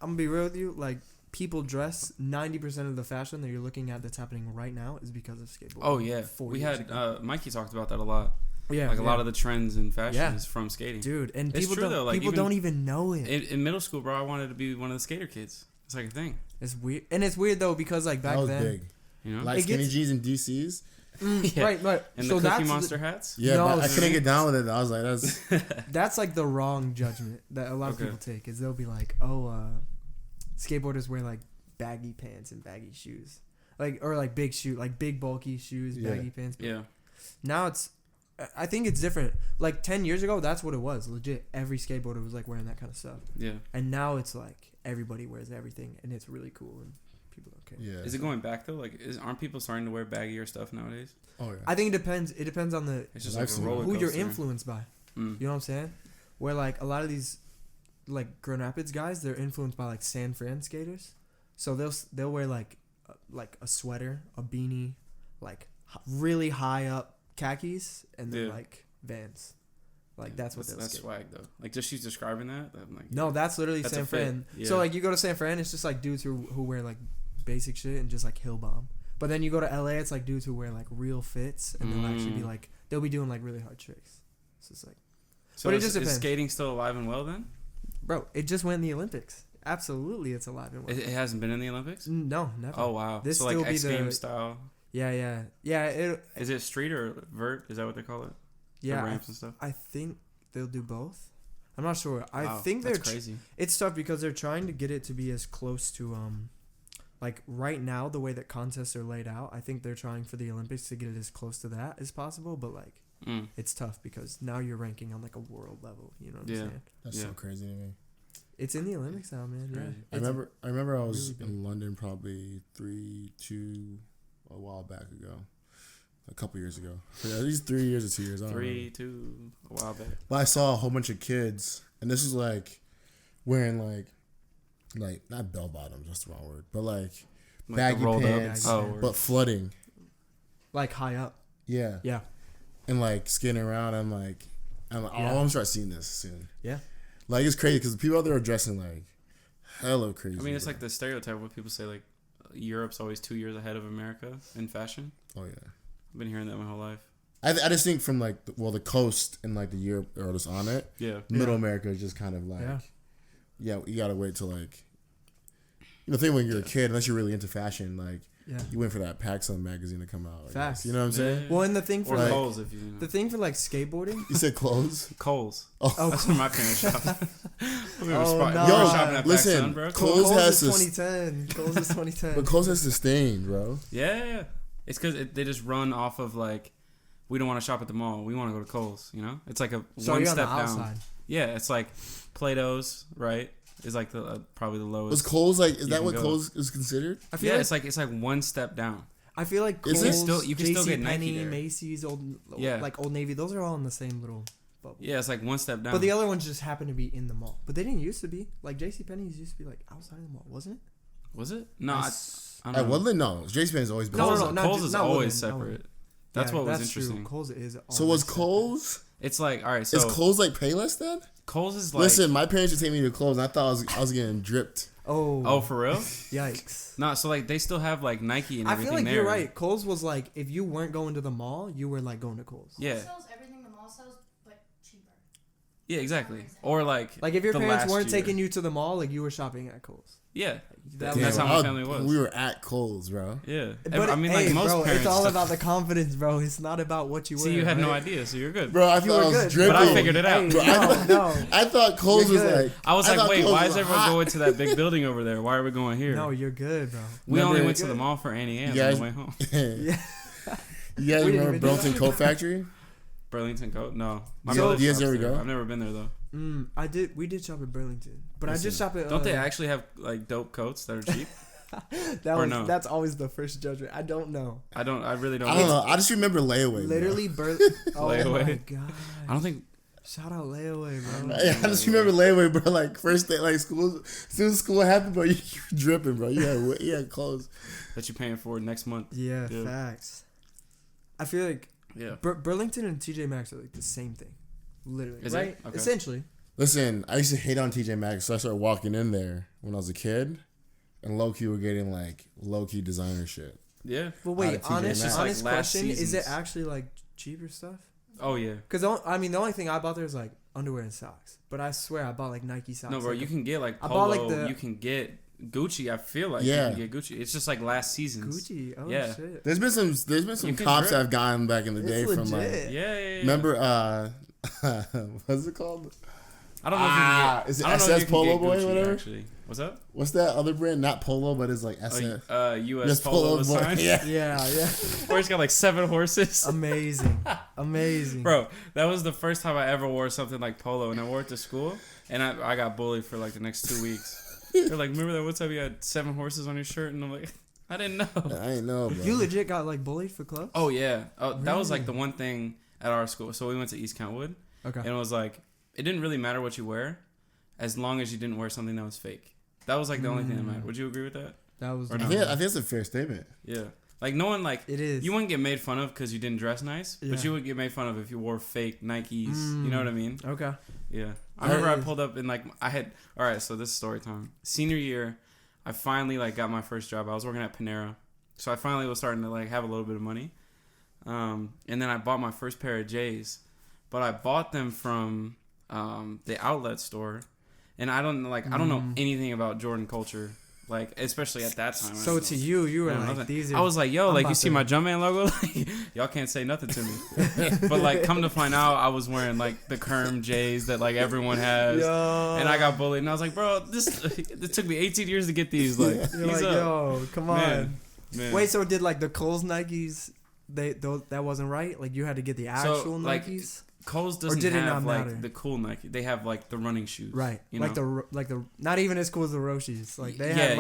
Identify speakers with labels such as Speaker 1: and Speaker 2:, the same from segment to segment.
Speaker 1: I'm gonna be real with you. Like, people dress 90% of the fashion that you're looking at that's happening right now is because of skateboarding.
Speaker 2: Oh yeah, we had Mikey talked about that a lot.
Speaker 1: Yeah,
Speaker 2: like a lot of the trends in fashion is from skating,
Speaker 1: dude. And
Speaker 2: it's
Speaker 1: people
Speaker 2: true, though. Like,
Speaker 1: people don't even know it.
Speaker 2: In middle school, bro, I wanted to be one of the skater kids. It's like a thing.
Speaker 1: It's weird, and it's weird though because like back
Speaker 3: that was
Speaker 1: then,
Speaker 3: big.
Speaker 2: You know,
Speaker 3: like skinny jeans and DCs.
Speaker 1: Yeah. Right.
Speaker 2: And the Cookie Monster hats.
Speaker 3: Yeah,
Speaker 1: No,
Speaker 3: but I couldn't get down with it. I was like,
Speaker 1: that's like the wrong judgment that a lot of people take. Is they'll be like, skateboarders wear like baggy pants and baggy shoes, like or like big big bulky shoes, baggy pants.
Speaker 2: Yeah.
Speaker 1: Now I think it's different. Like 10 years ago, that's what it was. Legit, every skateboarder was like wearing that kind of stuff.
Speaker 2: Yeah.
Speaker 1: And now it's like everybody wears everything, and it's really cool, and people don't care.
Speaker 3: yeah.
Speaker 2: Is it going back though? Like, aren't people starting to wear baggier stuff nowadays?
Speaker 3: Oh yeah.
Speaker 1: I think it depends. It depends on
Speaker 2: It's just like a roller
Speaker 1: who you're
Speaker 2: coaster.
Speaker 1: influenced by. You know what I'm saying? Where like a lot of these like Grand Rapids guys, they're influenced by like San Fran skaters, so they'll wear like a sweater, a beanie, like really high up khakis, and then like Vans. Like that's what
Speaker 2: that's swag though. Like just she's describing that. I'm like,
Speaker 1: no, that's literally San Fran. Yeah. So like you go to San Fran, it's just like dudes who wear like basic shit and just like hill bomb. But then you go to LA, it's like dudes who wear like real fits, and they'll actually be like they'll be doing like really hard tricks. So it's like,
Speaker 2: so
Speaker 1: but it just depends.
Speaker 2: Is skating still alive and well then?
Speaker 1: Bro, it just went in the Olympics. Absolutely, it's alive and well.
Speaker 2: It hasn't been in the Olympics?
Speaker 1: No, never.
Speaker 2: Oh wow.
Speaker 1: This
Speaker 2: so
Speaker 1: still
Speaker 2: like
Speaker 1: be
Speaker 2: X Games style.
Speaker 1: Yeah.
Speaker 2: Is it street or vert? Is that what they call it?
Speaker 1: Yeah,
Speaker 2: the ramps and stuff.
Speaker 1: I think they'll do both. I'm not sure. I
Speaker 2: Wow,
Speaker 1: think
Speaker 2: that's crazy.
Speaker 1: It's tough because they're trying to get it to be as close to like right now the way that contests are laid out. I think they're trying for the Olympics to get it as close to that as possible, but like it's tough because now you're ranking on like a world level. You know what I'm saying?
Speaker 3: That's so crazy to me.
Speaker 1: It's in the Olympics now, man. Yeah.
Speaker 3: I remember I was in London probably a while back ago. A couple years ago. At least 3 years or 2 years. I don't know.
Speaker 2: A while back.
Speaker 3: But I saw a whole bunch of kids, and this was like wearing like not bell bottoms, that's the wrong word, but like baggy pants, but flooding.
Speaker 1: Like high up.
Speaker 3: Yeah.
Speaker 1: Yeah.
Speaker 3: And like skating around, I'm like, I'm gonna start seeing this soon.
Speaker 1: Yeah.
Speaker 3: Like it's crazy because people out there are dressing like hella crazy.
Speaker 2: I mean, it's like the stereotype of what people say, like Europe's always 2 years ahead of America in fashion.
Speaker 3: Oh yeah.
Speaker 2: I've been hearing that my whole life.
Speaker 3: I just think from like the coast and like the Europe or just on it.
Speaker 2: Yeah.
Speaker 3: Middle America is just kind of like, you gotta wait till like, think when you're a kid, unless you're really into fashion, like you wait for that PacSun magazine to come out.
Speaker 1: Facts.
Speaker 3: You know what I'm saying?
Speaker 1: Yeah. Well, and the thing for
Speaker 2: or
Speaker 1: like,
Speaker 2: Kohl's, if you know.
Speaker 1: The thing for like skateboarding.
Speaker 3: You said clothes?
Speaker 2: Kohl's.
Speaker 3: Oh,
Speaker 2: that's where my parents shop.
Speaker 3: Yo, listen, Kohl's has
Speaker 1: 2010. Kohl's is 2010.
Speaker 3: But Kohl's has sustained, bro.
Speaker 2: Yeah. It's because they just run off of like, we don't want to shop at the mall. We want to go to Kohl's, you know? It's like a one step down. Outside. Yeah, it's like Plato's, right? Is like the probably the lowest.
Speaker 3: Was Kohl's like? Is that what Kohl's is considered?
Speaker 1: I feel
Speaker 2: it's like one step down.
Speaker 1: I feel like Kohl's,
Speaker 2: you can still get Nike
Speaker 1: JCPenney,
Speaker 2: there.
Speaker 1: Macy's, like Old Navy. Those are all in the same little bubble.
Speaker 2: Yeah, it's like one step down.
Speaker 1: But the other ones just happen to be in the mall. But they didn't used to be. Like JCPenney's used to be like outside the mall, wasn't it?
Speaker 2: Was it? No,
Speaker 3: At Woodland, no. JCPenney's always been.
Speaker 2: Kohl's is always separate. That's what was interesting.
Speaker 1: True. Kohl's is.
Speaker 3: So was Kohl's?
Speaker 2: It's like, all right. So
Speaker 3: is Kohl's like Payless then?
Speaker 2: Kohl's is like.
Speaker 3: Listen, my parents would take me to Kohl's, and I thought I was getting dripped.
Speaker 2: Oh, for real?
Speaker 1: Yikes.
Speaker 2: No, so like they still have like Nike and everything.
Speaker 1: I feel like
Speaker 2: there.
Speaker 1: you're right. Kohl's was like if you weren't going to the mall, you were like going to Kohl's.
Speaker 2: Yeah.
Speaker 4: Kohl's sells everything the mall sells, but cheaper.
Speaker 2: Yeah, exactly. Or like
Speaker 1: if your parents weren't taking you to the mall, like you were shopping at Kohl's.
Speaker 2: Yeah.
Speaker 1: Damn,
Speaker 2: that's how my family was.
Speaker 3: We were at Kohl's, bro.
Speaker 2: Yeah.
Speaker 1: But
Speaker 2: I mean, like most
Speaker 1: bro,
Speaker 2: parents.
Speaker 1: It's all about the confidence, bro. It's not about what you were.
Speaker 2: See, you had no idea, so you're good.
Speaker 3: Bro, I thought I was dripping.
Speaker 2: But I figured it out.
Speaker 1: Hey, no.
Speaker 3: I thought Kohl's was like.
Speaker 2: I was like, wait, why is everyone
Speaker 3: hot?
Speaker 2: going to that big building over there? Why are we going here?
Speaker 1: No, you're good, bro.
Speaker 2: We only went to the mall for Annie Ann's on the way home.
Speaker 3: Yeah. You guys remember Burlington Coat Factory?
Speaker 2: Burlington Coat? No. My
Speaker 3: Do
Speaker 2: brother
Speaker 3: you guys
Speaker 2: shops
Speaker 3: ever
Speaker 2: there.
Speaker 3: go?
Speaker 2: I've never been there though.
Speaker 1: I did. We did shop at Burlington, but I just shop at.
Speaker 2: Don't they actually have like dope coats that are cheap?
Speaker 1: That's always the first judgment. I don't know.
Speaker 2: I really don't.
Speaker 3: I don't know. I just remember layaway.
Speaker 1: Literally, oh
Speaker 2: layaway.
Speaker 1: my god!
Speaker 2: I don't think.
Speaker 1: Shout out layaway, bro.
Speaker 3: I just remember layaway, bro. Like first day, like school. As soon as school happened, bro, you were dripping, bro. You had clothes
Speaker 2: that you're paying for next month.
Speaker 1: Yeah, facts. I feel like
Speaker 2: Burlington
Speaker 1: Burlington and TJ Maxx are like the same thing, literally.
Speaker 2: Is
Speaker 1: right?
Speaker 2: it? Okay.
Speaker 1: Essentially,
Speaker 3: Listen, I used to hate on TJ Maxx, so I started walking in there when I was a kid, and low-key were getting, like, low-key designer shit.
Speaker 2: Yeah.
Speaker 1: But wait, honest
Speaker 2: like
Speaker 1: question, is it actually, like, cheaper stuff?
Speaker 2: Oh, yeah.
Speaker 1: Because, I mean, the only thing I bought there is, like, underwear and socks. But I swear I bought, like, Nike socks.
Speaker 2: No, bro,
Speaker 1: like,
Speaker 2: you can get, like, Polo.
Speaker 1: I bought, like,
Speaker 2: you can get Gucci. I feel like you can get Gucci. It's just, like, last season's.
Speaker 1: Gucci? Oh, shit.
Speaker 3: There's been some cops that have gotten back in the day
Speaker 1: legit.
Speaker 3: from, like...
Speaker 2: Yeah.
Speaker 3: Remember, what's it called?
Speaker 2: I don't know if you can get...
Speaker 3: Is it SS Polo Boy or whatever?
Speaker 2: Actually. What's up?
Speaker 3: What's that other brand? Not Polo, but it's like SS.
Speaker 2: US Polo sign.
Speaker 1: Yeah.
Speaker 2: Where it's got like 7 horses.
Speaker 1: Amazing.
Speaker 2: Bro, that was the first time I ever wore something like Polo, and I wore it to school, and I got bullied for like the next 2 weeks. They're like, remember that one time you had 7 horses on your shirt? And I'm like, I didn't know.
Speaker 3: I didn't know, bro.
Speaker 1: You legit got like bullied for clubs?
Speaker 2: Oh, yeah. Oh,
Speaker 1: really?
Speaker 2: That was like the one thing at our school. So we went to East Kentwood.
Speaker 1: Okay.
Speaker 2: And it was like, it didn't really matter what you wear as long as you didn't wear something that was fake. That was like the only thing that mattered. Would you agree with that?
Speaker 1: That was.
Speaker 3: I think it's a fair statement.
Speaker 2: Yeah. Like no one
Speaker 1: it is.
Speaker 2: You wouldn't get made fun of because you didn't dress nice, but you would get made fun of if you wore fake Nikes. You know what I mean?
Speaker 1: Okay.
Speaker 2: Yeah. I remember I pulled up and like I had. All right, so this is story time. Senior year, I finally like got my first job. I was working at Panera, so I finally was starting to like have a little bit of money. And then I bought my first pair of J's, but I bought them from the outlet store. And I don't know anything about Jordan culture, like especially at that time.
Speaker 1: So to you were like, these are.
Speaker 2: I was like, yo, like you see my Jumpman logo, like y'all can't say nothing to me. But like, come to find out, I was wearing like the Kerm J's that like everyone has, and I got bullied. And I was like, bro, it took me 18 years to get these. Like,
Speaker 1: you're like, yo, come on.
Speaker 2: Man.
Speaker 1: Wait, so did like the Kohl's Nikes? That wasn't right. Like you had to get the actual Nikes.
Speaker 2: Kohl's doesn't have like the cool Nike. They have like the running shoes,
Speaker 1: right?
Speaker 2: You
Speaker 1: like
Speaker 2: know?
Speaker 1: the not even as cool as the Roshis. Like they
Speaker 2: have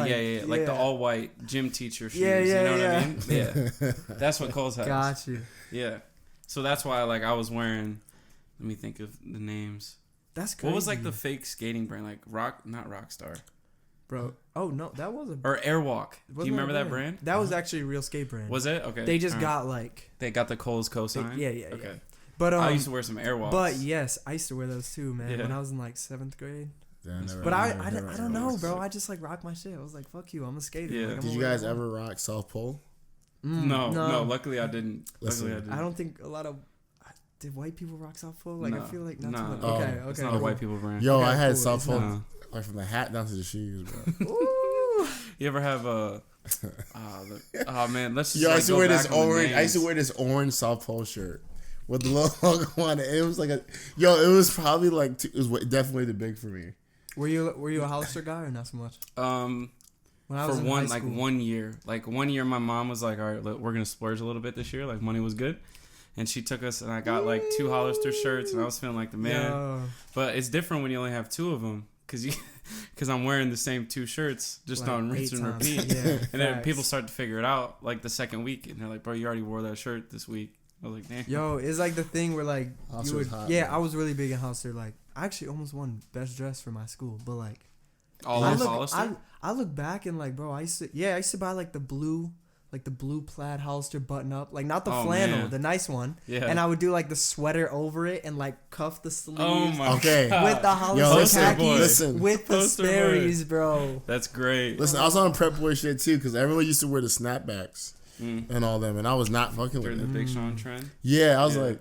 Speaker 1: like
Speaker 2: the all white gym teacher shoes.
Speaker 1: Yeah.
Speaker 2: You know what I mean? Yeah, that's what Kohl's has.
Speaker 1: Got you.
Speaker 2: Yeah, so that's why like I was wearing. Let me think of the names.
Speaker 1: That's crazy.
Speaker 2: What was like the fake skating brand? Like not Rockstar,
Speaker 1: bro. Oh no, that wasn't.
Speaker 2: Or Airwalk. Do you remember that brand?
Speaker 1: That was actually a real skate brand.
Speaker 2: Was it? Okay.
Speaker 1: They just got like.
Speaker 2: They got the Kohl's cosign.
Speaker 1: Yeah.
Speaker 2: Okay.
Speaker 1: But
Speaker 2: I used to wear some Airwalks.
Speaker 1: But yes, I used to wear those too, man. When I was in like 7th grade.
Speaker 3: Yeah,
Speaker 1: I don't know, bro. I just like rock my shit. I was like, fuck you, I'm a skater.
Speaker 2: Yeah.
Speaker 1: Like,
Speaker 3: Did you guys ever rock South Pole?
Speaker 2: No. Luckily, I didn't.
Speaker 1: I don't think a lot of. Did white people rock South Pole? Like, I feel like not too much.
Speaker 2: Oh,
Speaker 1: okay.
Speaker 2: It's not a white people brand.
Speaker 3: Yo,
Speaker 1: okay,
Speaker 3: I had
Speaker 1: cool.
Speaker 3: South Pole like from the hat down to the shoes, bro.
Speaker 1: Ooh.
Speaker 2: You ever have a? Oh man, let's just.
Speaker 3: Yo,
Speaker 2: like,
Speaker 3: I used to wear this orange. I used to wear this orange South Pole shirt with the logo on it. It was like it was probably like it was definitely too big for me.
Speaker 1: Were you a Hollister guy or not so much?
Speaker 2: When I was in high school. 1 year, my mom was like, all right, look, we're gonna splurge a little bit this year. Like money was good, and she took us, and I got like 2 Hollister shirts, and I was feeling like the man.
Speaker 1: Yo.
Speaker 2: But it's different when you only have 2 of them, because I'm wearing the same 2 shirts just
Speaker 1: like
Speaker 2: on rinse and repeat.
Speaker 1: Yeah,
Speaker 2: and then people start to figure it out like the second week, and they're like, bro, you already wore that shirt this week. I was like, damn.
Speaker 1: Yo, it's like the thing where like
Speaker 3: Hollister was hot,
Speaker 1: I was really big in Hollister. Like I actually almost won best dress for my school, but like
Speaker 2: Hollister.
Speaker 1: I look back and like, bro, I used to buy like the blue plaid Hollister button up, like not the flannel,
Speaker 2: man.
Speaker 1: the nice one.
Speaker 2: Yeah.
Speaker 1: And I would do like the sweater over it and like cuff the sleeves.
Speaker 2: Oh my
Speaker 3: God.
Speaker 1: With the Hollister khakis, with the
Speaker 3: Poster
Speaker 1: Sperry's, bro.
Speaker 2: That's great.
Speaker 3: Listen, I was on prep boy shit too because everyone used to wear the snapbacks and all them, and I was not fucking with
Speaker 2: the
Speaker 3: it.
Speaker 2: Big Sean trend.
Speaker 3: Yeah, I was like,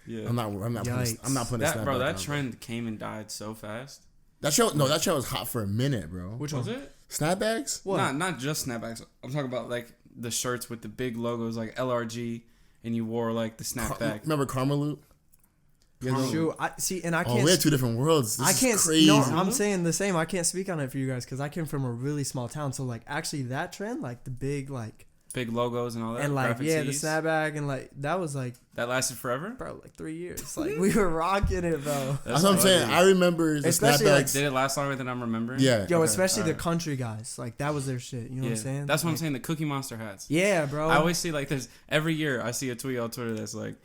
Speaker 2: yeah,
Speaker 3: I'm not putting
Speaker 1: that,
Speaker 3: snapback
Speaker 2: bro. That
Speaker 3: on,
Speaker 2: trend came and died so fast.
Speaker 3: That show was hot for a minute, bro.
Speaker 1: Which
Speaker 2: was
Speaker 1: one?
Speaker 2: it?
Speaker 3: Snapbacks?
Speaker 1: What?
Speaker 2: Not just snapbacks. I'm talking about like the shirts with the big logos like LRG, and you wore like the snapback.
Speaker 3: Remember Karma Loop?
Speaker 1: Shoot, I can't.
Speaker 3: We had 2 different worlds. This is crazy.
Speaker 1: No, I'm saying the same. I can't speak on it for you guys because I came from a really small town. So like, actually, that trend, like the big
Speaker 2: logos and all that,
Speaker 1: and like the
Speaker 2: tees,
Speaker 1: snapback and like that was like
Speaker 2: that lasted forever,
Speaker 1: bro. Like 3 years. Like we were rocking it, bro.
Speaker 3: That's what I'm saying. I remember the
Speaker 1: especially
Speaker 3: snapbacks.
Speaker 1: like,
Speaker 2: did it last longer than I'm remembering?
Speaker 3: Yeah.
Speaker 1: Yo, especially the country guys. Like that was their shit. You know what I'm saying?
Speaker 2: That's what I'm saying. The Cookie Monster hats.
Speaker 1: Yeah, bro.
Speaker 2: I always see like there's every year I see a tweet on Twitter that's like,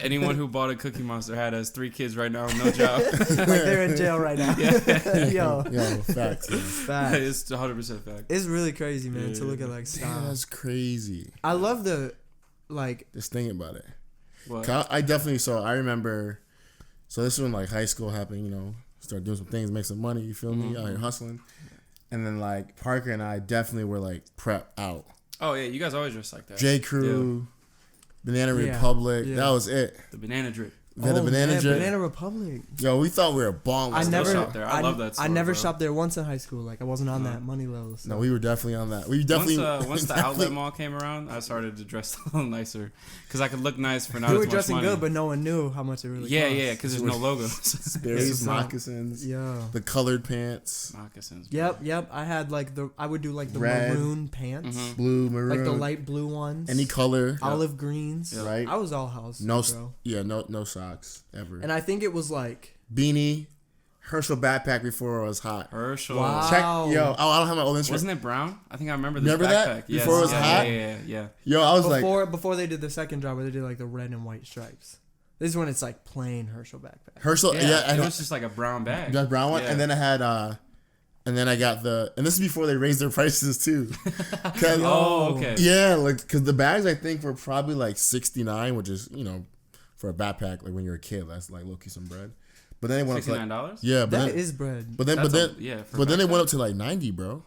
Speaker 2: anyone who bought a Cookie Monster hat has 3 kids right now, no job.
Speaker 1: Like they're in jail right now. Yo,
Speaker 3: facts. Man.
Speaker 1: Facts.
Speaker 2: It's 100% fact.
Speaker 1: It's really crazy, man, to look at like style.
Speaker 3: Damn, that's crazy.
Speaker 1: I love the like.
Speaker 3: Just thinking about it.
Speaker 2: What?
Speaker 3: I definitely saw. I remember So this is when like high school happened, you know, start doing some things, make some money, you feel me, out here hustling. And then like Parker and I definitely were like prep out.
Speaker 2: Oh yeah, you guys always dress like that.
Speaker 3: J. Crew, Banana Republic, that was it.
Speaker 2: The banana drip.
Speaker 3: The Banana Drip.
Speaker 1: Banana Republic.
Speaker 3: Yo, we thought we were bomb.
Speaker 2: I never shopped there. I love that store,
Speaker 1: I never
Speaker 2: bro.
Speaker 1: shopped there once in high school. Like I wasn't on that money level. So.
Speaker 3: No, we were definitely on that. We definitely
Speaker 2: once the outlet mall came around, I started to dress a little nicer because I could look nice for not
Speaker 1: we
Speaker 2: as
Speaker 1: were
Speaker 2: much
Speaker 1: dressing
Speaker 2: money.
Speaker 1: good, but no one knew how much it really cost.
Speaker 2: Yeah, because there's no logos.
Speaker 3: Sperry's moccasins.
Speaker 1: Yeah.
Speaker 3: The colored pants.
Speaker 2: Moccasins.
Speaker 1: Yep. I had like I would do like the
Speaker 3: red,
Speaker 1: maroon pants,
Speaker 3: blue, maroon,
Speaker 1: like the light blue ones,
Speaker 3: any color,
Speaker 1: olive greens.
Speaker 3: Yep. Right.
Speaker 1: I was all house.
Speaker 3: No,
Speaker 1: bro.
Speaker 3: no socks ever.
Speaker 1: And I think it was like
Speaker 3: beanie, Herschel backpack before it was hot.
Speaker 2: Herschel.
Speaker 1: Wow.
Speaker 3: Check, yo. Oh, I don't have my old Instagram.
Speaker 2: Wasn't it brown? I think I remember this
Speaker 3: Remember
Speaker 2: backpack.
Speaker 3: that? Before it was hot?
Speaker 2: Yeah.
Speaker 3: Yo, I was
Speaker 1: before they did the second drop where they did like the red and white stripes. This is when it's like plain Herschel backpack.
Speaker 3: Herschel,
Speaker 2: yeah, it was just like a brown bag.
Speaker 3: That brown one, and then I had and then I got and this is before they raised their prices too.
Speaker 2: Oh, okay.
Speaker 3: Yeah, like because the bags I think were probably like $69, which is, you know, for a backpack like when you're a kid, that's like low-key some bread. But then they went up to
Speaker 2: $69.
Speaker 3: Yeah, but
Speaker 1: that is bread.
Speaker 3: But then they went up to like 90, bro.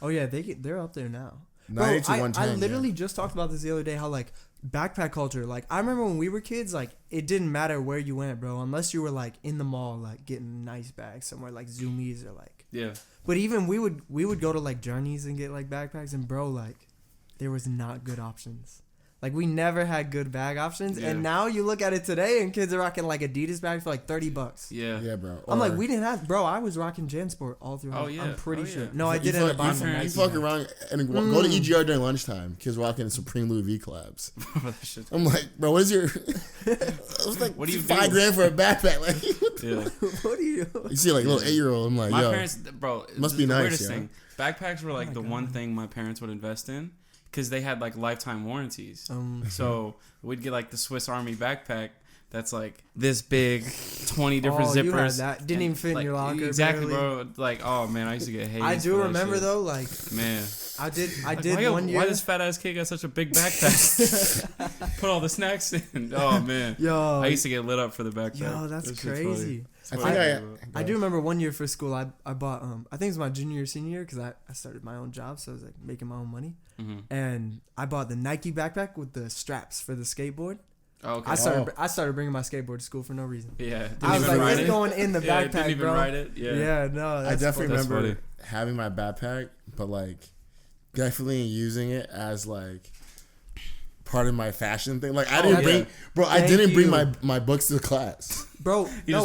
Speaker 1: Oh yeah, they're up there now.
Speaker 3: 90 to 110.
Speaker 1: I literally just talked about this the other day. How like backpack culture. Like I remember when we were kids, like it didn't matter where you went, bro, unless you were like in the mall, like getting nice bags somewhere, like Zoomies or like.
Speaker 2: Yeah.
Speaker 1: But even we would go to like Journeys and get like backpacks, and bro, like there was not good options. Like we never had good bag options, and now you look at it today, and kids are rocking like Adidas bags for like $30.
Speaker 2: Yeah,
Speaker 3: bro.
Speaker 1: I'm like, we didn't have, bro. I was rocking JanSport all through.
Speaker 2: Oh yeah,
Speaker 1: I'm pretty sure.
Speaker 2: Yeah.
Speaker 1: No, I didn't.
Speaker 3: You fuck around and go to EGR during lunchtime. Kids walking in Supreme Louis V collabs. I'm like, bro, what is your? It was like, what do you $5,000 for a backpack? Like,
Speaker 2: yeah.
Speaker 1: What do you?
Speaker 3: You see like little 8-year-old. I'm like,
Speaker 2: my
Speaker 3: yo,
Speaker 2: parents, bro,
Speaker 3: must be
Speaker 2: the
Speaker 3: nice.
Speaker 2: Weirdest thing. Backpacks were like the
Speaker 1: God.
Speaker 2: one thing my parents would invest in. Because they had like lifetime warranties. So we'd get like the Swiss Army backpack that's like this big, 20 different zippers.
Speaker 1: You had that. Didn't even fit in your locker.
Speaker 2: Exactly,
Speaker 1: barely.
Speaker 2: bro. Like, oh man, I used to get hazed.
Speaker 1: I do remember though, like,
Speaker 2: man.
Speaker 1: I did
Speaker 2: why,
Speaker 1: one year.
Speaker 2: Why does fat ass kid got such a big backpack? Put all the snacks in. Oh man.
Speaker 1: Yo.
Speaker 2: I used to get lit up for the backpack.
Speaker 1: Yo, that's crazy.
Speaker 3: I
Speaker 1: do remember one year for school, I bought, I think it was my junior or senior year, because I started my own job, so I was like making my own money. And I bought the Nike backpack with the straps for the skateboard.
Speaker 2: Oh, okay.
Speaker 1: I started bringing my skateboard to school for no reason.
Speaker 2: Yeah.
Speaker 1: I was like, it's going in the backpack,
Speaker 2: didn't even
Speaker 1: bro.
Speaker 2: ride it. Yeah.
Speaker 1: Yeah, no.
Speaker 3: I definitely
Speaker 2: That's
Speaker 3: remember
Speaker 2: funny.
Speaker 3: having my backpack, but like definitely using it as like part of my fashion thing. Like I didn't bring my books to class.
Speaker 1: Bro, you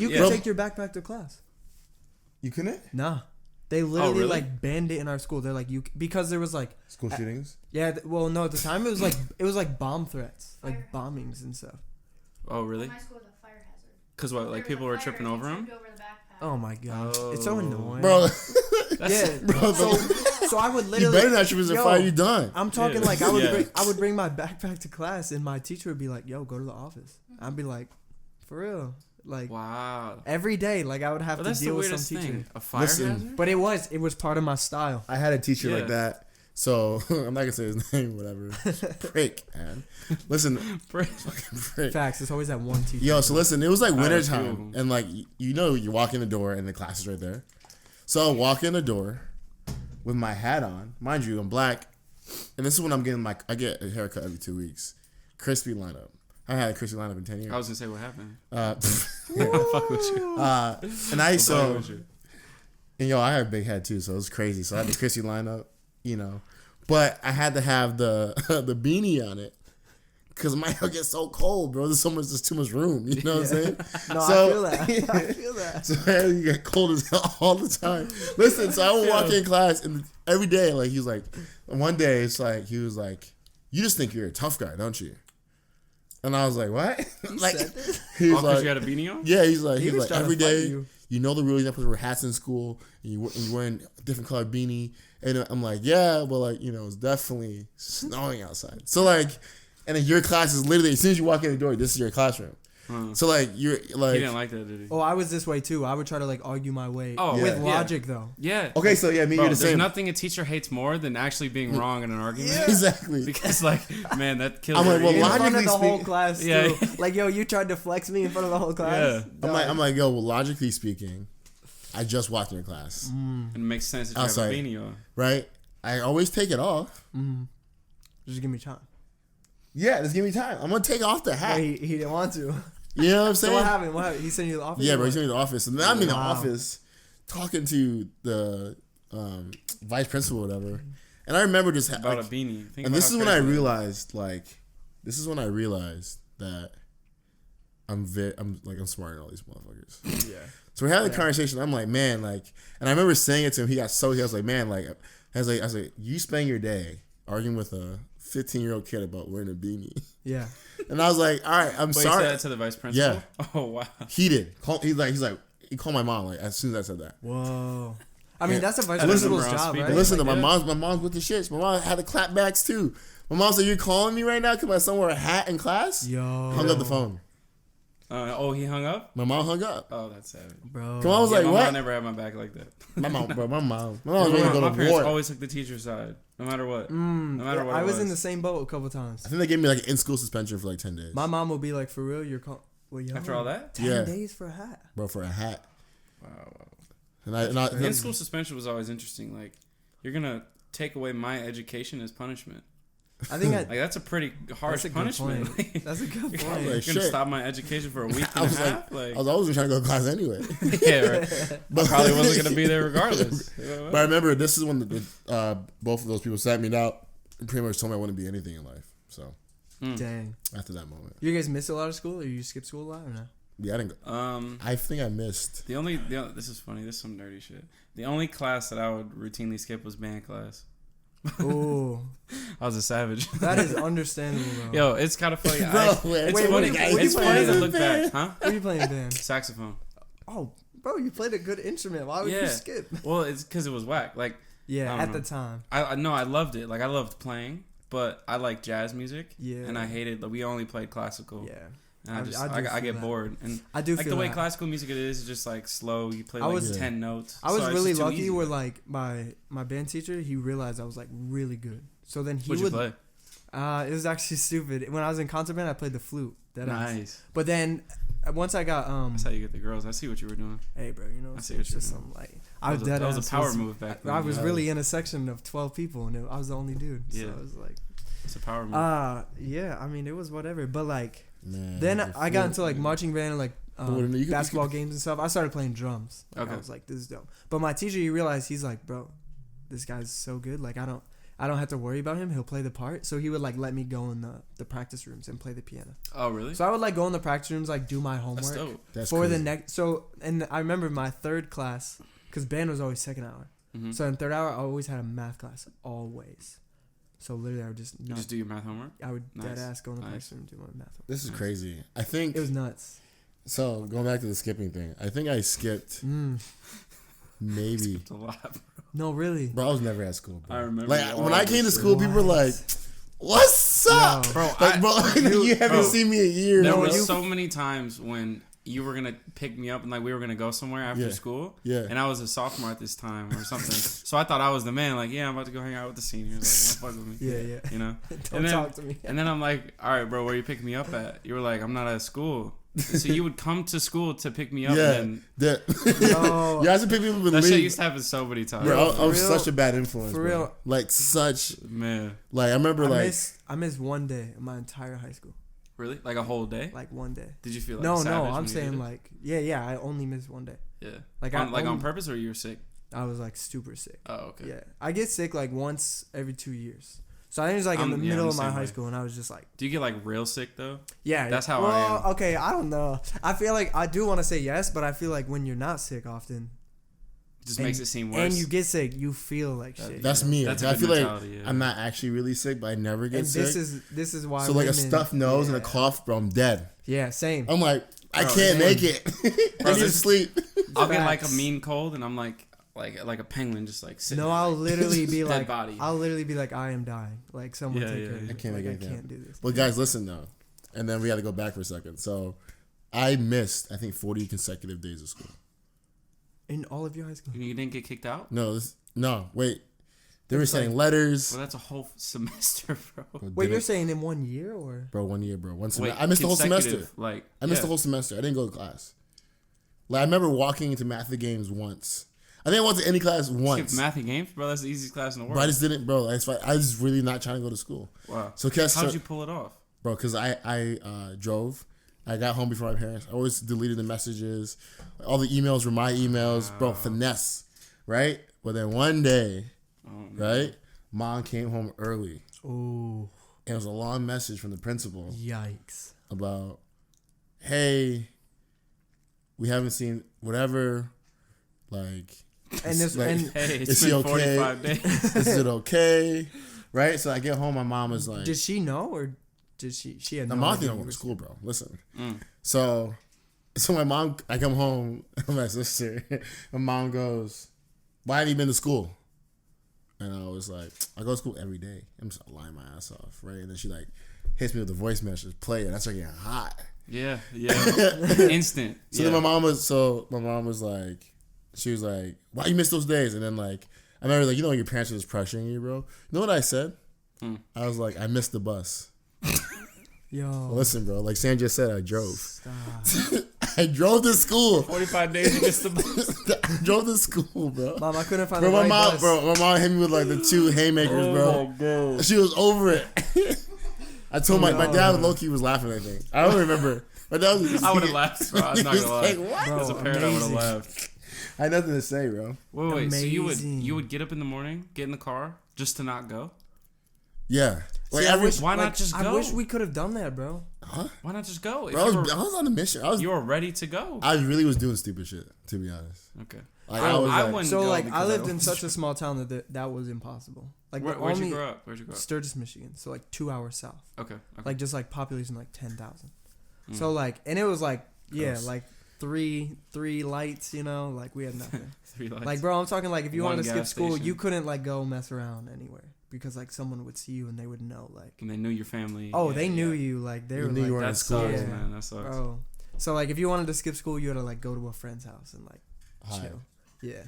Speaker 1: can take your backpack to class.
Speaker 3: You couldn't?
Speaker 1: Nah. They literally
Speaker 2: really?
Speaker 1: like banned it in our school. They're like, because there was like
Speaker 3: School shootings?
Speaker 1: Yeah, well, no, at the time it was like bomb threats, like bombings and stuff.
Speaker 2: Oh really?
Speaker 4: My school was a fire hazard.
Speaker 2: Because what? Like people were tripping over them?
Speaker 1: Oh my god, it's so annoying,
Speaker 3: Bro.
Speaker 1: Yeah,
Speaker 3: bro.
Speaker 1: So I would
Speaker 3: You
Speaker 1: literally.
Speaker 3: better not trip as a fire, you done.
Speaker 1: I'm talking
Speaker 2: Yeah.
Speaker 1: like
Speaker 2: Yeah.
Speaker 1: I would bring my backpack to class, and my teacher would be like, "Yo, go to the office." I'd be like, "For real." Like
Speaker 2: Wow.
Speaker 1: every day, like I would have to deal with some teacher.
Speaker 2: Thing. A fire
Speaker 3: Listen.
Speaker 2: hazard?
Speaker 1: But it was part of my style.
Speaker 3: I had a teacher
Speaker 2: Yeah.
Speaker 3: like that. So I'm not gonna say his name, whatever. Prick, man. Listen,
Speaker 2: Prick.
Speaker 3: prick.
Speaker 1: Facts. It's always that one teacher.
Speaker 3: Yo, so listen, it was like winter
Speaker 2: that's
Speaker 3: time,
Speaker 2: cool.
Speaker 3: and like you walk in the door and the class is right there. So I walk in the door with my hat on, mind you, I'm black, and this is when I'm getting I get a haircut every 2 weeks. Crispy lineup. I haven't had a crispy lineup in 10 years.
Speaker 2: I was gonna say what happened.
Speaker 3: Fuck
Speaker 2: with you.
Speaker 3: And I so
Speaker 2: with you.
Speaker 3: and yo, I have a big head too, so it was crazy. So I had the crispy lineup, you know, but I had to have the the beanie on it. Cause my hair gets so cold, bro. There's too much room. You know what I'm saying?
Speaker 1: No,
Speaker 3: So-
Speaker 1: I feel that. I feel that.
Speaker 3: So hair you get cold as hell all the time. Listen, so I would walk in class and every day, like he was like, one day it's like he was like, "You just think you're a tough guy, don't you?" And I was like, "What?" Like he was
Speaker 2: Because
Speaker 3: like,
Speaker 2: you had a beanie on?
Speaker 3: "Yeah." He's like,
Speaker 1: was trying to
Speaker 3: every
Speaker 1: fight
Speaker 3: day.
Speaker 1: you.
Speaker 3: You know the rules. You have to wear hats in school, and you're wearing a different colored beanie. And I'm like, yeah, but like, you know, it's definitely snowing outside. So like, and then your class is literally, as soon as you walk in the door, this is your classroom. So like you're like
Speaker 2: he didn't like that, did he?
Speaker 1: Oh, I was this way too. I would try to like argue my way
Speaker 2: Oh,
Speaker 1: with
Speaker 3: yeah.
Speaker 1: logic though.
Speaker 2: Yeah.
Speaker 3: okay, so yeah, me
Speaker 2: Bro,
Speaker 3: you're the
Speaker 2: there's
Speaker 3: same.
Speaker 2: nothing a teacher hates more than actually being wrong in an argument.
Speaker 3: Exactly.
Speaker 2: Because like, man, that kills.
Speaker 3: I'm like, well,
Speaker 1: In front of
Speaker 3: logically
Speaker 1: the whole
Speaker 3: speak-
Speaker 1: class too.
Speaker 2: Yeah.
Speaker 1: Like, yo, you tried to flex me in front of the whole class.
Speaker 2: Yeah.
Speaker 3: I'm like, yo, well, logically speaking, I just walked in class,
Speaker 2: And it makes sense that you
Speaker 3: Outside.
Speaker 2: have a beanie on.
Speaker 3: right? I always take it off.
Speaker 1: Just give me time.
Speaker 3: Yeah, just give me time. I'm gonna take off the hat.
Speaker 1: He didn't want to.
Speaker 3: You know what I'm
Speaker 1: So
Speaker 3: saying?
Speaker 1: what happened? What happened? He sent you to the office?
Speaker 3: Yeah,
Speaker 1: or
Speaker 3: bro,
Speaker 1: what?
Speaker 3: he's in the office, and then I'm in the
Speaker 1: Wow.
Speaker 3: office talking to the vice principal or whatever. And I remember just
Speaker 2: About
Speaker 3: like,
Speaker 2: a beanie. Think
Speaker 3: and
Speaker 2: about
Speaker 3: this
Speaker 2: how
Speaker 3: is when I
Speaker 2: crazy that is.
Speaker 3: realized, like, this is when I realized that I'm smarter than all these motherfuckers.
Speaker 1: Yeah.
Speaker 3: So we're having a conversation. I'm like, man, like, and I remember saying it to him. He was like, man, like, I was like, you spend your day arguing with a 15-year-old kid about wearing a beanie.
Speaker 1: Yeah.
Speaker 3: And I was like, all right, I'm
Speaker 2: Wait,
Speaker 3: sorry.
Speaker 2: you said that to the vice principal?
Speaker 3: Yeah.
Speaker 2: Oh, wow.
Speaker 3: He did. He called my mom like as soon as I said that.
Speaker 1: Whoa. I mean,
Speaker 3: Yeah.
Speaker 1: that's a vice
Speaker 2: Listen,
Speaker 1: principal's
Speaker 2: bro,
Speaker 1: job,
Speaker 2: speak
Speaker 1: right?
Speaker 2: up.
Speaker 3: Listen,
Speaker 2: Like,
Speaker 3: my
Speaker 2: yeah.
Speaker 3: mom's with the shits. My mom had the clapbacks too. My mom said, "You're calling me right now because my son wore a hat in class."
Speaker 1: Yo.
Speaker 3: Hung up the phone.
Speaker 2: He hung up?
Speaker 3: My mom hung up.
Speaker 2: Oh, that's sad.
Speaker 1: Bro.
Speaker 3: Come on, I was
Speaker 2: Yeah,
Speaker 3: like,
Speaker 2: my
Speaker 3: what?
Speaker 2: mom never had my back like that.
Speaker 3: My mom was
Speaker 2: My,
Speaker 3: ready to go
Speaker 2: my
Speaker 3: to
Speaker 2: parents
Speaker 3: war.
Speaker 2: always took the teacher's side, no matter what. No matter what
Speaker 1: I
Speaker 2: it
Speaker 1: was in the same boat a couple times.
Speaker 3: I think they gave me like an in-school suspension for like 10 days.
Speaker 1: My mom will be like, for real, you're
Speaker 2: After all that?
Speaker 1: 10
Speaker 3: Yeah.
Speaker 1: days for a hat.
Speaker 3: Bro, for a hat.
Speaker 2: Wow.
Speaker 3: And I
Speaker 2: In-school suspension was always interesting. Like, you're going to take away my education as punishment.
Speaker 1: I think
Speaker 2: Like, that's a pretty harsh
Speaker 1: that's a good
Speaker 2: punishment.
Speaker 1: point. That's a good
Speaker 2: You're
Speaker 1: point.
Speaker 3: Like,
Speaker 2: going to
Speaker 3: shit.
Speaker 2: stop my education for a week
Speaker 3: I
Speaker 2: and a
Speaker 3: was
Speaker 2: half?
Speaker 3: I was always trying to go to class anyway.
Speaker 2: yeah, right. I probably wasn't going to be there regardless.
Speaker 3: But I remember this is when both of those people sat me down and pretty much told me I wouldn't be anything in life. So
Speaker 1: Dang.
Speaker 3: after that moment,
Speaker 1: You guys miss a lot of school, or you skip school a lot, or no?
Speaker 3: yeah, I didn't go. I think I missed.
Speaker 2: This is funny. This is some nerdy shit. The only class that I would routinely skip was band class.
Speaker 1: Ooh,
Speaker 2: I was a savage.
Speaker 1: that is understandable, though.
Speaker 2: Yo, it's kind of funny.
Speaker 3: Bro,
Speaker 2: It's
Speaker 3: wait,
Speaker 2: funny.
Speaker 3: what
Speaker 2: It's
Speaker 3: you
Speaker 2: funny
Speaker 3: playing
Speaker 2: to
Speaker 3: in
Speaker 2: look
Speaker 3: band?
Speaker 2: back, huh?
Speaker 1: What are you playing in band?
Speaker 2: Saxophone.
Speaker 1: Oh, bro, you played a good instrument. Why would you
Speaker 2: Yeah.
Speaker 1: skip?
Speaker 2: Well, it's because it was whack. Like,
Speaker 1: Yeah,
Speaker 2: I
Speaker 1: at
Speaker 2: don't
Speaker 1: the
Speaker 2: know.
Speaker 1: time.
Speaker 2: I know I loved it. Like, I loved playing, but I like jazz music.
Speaker 1: Yeah.
Speaker 2: And I hated. Like, we only played classical.
Speaker 1: Yeah.
Speaker 2: And
Speaker 1: I do
Speaker 2: I
Speaker 1: feel
Speaker 2: get
Speaker 1: that.
Speaker 2: bored. And
Speaker 1: I do
Speaker 2: like
Speaker 1: feel
Speaker 2: the way
Speaker 1: that.
Speaker 2: classical music it is just like slow. You play
Speaker 1: I
Speaker 2: like
Speaker 1: was-
Speaker 2: 10 notes.
Speaker 1: I was
Speaker 2: So it's
Speaker 1: really
Speaker 2: just too
Speaker 1: lucky
Speaker 2: easy.
Speaker 1: where like my band teacher, he realized I was like really good. So then he
Speaker 2: What'd you
Speaker 1: would
Speaker 2: play?
Speaker 1: it was actually stupid. When I was in concert band, I played the flute. That ass.
Speaker 2: Nice.
Speaker 1: But then once I got
Speaker 2: That's how you get the girls. I see what you were doing.
Speaker 1: hey bro, you know,
Speaker 2: I
Speaker 1: it's
Speaker 2: see what you're
Speaker 1: just
Speaker 2: doing.
Speaker 1: some like I was
Speaker 2: That
Speaker 1: dead
Speaker 2: was
Speaker 1: ass
Speaker 2: a power move back then.
Speaker 1: I was
Speaker 2: Yeah.
Speaker 1: really in a section of 12 people, and I was the only dude. So
Speaker 2: Yeah.
Speaker 1: it was like
Speaker 2: It's a power move.
Speaker 1: yeah. I mean, it was whatever. But like
Speaker 3: Man,
Speaker 1: then
Speaker 3: the
Speaker 1: I got
Speaker 3: flute,
Speaker 1: into like
Speaker 3: man.
Speaker 1: marching band and like
Speaker 3: Well, you could-
Speaker 1: basketball games and stuff. I started playing drums. Like,
Speaker 2: Okay.
Speaker 1: I was like, this is dope. But my teacher, he realized, he's like, bro, this guy's so good. Like I don't have to worry about him. He'll play the part. So he would like let me go in the practice rooms and play the piano.
Speaker 2: Oh, really?
Speaker 1: So I would like go in the practice rooms, like do my
Speaker 2: That's
Speaker 1: homework
Speaker 2: dope.
Speaker 3: That's
Speaker 1: for the
Speaker 3: crazy.
Speaker 1: next. So and I remember my third class, because band was always second hour.
Speaker 2: Mhm.
Speaker 1: So in third hour, I always had a math class, always. So literally, I would just
Speaker 2: You just do your math homework?
Speaker 1: I would
Speaker 2: Nice.
Speaker 1: dead ass go in the
Speaker 2: Nice.
Speaker 1: practice room and do my math.
Speaker 3: This is crazy. I think
Speaker 1: It was nuts.
Speaker 3: so. Going back to the skipping thing, I think I skipped maybe.
Speaker 2: It's a lot.
Speaker 1: No, really.
Speaker 3: Bro, I was never at school. Bro.
Speaker 2: I remember
Speaker 3: Like
Speaker 2: all
Speaker 3: when I
Speaker 2: this
Speaker 3: came to
Speaker 2: shit.
Speaker 3: school, people were like, "What's up,
Speaker 1: Yo.
Speaker 2: Bro,
Speaker 3: Like, bro, you haven't
Speaker 2: bro,
Speaker 3: seen me in years.
Speaker 2: There
Speaker 3: bro.
Speaker 2: was so many times when you were gonna pick me up and like we were gonna go somewhere after
Speaker 3: Yeah.
Speaker 2: school.
Speaker 3: Yeah.
Speaker 2: And I was a sophomore at this time or something. So I thought I was the man. Like, yeah, I'm about to go hang out with the seniors. Like, don't fuck with me.
Speaker 1: Yeah, yeah.
Speaker 2: You know.
Speaker 1: Don't
Speaker 2: and then,
Speaker 1: talk to me.
Speaker 2: And then I'm like, all right, bro, where you pick me up at? You were like, I'm not at school. And so you would come to school to pick me up.
Speaker 3: Yeah.
Speaker 2: And
Speaker 3: That,
Speaker 1: Yo.
Speaker 3: you have to pick people with
Speaker 2: that shit
Speaker 3: leave.
Speaker 2: used to happen so many times.
Speaker 3: Bro, I was
Speaker 1: For real-
Speaker 3: such a bad influence.
Speaker 1: for
Speaker 3: bro.
Speaker 1: real.
Speaker 3: Like such.
Speaker 2: Man,
Speaker 3: Like I remember, like
Speaker 1: I missed one day in my entire high school.
Speaker 2: really? Like a whole day?
Speaker 1: Like one day.
Speaker 2: Did you feel like
Speaker 1: No,
Speaker 2: savage when
Speaker 1: I'm
Speaker 2: you
Speaker 1: saying
Speaker 2: did it?
Speaker 1: like yeah. I only missed one day.
Speaker 2: Yeah.
Speaker 1: Like
Speaker 2: on,
Speaker 1: I
Speaker 2: on purpose or you were sick?
Speaker 1: I was like super sick.
Speaker 2: Oh, okay.
Speaker 1: Yeah, I get sick like once every 2 years. So I think it was like in the
Speaker 2: I'm the
Speaker 1: middle of my
Speaker 2: same
Speaker 1: high
Speaker 2: way.
Speaker 1: school, and I was just like,
Speaker 2: Do you get like real sick though?
Speaker 1: yeah,
Speaker 2: That's how
Speaker 1: well,
Speaker 2: I am.
Speaker 1: Okay, I don't know. I feel like I do want to say yes, but I feel like when you're not sick often,
Speaker 2: It just
Speaker 1: and-
Speaker 2: makes it seem worse.
Speaker 1: and you get sick, you feel like shit.
Speaker 3: that's
Speaker 1: you know?
Speaker 3: me.
Speaker 2: That's
Speaker 3: I
Speaker 2: a
Speaker 3: feel
Speaker 2: good
Speaker 3: like
Speaker 2: mentality, yeah.
Speaker 3: I'm not actually really sick, but I never get
Speaker 1: And
Speaker 3: sick.
Speaker 1: this is why.
Speaker 3: So like a
Speaker 1: women-
Speaker 3: stuffed nose and a
Speaker 1: yeah.
Speaker 3: cough, bro, I'm dead.
Speaker 1: Yeah, same.
Speaker 3: I'm like, I
Speaker 2: Bro,
Speaker 3: can't
Speaker 1: same.
Speaker 3: make it. I need to
Speaker 2: this-
Speaker 3: sleep.
Speaker 2: I'll get like a
Speaker 1: Facts.
Speaker 2: mean cold and I'm like a penguin just like sitting
Speaker 1: No,
Speaker 2: there,
Speaker 1: I'll
Speaker 2: like,
Speaker 1: literally be
Speaker 2: dead
Speaker 1: like,
Speaker 2: body.
Speaker 1: I am dying. Like someone
Speaker 2: Yeah,
Speaker 1: take
Speaker 2: yeah,
Speaker 1: care of
Speaker 2: yeah.
Speaker 1: me.
Speaker 3: I can't
Speaker 1: like,
Speaker 3: make
Speaker 1: I
Speaker 3: anything
Speaker 1: can't do this.
Speaker 3: But guys, listen though, and then we had to go back for a second. So I missed, I think, 40 consecutive days of school.
Speaker 1: In all of your high school?
Speaker 2: You didn't get kicked out?
Speaker 3: No, wait. They were sending letters.
Speaker 2: Well, that's a whole semester, bro.
Speaker 1: Wait, you're saying in 1 year or?
Speaker 3: Bro, 1 year, bro. One semester.
Speaker 2: Wait,
Speaker 3: I missed the whole semester.
Speaker 2: I
Speaker 3: missed the whole semester. I didn't go to class. Like, I remember walking into math games once. I think I went to any class once.
Speaker 2: Skip math games, bro. That's the easiest class in the world.
Speaker 3: But I just didn't, bro. I was really not trying to go to school.
Speaker 2: Wow.
Speaker 3: So
Speaker 2: how'd you pull it off,
Speaker 3: bro? Because I drove. I got home before my parents. I always deleted the messages. All the emails were my emails, bro. Finesse, right? But then one day, right, mom came home early.
Speaker 1: Oh.
Speaker 3: And it was a long message from the principal.
Speaker 1: Yikes.
Speaker 3: About, hey, we haven't seen whatever, like.
Speaker 1: And this,
Speaker 3: like,
Speaker 1: and
Speaker 2: hey, it's been 45 days.
Speaker 3: Is it okay? Right? So I get home, my mom was like,
Speaker 1: did she know or did she had no
Speaker 3: mom
Speaker 1: idea?
Speaker 3: didn't go to school, bro. Listen. So my mom, I come home, my sister, my mom goes, why have you been to school? And I was like, I go to school every day. I'm just lying my ass off, right? And then she like hits me with the voice message, play it. That's like getting hot.
Speaker 2: Yeah. Instant.
Speaker 3: So then my mom was like, she was like, why you miss those days? And then like, I remember like, you know when your parents are just pressuring you, bro? You know what I said? I was like, I missed the bus.
Speaker 1: Yo.
Speaker 3: Listen, bro, like Sam just said, I drove.
Speaker 1: Stop.
Speaker 3: I drove to school.
Speaker 2: 45 days you missed the bus.
Speaker 3: I drove to school, bro.
Speaker 1: Mom, I couldn't find
Speaker 3: bro,
Speaker 1: the right bus.
Speaker 3: My mom hit me with like the 2 haymakers, bro. She was over it. I told my dad low-key was laughing, I think. I don't remember. My dad was
Speaker 2: I would have laughed, bro. I'm not gonna lie.
Speaker 3: like, what?
Speaker 2: As a parent, I would have laughed.
Speaker 3: I had nothing to say, bro.
Speaker 2: Wait. So you would get up in the morning, get in the car, just to not go?
Speaker 3: Yeah. Like,
Speaker 2: why not just go?
Speaker 1: I wish we could have done that, bro.
Speaker 3: Huh?
Speaker 2: Why not just go?
Speaker 3: Bro, I was on a mission.
Speaker 2: You were ready to go.
Speaker 3: I really was doing stupid shit, to be honest.
Speaker 2: Okay.
Speaker 3: Like,
Speaker 2: I wouldn't
Speaker 1: so
Speaker 2: go
Speaker 1: like I lived in
Speaker 2: was-
Speaker 1: such a small town that was impossible. Like
Speaker 2: Where'd you grow up?
Speaker 1: Sturgis, Michigan. So like 2 hours south.
Speaker 2: Okay.
Speaker 1: Like just like population like 10,000. So like, and it was like, yeah,
Speaker 3: Gross.
Speaker 1: like three lights, you know, like we had nothing.
Speaker 2: 3 lights.
Speaker 1: Like, bro, I'm talking like if you
Speaker 2: One
Speaker 1: wanted to skip
Speaker 2: gas
Speaker 1: school,
Speaker 2: station.
Speaker 1: you couldn't like go mess around anywhere because like someone would see you and they would know like,
Speaker 2: And they knew your family.
Speaker 1: oh,
Speaker 2: Yeah,
Speaker 1: they knew
Speaker 2: yeah.
Speaker 1: you, like they
Speaker 3: You
Speaker 1: were
Speaker 3: knew
Speaker 1: like,
Speaker 3: you were in
Speaker 2: That
Speaker 3: school.
Speaker 2: sucks,
Speaker 1: Yeah.
Speaker 2: man. That sucks.
Speaker 1: bro. So like if you wanted to skip school, you had to like go to a friend's house and like
Speaker 3: Hi.
Speaker 1: chill. Yeah.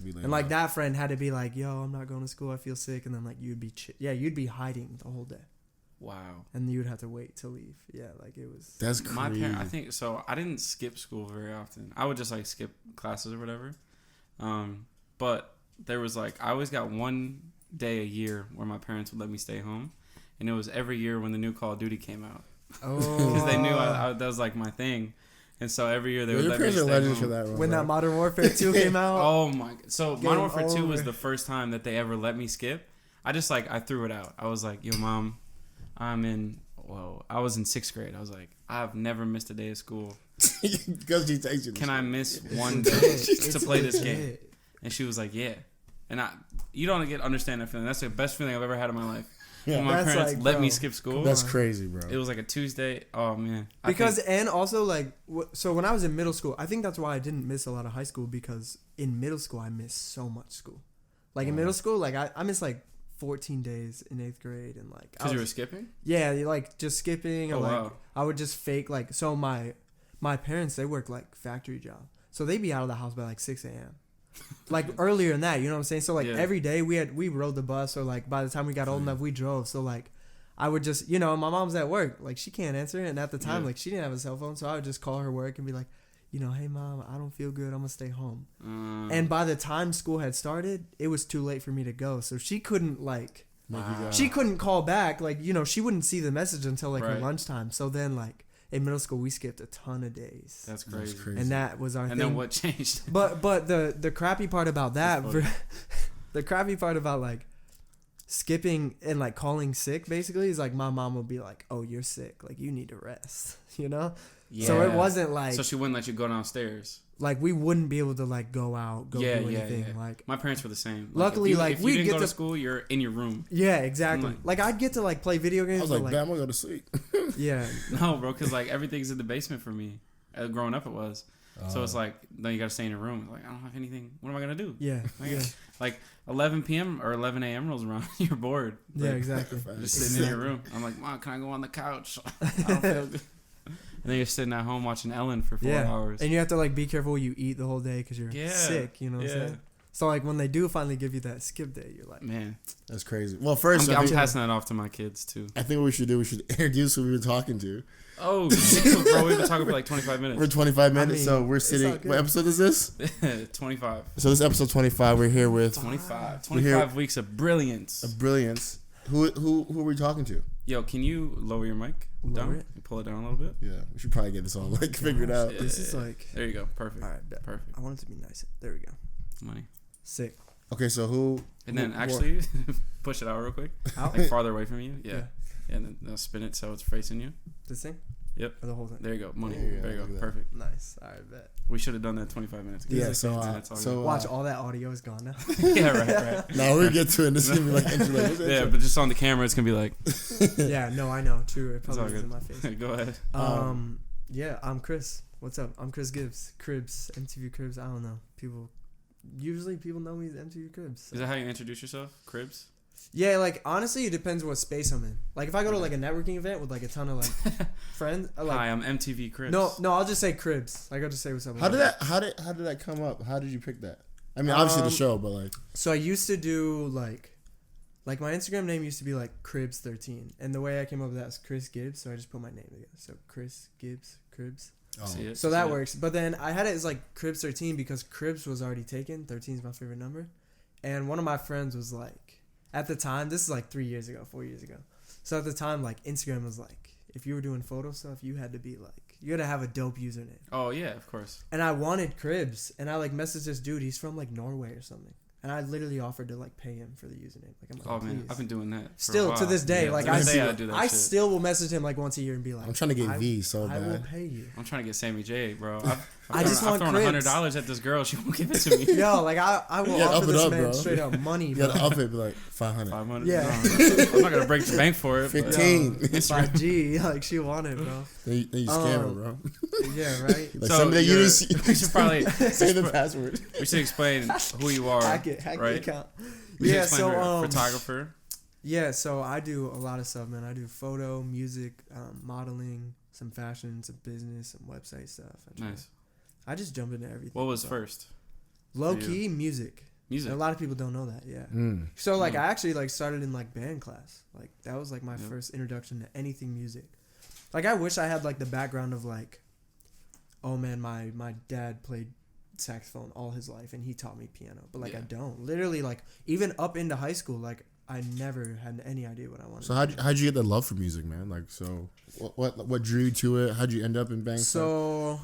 Speaker 3: Be
Speaker 1: And like that friend had to be like, yo, I'm not going to school, I feel sick, and then like you'd be hiding the whole day.
Speaker 2: Wow.
Speaker 1: And you'd have to wait to leave. Yeah, like it was.
Speaker 3: That's crazy.
Speaker 2: My parents, I think so. I didn't skip school very often. I would just like skip classes or whatever. But there was like I always got one day a year where my parents would let me stay home, and it was every year when the new Call of Duty came out.
Speaker 1: Oh.
Speaker 2: Because they knew that was like my thing, and so every year they would
Speaker 3: Your
Speaker 2: let me
Speaker 3: parents are
Speaker 2: stay
Speaker 3: legends
Speaker 2: home.
Speaker 3: for that, bro.
Speaker 1: When that Modern Warfare 2 came out.
Speaker 2: Oh my! So
Speaker 1: Game
Speaker 2: Modern Warfare 2 was
Speaker 1: over.
Speaker 2: the first time that they ever let me skip. I just like I threw it out. I was like, "Yo, mom, I was in 6th grade. I was like, I've never missed a day of school.
Speaker 3: Because she takes you.
Speaker 2: Can I miss one day to play this game?" And she was like, "Yeah." And you don't understand that feeling. That's the best feeling I've ever had in my life.
Speaker 3: Yeah.
Speaker 2: When my
Speaker 1: That's
Speaker 2: parents
Speaker 1: like,
Speaker 2: let
Speaker 1: bro,
Speaker 2: me skip school.
Speaker 3: That's crazy, bro.
Speaker 2: It was like a Tuesday. Oh man.
Speaker 1: And also like so when I was in middle school, I think that's why I didn't miss a lot of high school, because in middle school I missed so much school. Like in middle school, like I missed like 14 days in 8th grade, and like
Speaker 2: because you were skipping.
Speaker 1: Yeah, like just skipping, or
Speaker 2: Oh,
Speaker 1: like
Speaker 2: wow.
Speaker 1: I would just fake like, so my parents, they work like factory job, so they'd be out of the house by like 6 a.m. like earlier than that, you know what I'm saying? So like every day we rode the bus, or like by the time we got old enough we drove. So like I would just, you know, my mom's at work, like she can't answer, and at the time like she didn't have a cell phone, so I would just call her work and be like, you know, hey mom, I don't feel good, I'm gonna stay home. And by the time school had started, it was too late for me to go, so she couldn't like she couldn't call back, like, you know, she wouldn't see the message until like her lunchtime. So then like in middle school we skipped a ton of days.
Speaker 2: That's crazy.
Speaker 1: And that was our thing.
Speaker 2: And then what changed?
Speaker 1: But the crappy part about that, the crappy part about like skipping and like calling sick basically is like my mom would be like, oh, you're sick, like you need to rest, you know?
Speaker 2: Yeah.
Speaker 1: So it wasn't like,
Speaker 2: so she wouldn't let you go downstairs.
Speaker 1: like we wouldn't be able to like go out, do anything. Like
Speaker 2: my parents were the same.
Speaker 1: Luckily,
Speaker 2: if you didn't
Speaker 1: get
Speaker 2: go to school, you're in your room.
Speaker 1: Yeah, exactly. Like I'd get to like play video games.
Speaker 3: I was like,
Speaker 1: but,
Speaker 3: "Bam, I'm gonna go to sleep."
Speaker 1: Yeah.
Speaker 2: No, bro, because like everything's in the basement for me. Growing up, it was. So it's like, no, you gotta stay in your room. Like I don't have anything. What am I gonna do?
Speaker 1: Yeah.
Speaker 2: Like 11 p.m. or 11 a.m. rolls around, you're bored.
Speaker 1: Yeah,
Speaker 2: Like,
Speaker 1: exactly.
Speaker 2: Just sitting in your room. I'm like, Mom, can I go on the couch? I don't feel good. then you're sitting at home watching Ellen for 4 hours.
Speaker 1: And you have to like be careful what you eat the whole day because you're sick. You know what I'm saying? So like when they do finally give you that skip day, you're like,
Speaker 2: man,
Speaker 3: that's crazy. Well, first
Speaker 2: I'm passing that off to my kids too.
Speaker 3: I think what we should do, we should introduce who we were talking to.
Speaker 2: Oh, bro, we've been talking for like 25 minutes.
Speaker 3: We're 25 minutes, so we're sitting. What episode is this?
Speaker 2: 25.
Speaker 3: So this is episode 25. We're here with
Speaker 2: 25 weeks of brilliance.
Speaker 3: Who are we talking to?
Speaker 2: Yo, can you lower your mic down? Pull it down a little bit.
Speaker 3: Yeah, we should probably get this all like figured out.
Speaker 1: Yeah, this is like.
Speaker 2: There you go. Perfect.
Speaker 1: All right,
Speaker 2: perfect.
Speaker 1: I want it to be nice. There we go.
Speaker 2: Money.
Speaker 1: Sick.
Speaker 3: Okay, so who?
Speaker 2: And then actually push it out real quick. Out? Like farther away from you. Yeah. And then spin it so it's facing you.
Speaker 1: This thing?
Speaker 2: Yep.
Speaker 1: Or the whole thing.
Speaker 2: There you go. Money. There you go. Perfect.
Speaker 1: Nice. All right, bet.
Speaker 2: We should have done that 25 minutes ago.
Speaker 3: Yeah. So
Speaker 1: watch all that audio is gone now.
Speaker 2: Yeah. Right.
Speaker 3: Now we get to it. This is gonna be like
Speaker 2: yeah, but just on the camera, it's gonna be like.
Speaker 1: Yeah. No, I know. True. It probably is in my face.
Speaker 2: Go ahead.
Speaker 1: Yeah. I'm Chris. What's up? I'm Chris Gibbs. Kribbs. MTV Kribbs. I don't know. Usually people know me as MTV Kribbs. So.
Speaker 2: Is that how you introduce yourself? Kribbs?
Speaker 1: Yeah, like honestly, it depends what space I'm in. Like if I go to like a networking event with like a ton of like friends. Like,
Speaker 2: hi, I'm MTV Kribbs.
Speaker 1: No, I'll just say Kribbs. Like I'll just say what's up.
Speaker 3: How did that come up? How did you pick that? I mean, obviously the show, but like.
Speaker 1: So I used to do like my Instagram name used to be like Kribbs13, and the way I came up with that is Chris Gibbs. So I just put my name together. So Chris Gibbs Kribbs.
Speaker 3: Oh.
Speaker 1: So that works. But then I had it as like Kribbs13 because Kribbs was already taken. 13 is my favorite number, and one of my friends was like, at the time, this is like 4 years ago. So at the time, like Instagram was like, if you were doing photo stuff, you had to have a dope username.
Speaker 2: Oh yeah, of course.
Speaker 1: And I wanted Kribbs, and I like messaged this dude. He's from like Norway or something. And I literally offered to like pay him for the username. Like I'm like,
Speaker 2: oh man,
Speaker 1: please.
Speaker 2: I've been doing that
Speaker 1: still to this day.
Speaker 2: Yeah,
Speaker 1: like I still will message him like once a year and be like,
Speaker 3: I'm trying to get V so bad.
Speaker 1: I will pay you.
Speaker 2: I'm trying to get Sammy J, bro.
Speaker 1: I've thrown
Speaker 2: $100 at this girl. She won't give it to me.
Speaker 1: Yo, like I will offer this man straight up money.
Speaker 3: You gotta up it, be like 500.
Speaker 2: 500.
Speaker 1: Yeah,
Speaker 2: no, I'm not gonna break the bank for it.
Speaker 3: 15.
Speaker 1: 5G, like she wanted, bro.
Speaker 3: Then you scam her, bro.
Speaker 1: Yeah, right.
Speaker 3: Like so somebody you
Speaker 2: should probably
Speaker 3: say the password.
Speaker 2: We should explain who you are.
Speaker 1: Hack
Speaker 2: right?
Speaker 1: the account.
Speaker 2: Yeah, so photographer.
Speaker 1: Yeah, so I do a lot of stuff, man. I do photo, music, modeling, some fashion, some business, some website stuff.
Speaker 2: Nice.
Speaker 1: I just jump into everything.
Speaker 2: What was first?
Speaker 1: Low key music.
Speaker 2: Music.
Speaker 1: And a lot of people don't know that. Yeah. So like I actually like started in like band class. Like that was like my first introduction to anything music. Like I wish I had like the background of like, oh man, my dad played saxophone all his life and he taught me piano, but like I don't. Literally like even up into high school, like I never had any idea what I wanted.
Speaker 3: So how'd you get the love for music, man? Like so what drew you to it? How'd you end up in band class?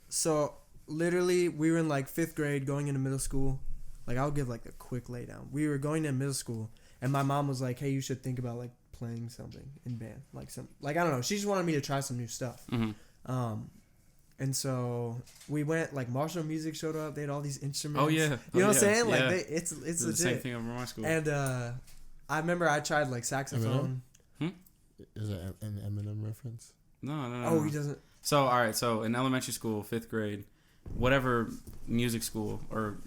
Speaker 1: So literally we were in like 5th grade going into middle school. Like I'll give like a quick laydown. We were going to middle school and my mom was like, hey, you should think about like playing something in band. Like I don't know. She just wanted me to try some new stuff.
Speaker 2: Mm-hmm.
Speaker 1: And so we went, like Marshall Music showed up. They had all these instruments.
Speaker 2: Oh yeah.
Speaker 1: You know what I'm saying?
Speaker 2: Yeah.
Speaker 1: Like it's legit.
Speaker 2: The same thing over my school.
Speaker 1: And I remember I tried like saxophone.
Speaker 3: Is that an Eminem reference?
Speaker 2: No.
Speaker 1: Oh, he doesn't.
Speaker 2: So all right. So in elementary school, 5th grade, whatever music school or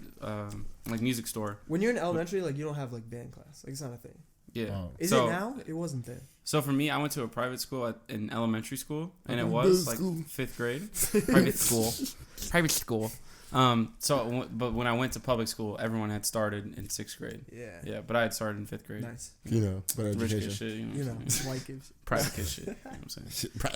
Speaker 2: like music store.
Speaker 1: When you're in elementary, like you don't have like band class. Like it's not a thing.
Speaker 2: Yeah.
Speaker 3: Oh.
Speaker 1: Is it now? It wasn't then.
Speaker 2: So for me, I went to a private school in elementary school, and it was like 5th grade. Private school. But when I went to public school, everyone had started in 6th grade. Yeah. But I had started in 5th grade.
Speaker 1: Nice.
Speaker 3: You know, better
Speaker 2: Rich
Speaker 3: education.
Speaker 2: kid shit.
Speaker 1: You know, white kids.
Speaker 2: Private kid shit. You know what I'm saying?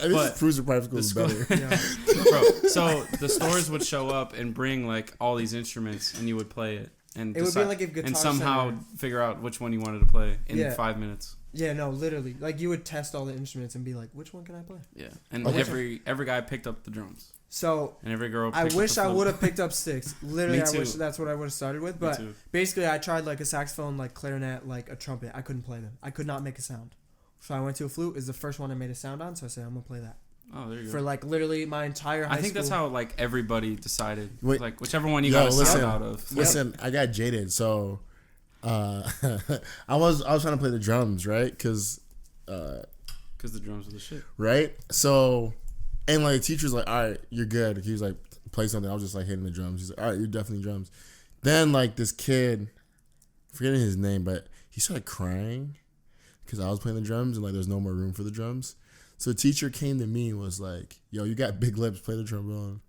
Speaker 3: This proves the private school is better.
Speaker 2: Bro, so the stores would show up and bring like all these instruments, and you would play it. And
Speaker 1: it would be like if Guitar
Speaker 2: and somehow
Speaker 1: Center.
Speaker 2: Figure out which one you wanted to play in 5 minutes.
Speaker 1: Yeah, no, literally. Like you would test all the instruments and be like, which one can I play?
Speaker 2: Yeah, and every guy picked up the drums.
Speaker 1: So
Speaker 2: and every girl.
Speaker 1: I wish I would have picked up sticks. Literally,
Speaker 2: Me too.
Speaker 1: I wish that's what I would have started with. But basically, I tried like a saxophone, like clarinet, like a trumpet. I couldn't play them. I could not make a sound. So I went to a flute. Is the first one I made a sound on. So I said, I'm gonna play that.
Speaker 2: Oh, there you go.
Speaker 1: For like literally my entire high school.
Speaker 2: I think that's how like everybody decided.
Speaker 3: Wait,
Speaker 2: like whichever one you got a sound out of.
Speaker 3: Listen, I got jaded. So I was trying to play the drums, right? Because
Speaker 2: the drums are the shit.
Speaker 3: Right? So, and like the teacher's like, all right, you're good. He was like, play something. I was just like hitting the drums. He's like, all right, you're definitely drums. Then like this kid, forgetting his name, but he started crying because I was playing the drums and like there's no more room for the drums. So the teacher came to me and was like, "Yo, you got big lips. Play the trombone."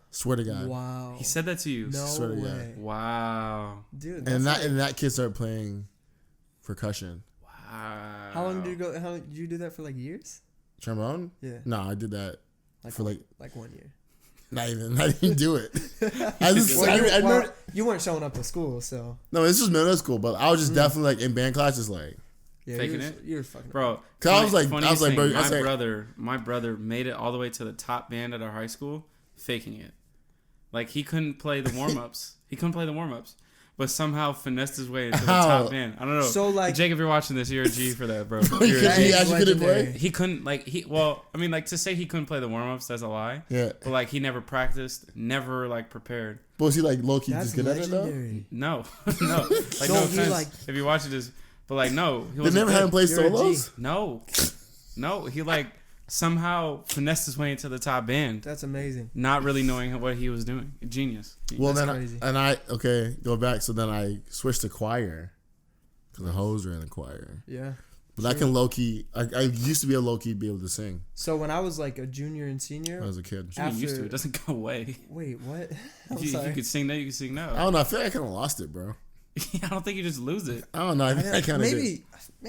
Speaker 3: Swear to God.
Speaker 1: Wow.
Speaker 2: He said that to you.
Speaker 1: No
Speaker 3: Swear to God.
Speaker 1: way.
Speaker 2: Wow.
Speaker 1: Dude.
Speaker 3: And that kid started playing percussion.
Speaker 2: Wow.
Speaker 1: How long did you go? How did you do that for like years?
Speaker 3: Trombone?
Speaker 1: Yeah.
Speaker 3: No, I did that for like
Speaker 1: 1 year.
Speaker 3: not even do it.
Speaker 1: You weren't showing up to school, so
Speaker 3: No, this was middle school, but I was just definitely like in band classes, like
Speaker 1: yeah,
Speaker 2: faking it.
Speaker 1: You were fucking
Speaker 2: Bro.
Speaker 3: Cause I was like, bro,
Speaker 2: My brother made it all the way to the top band at our high school, faking it. Like he couldn't play the warm ups. But somehow finessed his way into the top band. I don't know. So like, Jake, if you're watching this, you're a G for that, bro. You're a G.
Speaker 3: He actually couldn't play.
Speaker 2: He couldn't to say he couldn't play the warm ups, that's a lie.
Speaker 3: Yeah.
Speaker 2: But like he never practiced, never like prepared.
Speaker 3: But was he like low key just good at it though?
Speaker 2: No. Like no offense. Like, if you're watching this, but like no, he
Speaker 3: they never had him play solos.
Speaker 2: No, he like somehow finessed his way into the top band.
Speaker 1: That's amazing.
Speaker 2: Not really knowing what he was doing. Genius.
Speaker 3: Well,
Speaker 1: that's
Speaker 3: then
Speaker 1: crazy.
Speaker 3: Go back. So then I switched to choir because the hoes were in the choir.
Speaker 1: Yeah.
Speaker 3: But I can low key. I used to be a low key be able to sing.
Speaker 1: So when I was like a junior and senior,
Speaker 3: when I was a kid.
Speaker 2: You used to. It doesn't go away.
Speaker 1: Wait, what?
Speaker 2: If you could sing now, you can sing now.
Speaker 3: I don't know. I feel like I kind of lost it, bro.
Speaker 2: I don't think you just lose it.
Speaker 3: I don't know. I kind of
Speaker 1: maybe.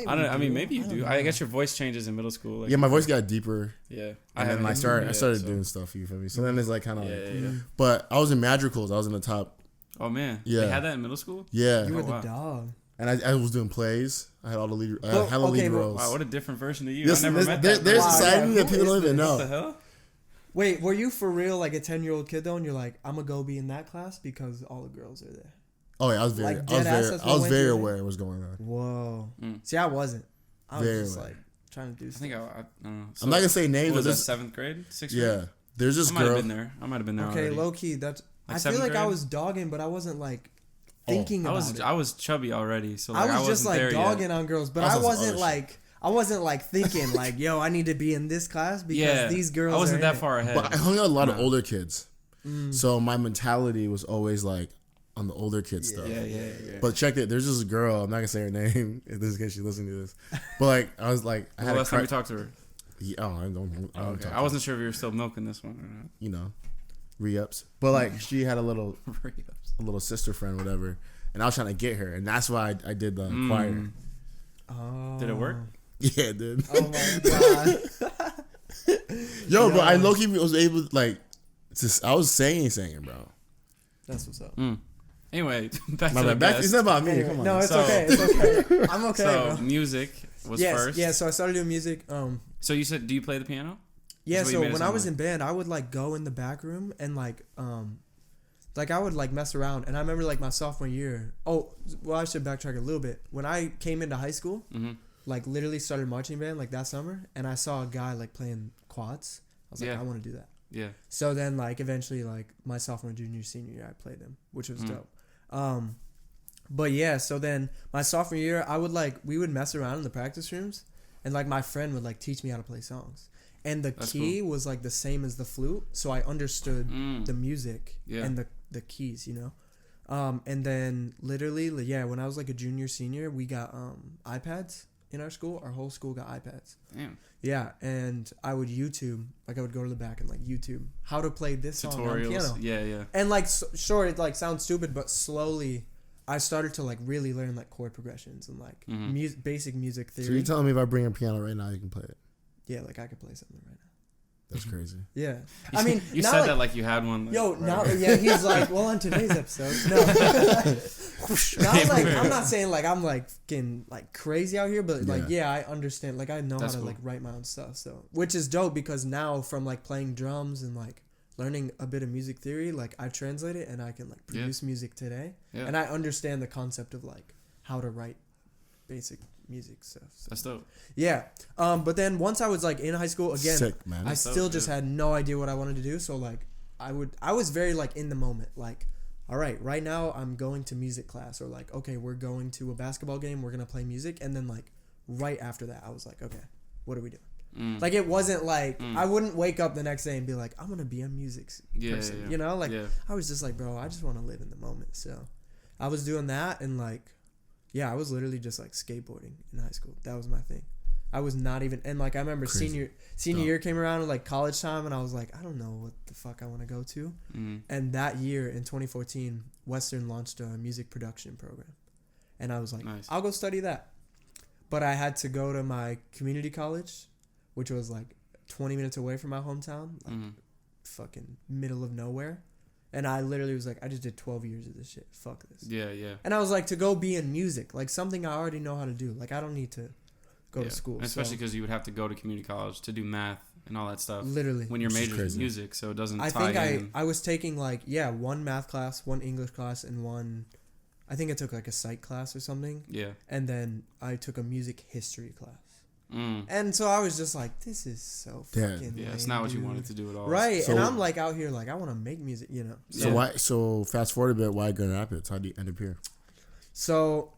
Speaker 2: I don't. I mean, maybe you do. I guess your voice changes in middle school. Like,
Speaker 3: yeah, my voice got deeper.
Speaker 2: Yeah,
Speaker 3: and then I started doing stuff. You feel me? So then it's like kind of.
Speaker 2: Yeah.
Speaker 3: But I was in madrigals. I was in the top.
Speaker 2: Oh man.
Speaker 3: Yeah.
Speaker 2: They had that in middle school.
Speaker 3: Yeah.
Speaker 1: You were the dog.
Speaker 3: And I was doing plays. I had all the lead. I had hella lead roles.
Speaker 2: Wow, what a different version of you.
Speaker 3: Listen,
Speaker 2: I never met that.
Speaker 3: There's a side of me that people don't even know.
Speaker 2: What the hell?
Speaker 1: Wait, were you for real like a 10-year-old kid though? And you're like, I'm gonna go be in that class because all the girls are there.
Speaker 3: Oh yeah, I was very aware of what's going on.
Speaker 1: Whoa. See, I wasn't. I was just
Speaker 3: aware.
Speaker 1: like trying to do stuff.
Speaker 2: I think I don't know. So,
Speaker 3: I'm not gonna say names.
Speaker 2: Was that 7th grade? 6th grade?
Speaker 3: Yeah. There's this girl.
Speaker 2: I might have been there.
Speaker 1: Okay,
Speaker 2: already.
Speaker 1: low key. That's.
Speaker 2: Like
Speaker 1: I feel like
Speaker 2: grade?
Speaker 1: I was dogging, but I wasn't like thinking about it.
Speaker 2: I was chubby already, so like,
Speaker 1: I was just like dogging on girls, but I wasn't like thinking like, yo, I need to be in this class because these girls.
Speaker 2: I wasn't that far ahead.
Speaker 3: But I hung out with a lot of older kids, so my mentality was always like on the older kid stuff.
Speaker 2: Yeah.
Speaker 3: But check it. There's this girl. I'm not gonna say her name in this case she listening to this. But like I was like, I had
Speaker 2: last time you talked to her.
Speaker 3: Yeah, I don't
Speaker 2: okay. I wasn't sure if you were still milking this one or not.
Speaker 3: You know, re-ups. But like she had a little sister friend, whatever, and I was trying to get her, and that's why I did the choir.
Speaker 1: Oh.
Speaker 2: Did it work?
Speaker 3: Yeah, it did.
Speaker 1: Oh my god.
Speaker 3: Yo, bro, I low-key was able to, like, I was saying, bro.
Speaker 1: That's what's up.
Speaker 2: Anyway, back to the
Speaker 3: guest. It's not about me. Come on.
Speaker 1: No, it's okay. It's okay. I'm okay.
Speaker 2: So
Speaker 1: bro.
Speaker 2: music was first.
Speaker 1: Yeah, so I started doing music.
Speaker 2: So you said, do you play the piano?
Speaker 1: Yeah, so when I was in band, I would like go in the back room and like I would like mess around. And I remember like my sophomore year. Oh, well, I should backtrack a little bit. When I came into high school, like literally started marching band like that summer, and I saw a guy like playing quads. I was like, I want to do that.
Speaker 2: Yeah.
Speaker 1: So then like eventually like my sophomore, junior, senior year, I played them, which was dope. But yeah, so then my sophomore year, we would mess around in the practice rooms, and like my friend would like teach me how to play songs, and the key was like the same as the flute, so I understood the music and the keys, you know. And then literally, when I was like a junior, senior, we got iPads in our school. Our whole school got iPads.
Speaker 2: Damn.
Speaker 1: Yeah, and I would YouTube, like I would go to the back and like YouTube how to play this song on piano.
Speaker 2: Yeah.
Speaker 1: And like, sure, it like sounds stupid, but slowly I started to like really learn like chord progressions and like basic music theory.
Speaker 3: So you're telling me if I bring a piano right now, you can play it?
Speaker 1: Yeah, like I could play something right now.
Speaker 3: That's crazy.
Speaker 1: Yeah. I mean,
Speaker 2: you said that like you had one. Like,
Speaker 1: yo, he's like, well, on today's episode, no. Not like, I'm not saying like I'm like getting like crazy out here, but like, I understand. Like, I know how to like write my own stuff. So, which is dope because now from like playing drums and like learning a bit of music theory, like I've translated and I can like produce music today. Yeah. And I understand the concept of like how to write basic music stuff. So.
Speaker 2: That's dope.
Speaker 1: Yeah. But then once I was like in high school again,
Speaker 3: sick, man.
Speaker 1: I still just had no idea what I wanted to do. So like I was very like in the moment, like, all right now I'm going to music class, or like, okay, we're going to a basketball game, we're going to play music. And then like right after that, I was like, okay, what are we doing? Like it wasn't like I wouldn't wake up the next day and be like, I'm going to be a music person, you know? Like I was just like, bro, I just want to live in the moment. So I was doing that, and like, yeah, I was literally just like skateboarding in high school. That was my thing. I was not even, and like I remember senior year came around and like college time, and I was like, I don't know what the fuck I want to go to. And that year in 2014, Western launched a music production program, and I was like, nice. I'll go study that. But I had to go to my community college, which was like 20 minutes away from my hometown, like fucking middle of nowhere. And I literally was like, I just did 12 years of this shit. Fuck this.
Speaker 2: Yeah, yeah.
Speaker 1: And I was like, to go be in music, like something I already know how to do. Like I don't need to go to school.
Speaker 2: Especially because you would have to go to community college to do math and all that stuff.
Speaker 1: Literally.
Speaker 2: When your major is music, so it doesn't
Speaker 1: I
Speaker 2: tie
Speaker 1: think I was taking like, one math class, one English class, and one, I think I took like a psych class or something.
Speaker 2: Yeah.
Speaker 1: And then I took a music history class. And so I was just like, this is so fucking lame,
Speaker 2: it's not what you wanted to do at all.
Speaker 1: Right. So, and I'm like out here like I want to make music, you know.
Speaker 3: So fast forward a bit, why Grand Rapids? How do you end up here?
Speaker 1: So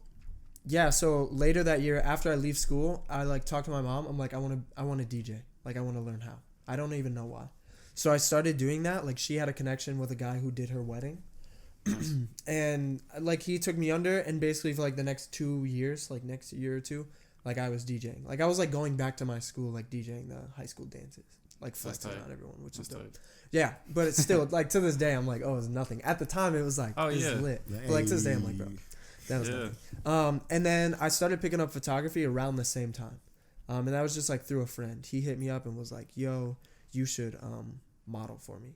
Speaker 1: later that year after I leave school, I like talked to my mom. I'm like, I want to DJ. Like I want to learn how. I don't even know why. So I started doing that. Like she had a connection with a guy who did her wedding. And like he took me under, and basically for like the next 2 years, like next year or two, like I was DJing. Like I was like going back to my school, like DJing the high school dances, like flexing on everyone, which is dope. Yeah, but it's still like to this day I'm like, oh, it's nothing. At the time it was like, it's lit. But like to this day I'm like, bro, that was nothing. And then I started picking up photography around the same time, and that was just like through a friend. He hit me up and was like, yo, you should model for me.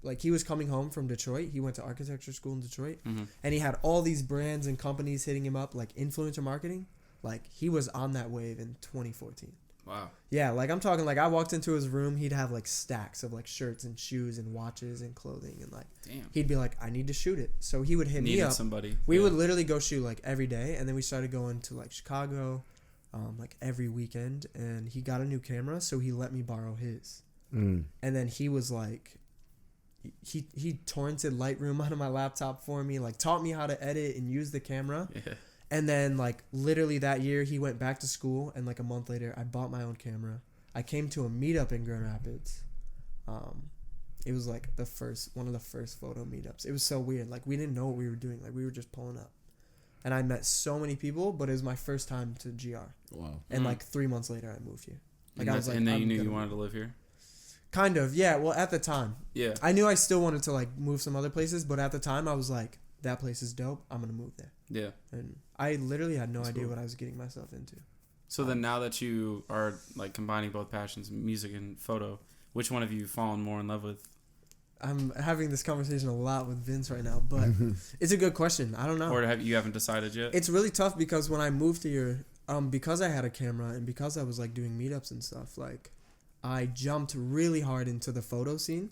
Speaker 1: Like he was coming home from Detroit. He went to architecture school in Detroit, and he had all these brands and companies hitting him up, like influencer marketing. Like he was on that wave in 2014.
Speaker 2: Wow.
Speaker 1: Yeah, like I'm talking like I walked into his room, he'd have like stacks of like shirts and shoes and watches and clothing, and like he'd be like, I need to shoot it. So he would hit me up.
Speaker 2: Somebody.
Speaker 1: We would literally go shoot like every day, and then we started going to like Chicago, like every weekend, and he got a new camera, so he let me borrow his. And then he was like, he torrented Lightroom onto my laptop for me, like taught me how to edit and use the camera. Yeah. And then like literally that year he went back to school, and like a month later I bought my own camera. I came to a meetup in Grand Rapids. It was like one of the first photo meetups. It was so weird. Like we didn't know what we were doing. Like we were just pulling up. And I met so many people, but it was my first time to GR. Wow. And like 3 months later I moved here. Like I was like,
Speaker 2: and then you knew you wanted to live here?
Speaker 1: Kind of, yeah. Well, at the time.
Speaker 2: Yeah.
Speaker 1: I knew I still wanted to like move some other places, but at the time I was like, that place is dope. I'm going to move there.
Speaker 2: Yeah.
Speaker 1: And I literally had no idea what I was getting myself into.
Speaker 2: So then now that you are like combining both passions, music and photo, which one have you fallen more in love with?
Speaker 1: I'm having this conversation a lot with Vince right now, but it's a good question. I don't know.
Speaker 2: Or you haven't decided yet?
Speaker 1: It's really tough because when I moved here, because I had a camera and because I was like doing meetups and stuff, like I jumped really hard into the photo scene.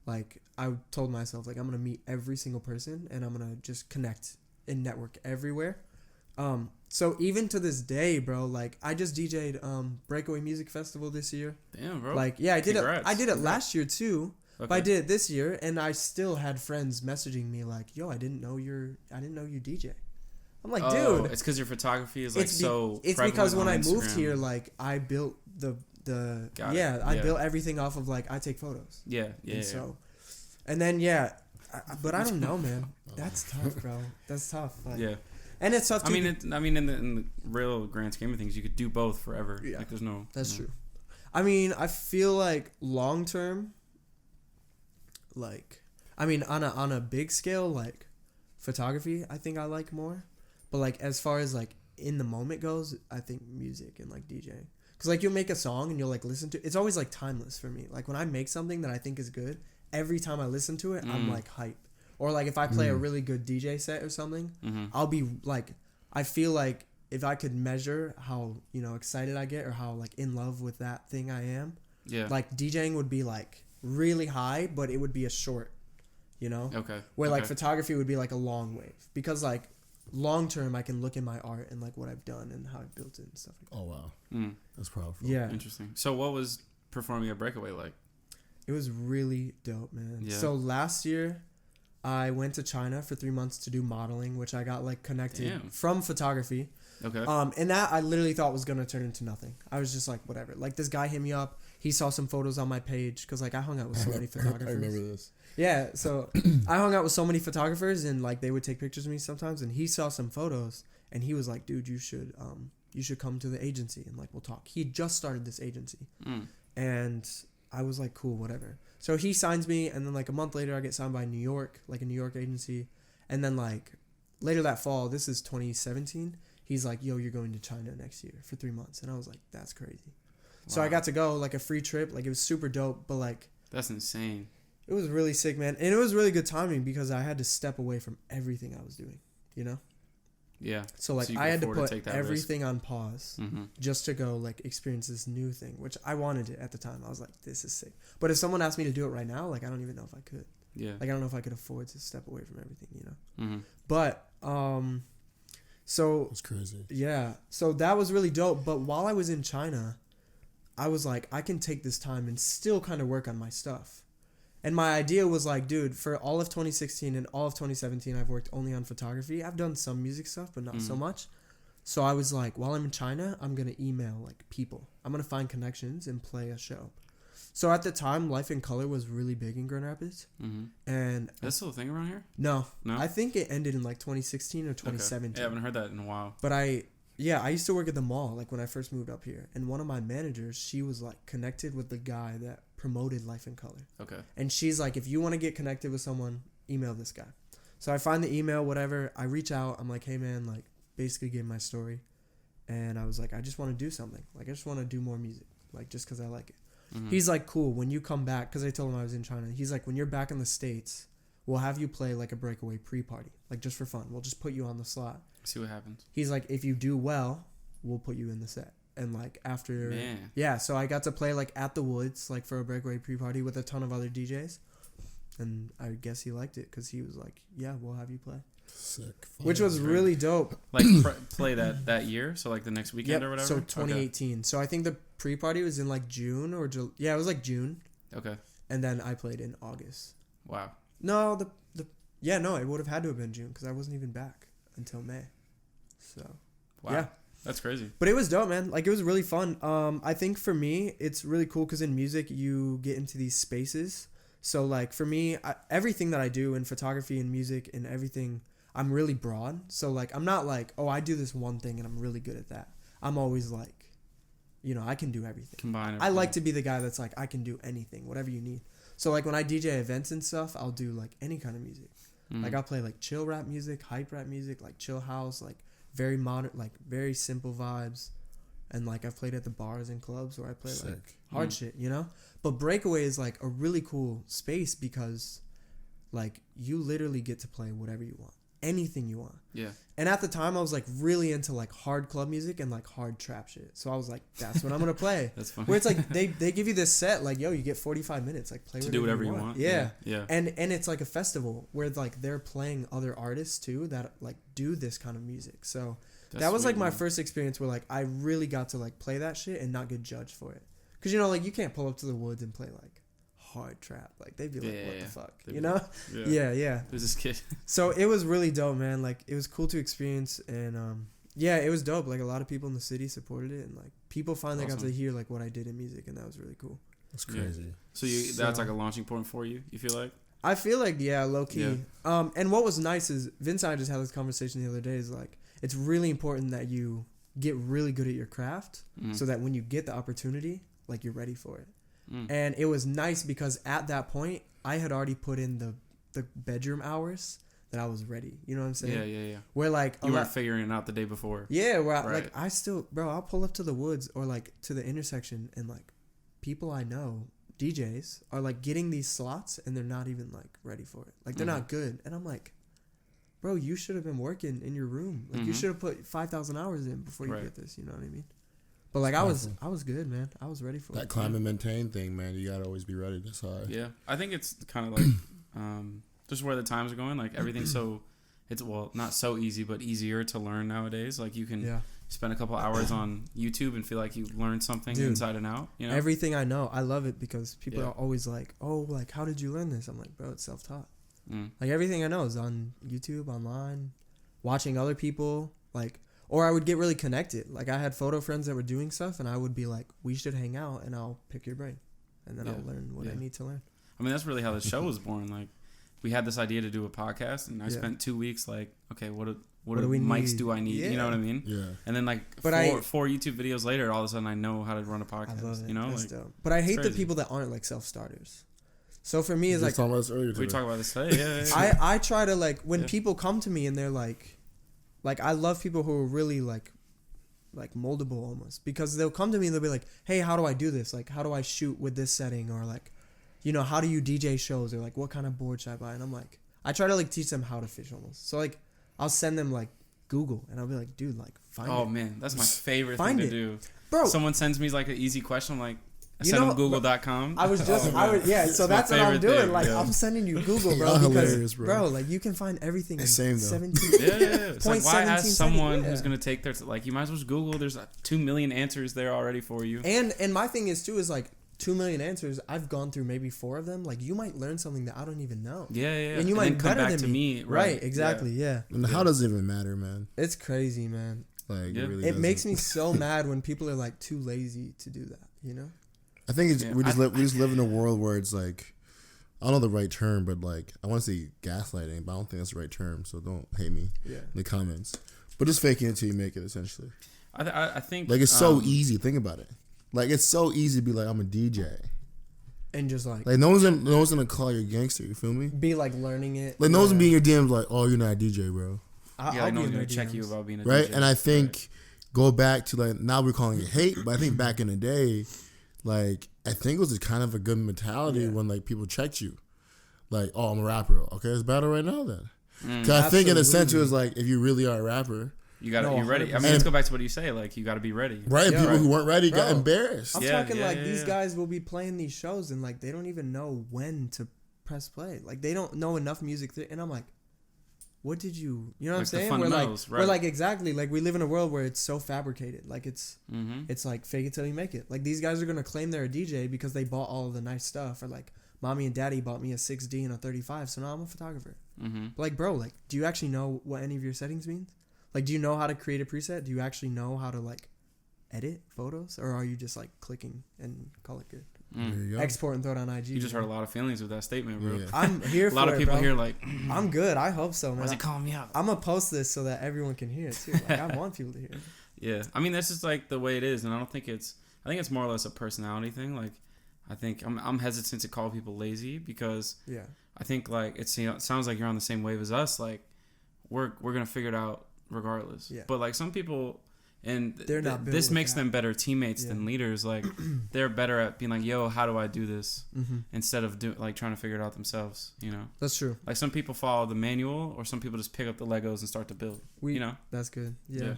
Speaker 1: Like I told myself like I'm going to meet every single person and I'm going to just connect and network everywhere. So even to this day, bro, like I just DJ'd Breakaway Music Festival this year.
Speaker 2: Damn, bro.
Speaker 1: Like yeah, I did it last year too. Okay. But I did it this year, and I still had friends messaging me like, "Yo, I didn't know you DJ." I'm like, dude,
Speaker 2: it's because your photography is like so.
Speaker 1: It's because when I moved here, like I built I built everything off of like I take photos.
Speaker 2: Yeah.
Speaker 1: So, and then but I don't know, man. That's tough, bro. That's tough. Like, yeah. And it's tough.
Speaker 2: In the real grand scheme of things, you could do both forever. Yeah. Like there's no.
Speaker 1: That's true. I mean, I feel like long term. Like, I mean, on a big scale, like photography, I think I like more. But like as far as like in the moment goes, I think music and like DJing. Cause like you'll make a song and you'll like listen to. It's always like timeless for me. Like when I make something that I think is good, every time I listen to it, I'm like hype. Or like if I play a really good DJ set or something, I'll be like, I feel like if I could measure how excited I get or how like in love with that thing I am, like DJing would be like really high, but it would be a short, okay, where like photography would be like a long wave, because like long term I can look in my art and like what I've done and how I built it and stuff like that.
Speaker 3: Oh wow. That's powerful.
Speaker 1: Yeah,
Speaker 2: interesting. So what was performing at Breakaway like?
Speaker 1: It was really dope, man. So last year I went to China for 3 months to do modeling, which I got like connected from photography.
Speaker 2: Okay.
Speaker 1: And that I literally thought was gonna turn into nothing. I was just like, whatever. Like this guy hit me up. He saw some photos on my page because like I hung out with so many photographers.
Speaker 3: I remember this.
Speaker 1: Yeah, so I hung out with so many photographers and like they would take pictures of me sometimes. And he saw some photos and he was like, "Dude, you should you should come to the agency and like we'll talk. He just started this agency, and I was like, cool, whatever. So he signs me, and then like a month later, I get signed by New York, like a New York agency, and then like later that fall, this is 2017. He's like, yo, you're going to China next year for 3 months, and I was like, that's crazy. Wow. So I got to go, like a free trip, like it was super dope, but like
Speaker 2: that's insane.
Speaker 1: It was really sick, man, and it was really good timing because I had to step away from everything I was doing, you know.
Speaker 2: Yeah.
Speaker 1: So like I had to put everything on pause just to go like experience this new thing, which I wanted it at the time. I was like, this is sick. But if someone asked me to do it right now, like I don't even know if I could.
Speaker 2: Yeah.
Speaker 1: Like I don't know if I could afford to step away from everything, you know. But so
Speaker 3: it's crazy.
Speaker 1: Yeah. So that was really dope. But while I was in China, I was like, I can take this time and still kind of work on my stuff. And my idea was like, dude, for all of 2016 and all of 2017, I've worked only on photography. I've done some music stuff, but not so much. So I was like, while I'm in China, I'm going to email like people. I'm going to find connections and play a show. So at the time, Life in Color was really big in Grand Rapids. And
Speaker 2: that's still a thing around here?
Speaker 1: No. I think it ended in like 2016 or 2017.
Speaker 2: Okay. Yeah, I haven't heard that in a while.
Speaker 1: But I used to work at the mall like when I first moved up here. And one of my managers, she was like connected with the guy that promoted Life in Color.
Speaker 2: Okay.
Speaker 1: And she's like, if you want to get connected with someone, email this guy. So I find the email, whatever. I reach out. I'm like, hey, man, like basically gave my story. And I was like, I just want to do something. Like, I just want to do more music. Like, just because I like it. He's like, cool. When you come back, because I told him I was in China. He's like, when you're back in the States, we'll have you play like a breakaway pre-party. Like, just for fun. We'll just put you on the slot.
Speaker 2: See what happens.
Speaker 1: He's like, if you do well, we'll put you in the set. And like after,
Speaker 2: Man.
Speaker 1: Yeah, so I got to play like at the Woods, like for a breakaway pre-party with a ton of other DJs. And I guess he liked it because he was like, yeah, we'll have you play.
Speaker 3: Sick.
Speaker 1: Which was really dope.
Speaker 2: Like play that year, so like the next weekend or whatever.
Speaker 1: So 2018. Okay. So I think the pre-party was in like June or yeah, it was like June.
Speaker 2: Okay.
Speaker 1: And then I played in August.
Speaker 2: Wow.
Speaker 1: No, it would have had to have been June because I wasn't even back until May. So
Speaker 2: wow. Yeah. That's crazy.
Speaker 1: But it was dope, man. Like, it was really fun. I think for me, it's really cool because in music, you get into these spaces. So, like, for me, everything that I do in photography and music and everything, I'm really broad. So, like, I'm not like, oh, I do this one thing and I'm really good at that. I'm always like, you know, I can do everything.
Speaker 2: Combine everything.
Speaker 1: I like to be the guy that's like, I can do anything, whatever you need. So, like, when I DJ events and stuff, I'll do, like, any kind of music. Like, I'll play, like, chill rap music, hype rap music, like, chill house, like, very modern, like very simple vibes. And like I've played at the bars and clubs where I play like hard shit, you know. But breakaway is like a really cool space because like you literally get to play whatever you want, anything you want.
Speaker 2: Yeah.
Speaker 1: And at the time I was like really into like hard club music and like hard trap shit. So I was like, that's what I'm gonna play.
Speaker 2: That's funny.
Speaker 1: Where it's like they give you this set like, yo, you get 45 minutes, like play
Speaker 2: to do whatever you want.
Speaker 1: Yeah.
Speaker 2: Yeah.
Speaker 1: And it's like a festival where like they're playing other artists too that like do this kind of music. So that was like my first experience where like I really got to like play that shit and not get judged for it. Cause you know like you can't pull up to the Woods and play like hard trap. Like they'd be like, what the fuck? You know? Yeah.
Speaker 2: Who's this kid?
Speaker 1: So it was really dope, man. Like it was cool to experience and yeah, it was dope. Like a lot of people in the city supported it and like people finally got to hear like what I did in music and that was really cool.
Speaker 3: That's crazy.
Speaker 2: Yeah. So that's like a launching point for you, you feel like?
Speaker 1: I feel like, yeah, low key. Yeah. And what was nice is Vince and I just had this conversation the other day is like it's really important that you get really good at your craft so that when you get the opportunity, like you're ready for it. And it was nice because at that point I had already put in the bedroom hours that I was ready. You know what I'm saying?
Speaker 2: Yeah.
Speaker 1: Where like
Speaker 2: you weren't figuring it out the day before.
Speaker 1: Yeah, where like I still, bro, I'll pull up to the Woods or like to the intersection and like people I know, DJs, are like getting these slots and they're not even like ready for it. Like they're not good. And I'm like, bro, you should have been working in your room. Like you should have put 5,000 hours in before you get this. You know what I mean? But like I was good, man. I was ready for
Speaker 3: that climb and maintain thing, man. You gotta always be ready. That's hard.
Speaker 2: Yeah, I think it's kind of like just where the times are going. Like everything's so it's not so easy, but easier to learn nowadays. Like you can spend a couple hours on YouTube and feel like you learned something inside and out. You know,
Speaker 1: everything I know, I love it because people are always like, "Oh, like how did you learn this?" I'm like, "Bro, it's self-taught." Like everything I know is on YouTube, online, watching other people, like, or I would get really connected. Like I had photo friends that were doing stuff and I would be like, we should hang out and I'll pick your brain and then I'll learn what I need to learn.
Speaker 2: I mean, that's really how the show was born. Like we had this idea to do a podcast and I spent 2 weeks like, okay, what What do mics do I need?
Speaker 1: Yeah.
Speaker 2: You know what I mean?
Speaker 3: Yeah.
Speaker 2: And then like four YouTube videos later, all of a sudden I know how to run a podcast.
Speaker 1: I love it.
Speaker 2: You know,
Speaker 1: That's
Speaker 2: like,
Speaker 1: dope. But I hate the
Speaker 2: crazy.
Speaker 1: people that aren't like self-starters. So for me, it's like
Speaker 3: talking about this earlier
Speaker 2: we talked about this today. Yeah.
Speaker 1: I try to like when people come to me and they're like I love people who are really like moldable almost, because they'll come to me and they'll be like, hey, how do I do this? Like, how do I shoot with this setting? Or like, you know, how do you DJ shows? Or like, what kind of board should I buy? And I'm like, I try to like teach them how to fish almost. So like, I'll send them like Google and I'll be like, dude, like find it.
Speaker 2: Oh man, that's my favorite thing to do.
Speaker 1: Bro,
Speaker 2: someone sends me like an easy question, I'm like, I
Speaker 1: You
Speaker 2: send
Speaker 1: know,
Speaker 2: them Google.com.
Speaker 1: I was just, so that's what I'm doing. Like, I'm sending you Google, bro.
Speaker 3: Y'all
Speaker 1: because,
Speaker 3: hilarious, bro.
Speaker 1: like, you can find everything in
Speaker 3: Same, though.
Speaker 1: 17.
Speaker 2: Yeah. It's like, why ask someone
Speaker 1: seconds?
Speaker 2: who's going to take their, like, you might as well just Google. There's 2 million answers there already for you.
Speaker 1: And my thing is, too, is like, 2 million answers, I've gone through maybe 4 of them. Like, you might learn something that I don't even know.
Speaker 2: Yeah.
Speaker 1: And you might
Speaker 2: then
Speaker 1: be
Speaker 2: come
Speaker 1: better
Speaker 2: back
Speaker 1: than
Speaker 2: to me.
Speaker 1: Right, exactly, yeah.
Speaker 3: And how does it even matter, man?
Speaker 1: It's crazy, man.
Speaker 3: Like,
Speaker 2: Yeah.
Speaker 3: it really
Speaker 1: It makes
Speaker 3: doesn't.
Speaker 1: me so mad when people are, like, too lazy to do that, you know?
Speaker 3: I think it's,
Speaker 2: Yeah.
Speaker 3: we just live in a world where it's like, I don't know the right term, but like, I want to say gaslighting, but I don't think that's the right term, so don't hate me in the comments. But just faking it until you make it, essentially.
Speaker 2: I think.
Speaker 3: Like, it's so easy. Think about it. Like, it's so easy to be like, I'm a DJ.
Speaker 1: And just, like
Speaker 3: Like, no one's gonna call you a gangster, you feel me?
Speaker 1: be, like, learning it.
Speaker 3: Like, no one's gonna be in your DMs like, oh, you're not a DJ, bro.
Speaker 2: Yeah, no one's going to check you about being a
Speaker 3: Right?
Speaker 2: DJ.
Speaker 3: And I think, go back to, like, now we're calling it hate, but I think back in the day, like, I think it was kind of a good mentality when, like, people checked you. Like, oh, I'm a rapper. Okay, it's battle right now then. Because I think in a sense it was like, if you really are a rapper.
Speaker 2: You're ready. I mean, let's go back to what you say. Like, you got to be ready.
Speaker 3: Right, and people who weren't ready got embarrassed.
Speaker 1: I'm talking these guys will be playing these shows and, like, they don't even know when to press play. Like, they don't know enough music. And I'm like, what did you know what I'm saying? We're like, exactly. Like, we live in a world where it's so fabricated. Like, it's like fake it till you make it. Like, these guys are going to claim they're a DJ because they bought all of the nice stuff. Or, like, mommy and daddy bought me a 6D and a 35, so now I'm a photographer. But, like, bro, like, do you actually know what any of your settings means? Like, do you know how to create a preset? Do you actually know how to, like, edit photos? Or are you just, like, clicking and call it good?
Speaker 3: There you go.
Speaker 1: Export and throw it on IG.
Speaker 2: You just hurt a lot of feelings with that statement, bro.
Speaker 3: Yeah.
Speaker 1: I'm here for it,
Speaker 2: A lot of people
Speaker 1: bro.
Speaker 2: here like,
Speaker 1: I'm good. I hope so, man.
Speaker 2: why is he calling me out?
Speaker 1: I'm going to post this so that everyone can hear it, too. Like, I want people to hear it.
Speaker 2: Yeah. I mean, that's just, like, the way it is. And I think it's more or less a personality thing. Like, I think I'm hesitant to call people lazy because I think, like, it sounds like you're on the same wave as us. Like, we're going to figure it out regardless. Yeah. But, like, some people... And this makes them better teammates than leaders. Like, they're better at being like, yo, how do I do this? Instead of trying to figure it out themselves, you know?
Speaker 1: That's true.
Speaker 2: Like, some people follow the manual, or some people just pick up the Legos and start to build, you know?
Speaker 1: That's good. Yeah.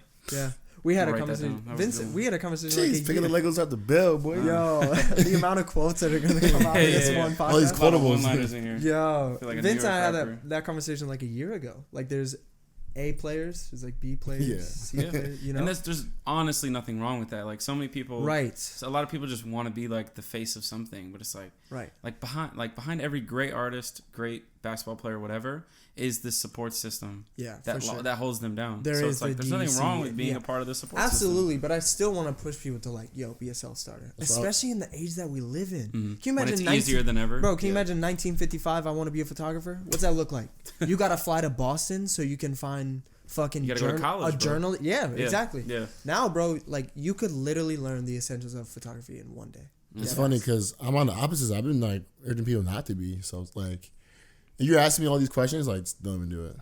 Speaker 1: We had a conversation. Vincent, we had a conversation.
Speaker 3: Jeez, picking the Legos out the bill, boy.
Speaker 1: Yo, the amount of quotes that are going to come out of this one podcast.
Speaker 3: All these quotables.
Speaker 2: One-liners in here.
Speaker 1: Yo,
Speaker 2: like
Speaker 1: Vincent and I had that conversation like a year ago. Like, there's A players, there's like B players, C players, you know?
Speaker 2: And there's honestly nothing wrong with that. Like, so many people, a lot of people just want to be like the face of something, but it's like, behind every great artist, great basketball player, whatever, is this support system that holds them down. There's nothing wrong with being a part of the support system.
Speaker 1: Absolutely, but I still want to push people to, like, yo, be a self-starter, especially in the age that we live in. Can you imagine
Speaker 2: when it's easier than ever?
Speaker 1: Bro, can you imagine 1955, I want to be a photographer? What's that look like? You got to fly to Boston so you can find fucking
Speaker 2: go to college,
Speaker 1: journal. Yeah, exactly.
Speaker 2: Yeah.
Speaker 1: Now, bro, like, you could literally learn the essentials of photography in one day.
Speaker 3: It's funny because I'm on the opposite side. I've been, like, urging people not to be. So it's like, if you're asking me all these questions, like, don't even do it.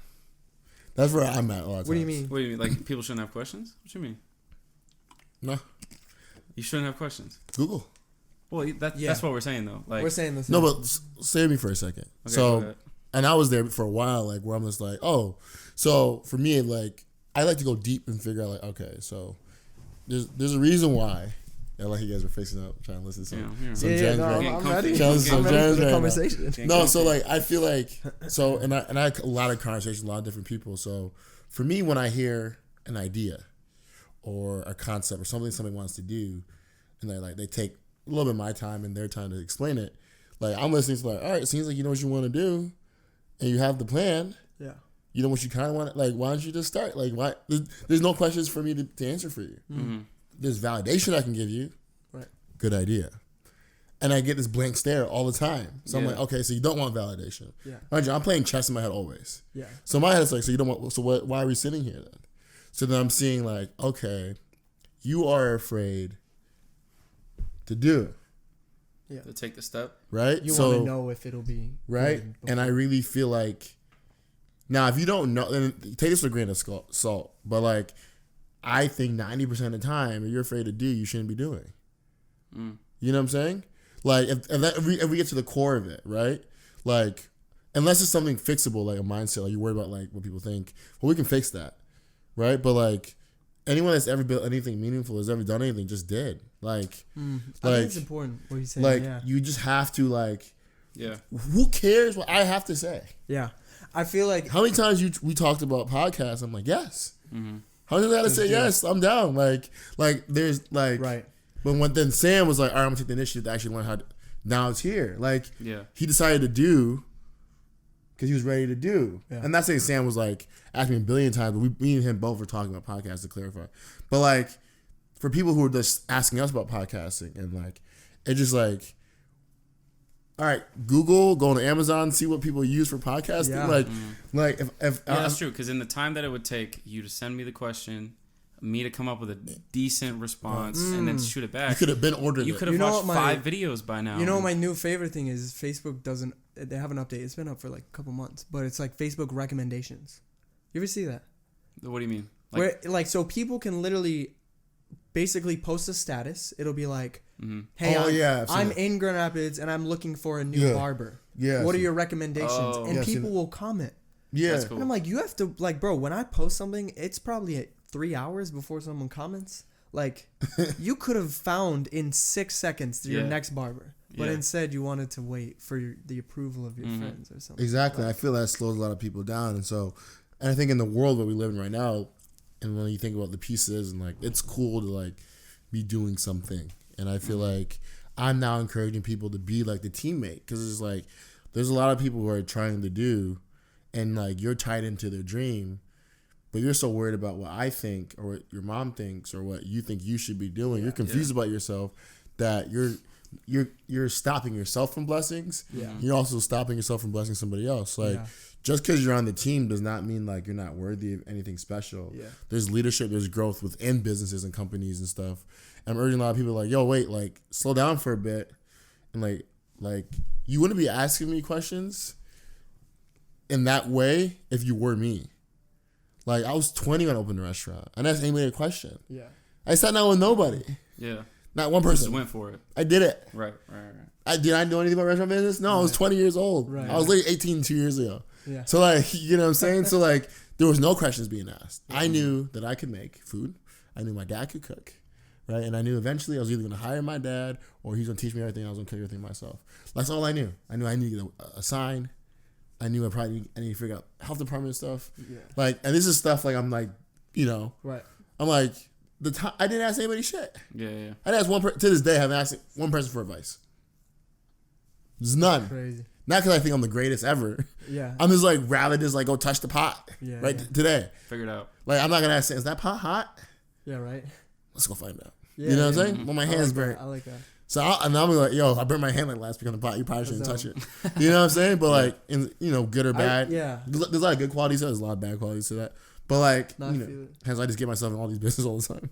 Speaker 3: That's where I'm at a lot of times.
Speaker 1: What do you mean?
Speaker 2: What do you mean? Like, people shouldn't have questions? What you mean?
Speaker 3: No.
Speaker 2: You shouldn't have questions.
Speaker 3: Google.
Speaker 2: Well, that's what we're saying, though. Like,
Speaker 1: we're saying this.
Speaker 3: No, but save me for a second.
Speaker 2: Okay,
Speaker 3: so, and I was there for a while, like, where I'm just like, oh. So, for me, like, I like to go deep and figure out, like, okay, so there's a reason why. Yeah, like you guys are facing up, trying to listen to some gems right now.
Speaker 1: I'm ready for the conversation.
Speaker 3: No, so, like, I feel like, so, and I had a lot of conversations with a lot of different people. So, for me, when I hear an idea or a concept or something wants to do, and they take a little bit of my time and their time to explain it, like, I'm listening to, like, all right, it seems like you know what you want to do, and you have the plan.
Speaker 1: Yeah.
Speaker 3: You know what you kind of want. Like, why don't you just start? Like, why? There's no questions for me to answer for you. There's validation I can give you.
Speaker 1: Right.
Speaker 3: Good idea. And I get this blank stare all the time. So I'm like, okay, so you don't want validation. Yeah. Mind you, I'm playing chess in my head always. Yeah. So my head is like, so you don't want, so what, why are we sitting here then? So then I'm seeing like, okay, you are afraid to do it.
Speaker 2: Yeah. To take the step.
Speaker 3: Right?
Speaker 1: You want to know if it'll be.
Speaker 3: Right? And I really feel like, now if you don't know, then take this with a grain of salt. But like, I think 90% of the time, if you're afraid to do, you shouldn't be doing. You know what I'm saying? Like, if we get to the core of it, right? Like, unless it's something fixable, like a mindset, like you're worried about like what people think, well, we can fix that, right? But like, anyone that's ever built anything meaningful, has ever done anything, just did. Like,
Speaker 1: I think it's important what you say.
Speaker 3: Like, you just have to like,
Speaker 2: yeah.
Speaker 3: Who cares what I have to say?
Speaker 1: Yeah, I feel like
Speaker 3: how many times we talked about podcasts? I'm like, yes. How many times I gotta say yes? I'm down. Like there's like
Speaker 1: right.
Speaker 3: But then Sam was like, all right, I'm gonna take the initiative to actually learn how to, now it's here. Like, he decided to do because he was ready to do. Yeah. And that's saying Sam was like, asked me a billion times, but me and him both were talking about podcasts to clarify. But like, for people who are just asking us about podcasting and like, it's just like, all right, Google, go on Amazon, see what people use for podcasting. Yeah. Like if
Speaker 2: that's true. Because in the time that it would take you to send me the question, me to come up with a decent response and then shoot it back.
Speaker 3: You could have been ordered.
Speaker 2: You could have watched 5 videos by now.
Speaker 1: You know, my new favorite thing is Facebook doesn't. They have an update. It's been up for like a couple months, but it's like Facebook recommendations. You ever see that?
Speaker 2: What do you mean?
Speaker 1: Where so people can literally, basically post a status. It'll be like, hey, I'm in Grand Rapids and I'm looking for a new barber. Yeah. What are your recommendations? And people will comment.
Speaker 3: Yeah.
Speaker 2: That's cool.
Speaker 1: And I'm like, you have to like, bro. When I post something, it's probably at 3 hours before someone comments. Like, you could have found in 6 seconds your next barber, but instead you wanted to wait for the approval of your friends or something.
Speaker 3: Exactly. I feel that slows a lot of people down, and I think in the world that we live in right now, and when you think about the pieces and like, it's cool to like be doing something, and I feel like I'm now encouraging people to be like the teammate, because it's like there's a lot of people who are trying to do, and like you're tied into their dream. But you're so worried about what I think or what your mom thinks or what you think you should be doing. You're confused about yourself, that you're stopping yourself from blessings. Yeah. You're also stopping yourself from blessing somebody else. Like, just because you're on the team does not mean like you're not worthy of anything special. Yeah. There's leadership, there's growth within businesses and companies and stuff. And I'm urging a lot of people like, yo, wait, like slow down for a bit. And like you wouldn't be asking me questions in that way if you were me. Like, I was 20 when I opened a restaurant. I didn't ask anybody a question. Yeah. I sat down with nobody.
Speaker 2: Yeah.
Speaker 3: Not one person.
Speaker 2: Just went for it.
Speaker 3: I did it.
Speaker 2: Right.
Speaker 3: Did I know anything about restaurant business? No, I was 20 years old. Right. I was late 18 2 years ago. Yeah. So, like, you know what I'm saying? So, like, there was no questions being asked. I knew that I could make food. I knew my dad could cook. Right? And I knew eventually I was either going to hire my dad or he's going to teach me everything. I was going to cook everything myself. That's all I knew. I knew I needed to get a sign. I knew I need to figure out health department stuff. Yeah. Like, and this is stuff like I'm like, you know, right. I'm like, I didn't ask anybody shit.
Speaker 2: Yeah.
Speaker 3: I didn't ask to this day, I haven't asked one person for advice. There's none. Crazy. Not because I think I'm the greatest ever. Yeah. I'm just like, rather just like go touch the pot. Yeah. Right. Yeah. Today.
Speaker 2: Figure it out.
Speaker 3: Like, I'm not going to ask, is that pot hot?
Speaker 1: Yeah, right.
Speaker 3: Let's go find out. Yeah, you know what I'm saying? Well, my hand's burnt.
Speaker 1: I like that.
Speaker 3: So I'm like, yo, I burned my hand like last week on the pot. You probably shouldn't touch it. You know what I'm saying? But like, good or bad. There's a lot of good qualities to it. There's a lot of bad qualities to that. But like, hence I just get myself in all these businesses all the time,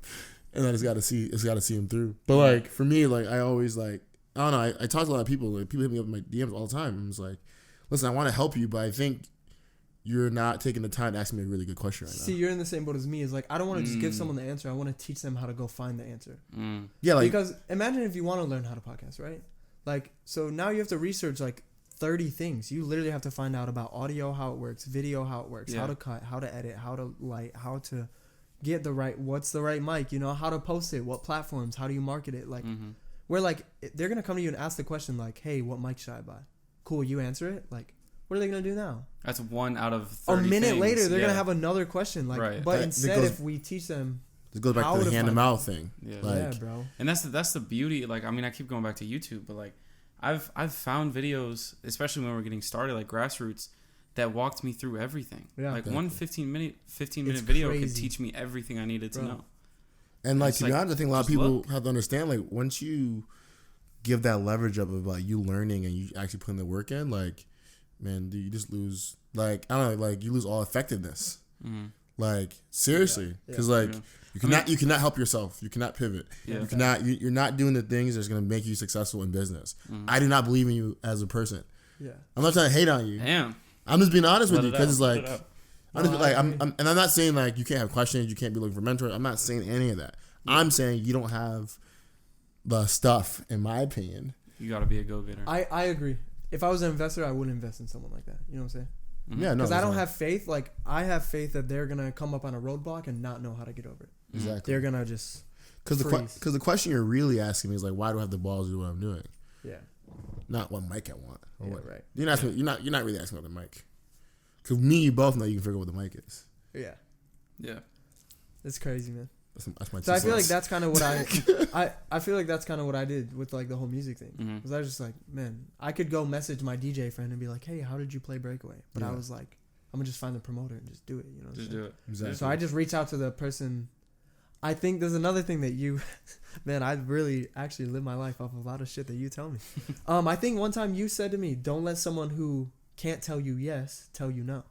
Speaker 3: and I just got to see them through. But like for me, like I always like, I don't know. I talk to a lot of people. Like people hit me up in my DMs all the time. And it's like, listen, I want to help you, but I think you're not taking the time to ask me a really good question right now.
Speaker 1: See, you're in the same boat as me. Is like, I don't want to just give someone the answer. I want to teach them how to go find the answer.
Speaker 3: Yeah, like,
Speaker 1: because imagine if you want to learn how to podcast, right? Like, so now you have to research like 30 things. You literally have to find out about audio, how it works, video, how it works, how to cut, how to edit, how to light, how to get what's the right mic, how to post it, what platforms, how do you market it? Like, where like, they're going to come to you and ask the question like, hey, what mic should I buy? Cool, you answer it. Like, what are they going to do now?
Speaker 2: That's 1 out of 30
Speaker 1: A minute
Speaker 2: things.
Speaker 1: later, they're going to have another question. Like, right. But instead, if we teach them,
Speaker 3: it goes back to the hand to mouth thing.
Speaker 2: Yeah. Yeah, bro. And that's the beauty. Like, I mean, I keep going back to YouTube, but like, I've found videos, especially when we're getting started, like grassroots, that walked me through everything. Yeah, like one 15-minute video could teach me everything I needed to know.
Speaker 3: And like, to be honest, I think a lot of people have to understand, like, once you give that leverage up of like you learning and you actually putting the work in, like, man, dude, you just lose, like, I don't know, like, you lose all effectiveness. Mm-hmm. Like, seriously. Because, you cannot help yourself. You cannot pivot. Yeah. You're not doing the things that's going to make you successful in business. Mm-hmm. I do not believe in you as a person. Yeah. I'm not trying to hate on you.
Speaker 2: Damn.
Speaker 3: I'm just being honest with you because it's like, I'm not saying like you can't have questions, you can't be looking for mentors. I'm not saying any of that. Yeah. I'm saying you don't have the stuff, in my opinion.
Speaker 2: You got to be a go-getter.
Speaker 1: I agree. If I was an investor, I wouldn't invest in someone like that. You know what I'm saying?
Speaker 3: Mm-hmm. Yeah, no.
Speaker 1: Because I don't have faith. Like, I have faith that they're going to come up on a roadblock and not know how to get over it.
Speaker 3: Exactly.
Speaker 1: They're going to just
Speaker 3: Because the question you're really asking me is like, why do I have the balls to do what I'm doing?
Speaker 1: Yeah.
Speaker 3: Not what mic I want. Or
Speaker 1: yeah,
Speaker 3: what.
Speaker 1: Right.
Speaker 3: You're not really asking about the mic. Because me and you both know you can figure out what the mic is.
Speaker 1: Yeah.
Speaker 2: Yeah.
Speaker 1: It's crazy, man.
Speaker 3: That's my
Speaker 1: so I feel like that's kind of what I feel like that's kind of what I did with like the whole music thing. Because I was just like, man, I could go message my DJ friend and be like, hey, how did you play Breakaway? But I was like, I'm gonna just find the promoter and just do it. You know,
Speaker 2: just do it.
Speaker 3: Exactly.
Speaker 1: So I just reach out to the person. I think there's another thing that you, man, I really actually live my life off of a lot of shit that you tell me. I think one time you said to me, don't let someone who can't tell you yes tell you no.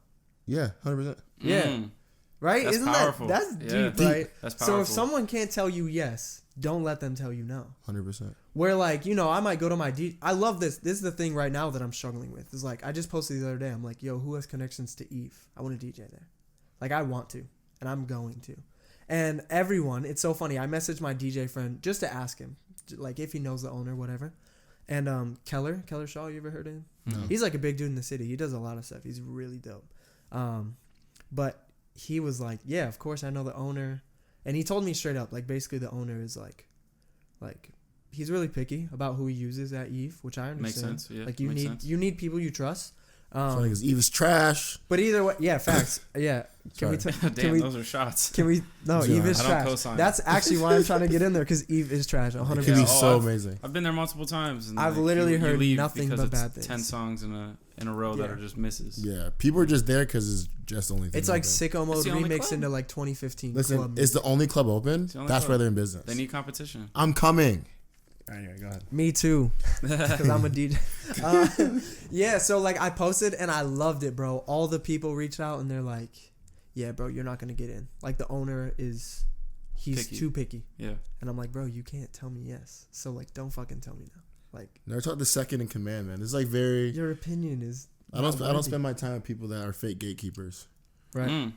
Speaker 3: Yeah, 100%.
Speaker 1: Yeah. Right?
Speaker 2: That's
Speaker 1: Isn't
Speaker 2: powerful.
Speaker 1: That's deep, right?
Speaker 2: That's powerful.
Speaker 1: So if someone can't tell you yes, don't let them tell you no.
Speaker 3: 100%.
Speaker 1: Where like, you know, I might go to my I love this. This is the thing right now that I'm struggling with. Is like, I just posted the other day. I'm like, yo, who has connections to Eve? I want to DJ there. Like, I want to. And I'm going to. And everyone, it's so funny. I messaged my DJ friend just to ask him, like, if he knows the owner, whatever. And Keller Shaw, you ever heard of him? No. He's like a big dude in the city. He does a lot of stuff. He's really dope. But he was like, yeah, of course I know the owner. And he told me straight up, like, basically the owner is like he's really picky about who he uses at Eve, which I understand.
Speaker 2: Makes sense. Yeah.
Speaker 1: Like, you need people you trust.
Speaker 3: Because Eve is trash.
Speaker 1: But either way, yeah, facts. Yeah.
Speaker 2: Damn, those are shots.
Speaker 1: Eve is trash.
Speaker 2: Co-sign.
Speaker 1: That's actually why I'm trying to get in there, because Eve is trash. 100%.
Speaker 3: It could be so amazing.
Speaker 2: I've been there multiple times. And
Speaker 1: I've literally heard nothing but bad things.
Speaker 2: 10 songs in a row that are just misses.
Speaker 3: Yeah, people are just there because it's just the only thing.
Speaker 1: It's like Sicko Mode remixed into like 2015.
Speaker 3: Listen, club it's the only club open. That's why they're in business.
Speaker 2: They need competition.
Speaker 3: I'm coming. Anyway, go ahead.
Speaker 1: Me too, because I'm a DJ. Yeah, so like I posted and I loved it, bro. All the people reached out and they're like, "Yeah, bro, you're not gonna get in. Like the owner he's picky. Too picky."
Speaker 2: Yeah.
Speaker 1: And I'm like, "Bro, you can't tell me yes. So like, don't fucking tell me no." Like,
Speaker 3: never talk the second in command, man. It's like very.
Speaker 1: Your opinion is.
Speaker 3: I don't spend my time with people that are fake gatekeepers.
Speaker 1: Right.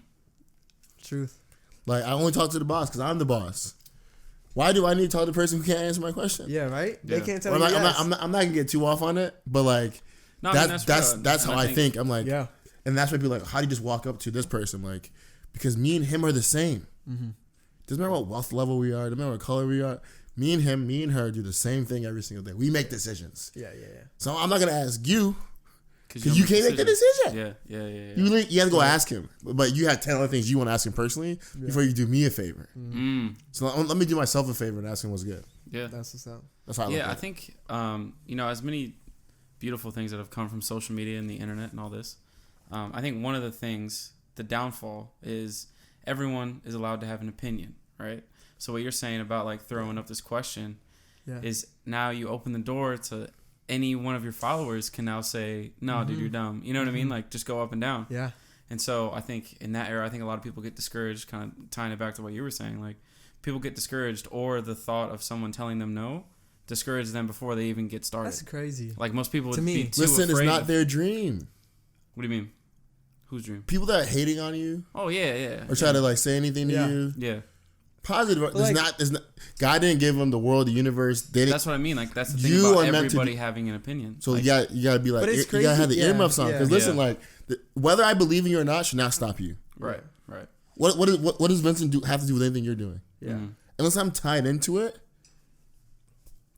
Speaker 1: Truth.
Speaker 3: Like I only talk to the boss because I'm the boss. Why do I need to talk to the person who can't answer my question?
Speaker 1: Yeah, right.
Speaker 3: Yeah.
Speaker 1: They can't tell me.
Speaker 3: I'm not gonna get too off on it, but like that's how I think. I'm like, yeah. And that's why people are like, how do you just walk up to this person? Like, because me and him are the same. Mm-hmm. Doesn't matter what wealth level we are. Doesn't matter what color we are. Me and him, me and her do the same thing every single day. We make decisions.
Speaker 1: Yeah.
Speaker 3: So I'm not gonna ask you. Because you can't make the decision.
Speaker 2: Yeah.
Speaker 3: You have to go ask him. But you have 10 other things you want to ask him personally before you do me a favor. Mm. So let me do myself a favor and ask him what's good.
Speaker 2: Yeah.
Speaker 1: That's what's up.
Speaker 3: That's how I look at it.
Speaker 2: I think, as many beautiful things that have come from social media and the internet and all this, I think one of the things, the downfall, is everyone is allowed to have an opinion, right? So what you're saying about like throwing up this question is now you open the door to any one of your followers can now say, no, dude, you're dumb. You know what I mean? Like, just go up and down.
Speaker 1: Yeah.
Speaker 2: And so I think in that era, I think a lot of people get discouraged, kind of tying it back to what you were saying. Like, people get discouraged, or the thought of someone telling them no discourages them before they even get started.
Speaker 1: That's crazy.
Speaker 2: Like, most people would be too
Speaker 3: Listen,
Speaker 2: afraid.
Speaker 3: it's not their dream.
Speaker 2: What do you mean? Whose dream?
Speaker 3: People that are hating on you.
Speaker 2: Oh, yeah.
Speaker 3: Or try to, like, say anything to you.
Speaker 2: Yeah.
Speaker 3: Positive. There's not. God didn't give them the world, the universe.
Speaker 2: That's what I mean. Like, that's the thing about everybody having an opinion.
Speaker 3: So
Speaker 2: like,
Speaker 3: you gotta be like, you gotta have the earmuffs on. Because listen, like, whether I believe in you or not should not stop you.
Speaker 2: Right.
Speaker 3: What does Vincent have to do with anything you're doing?
Speaker 1: Yeah. Mm-hmm.
Speaker 3: Unless I'm tied into it.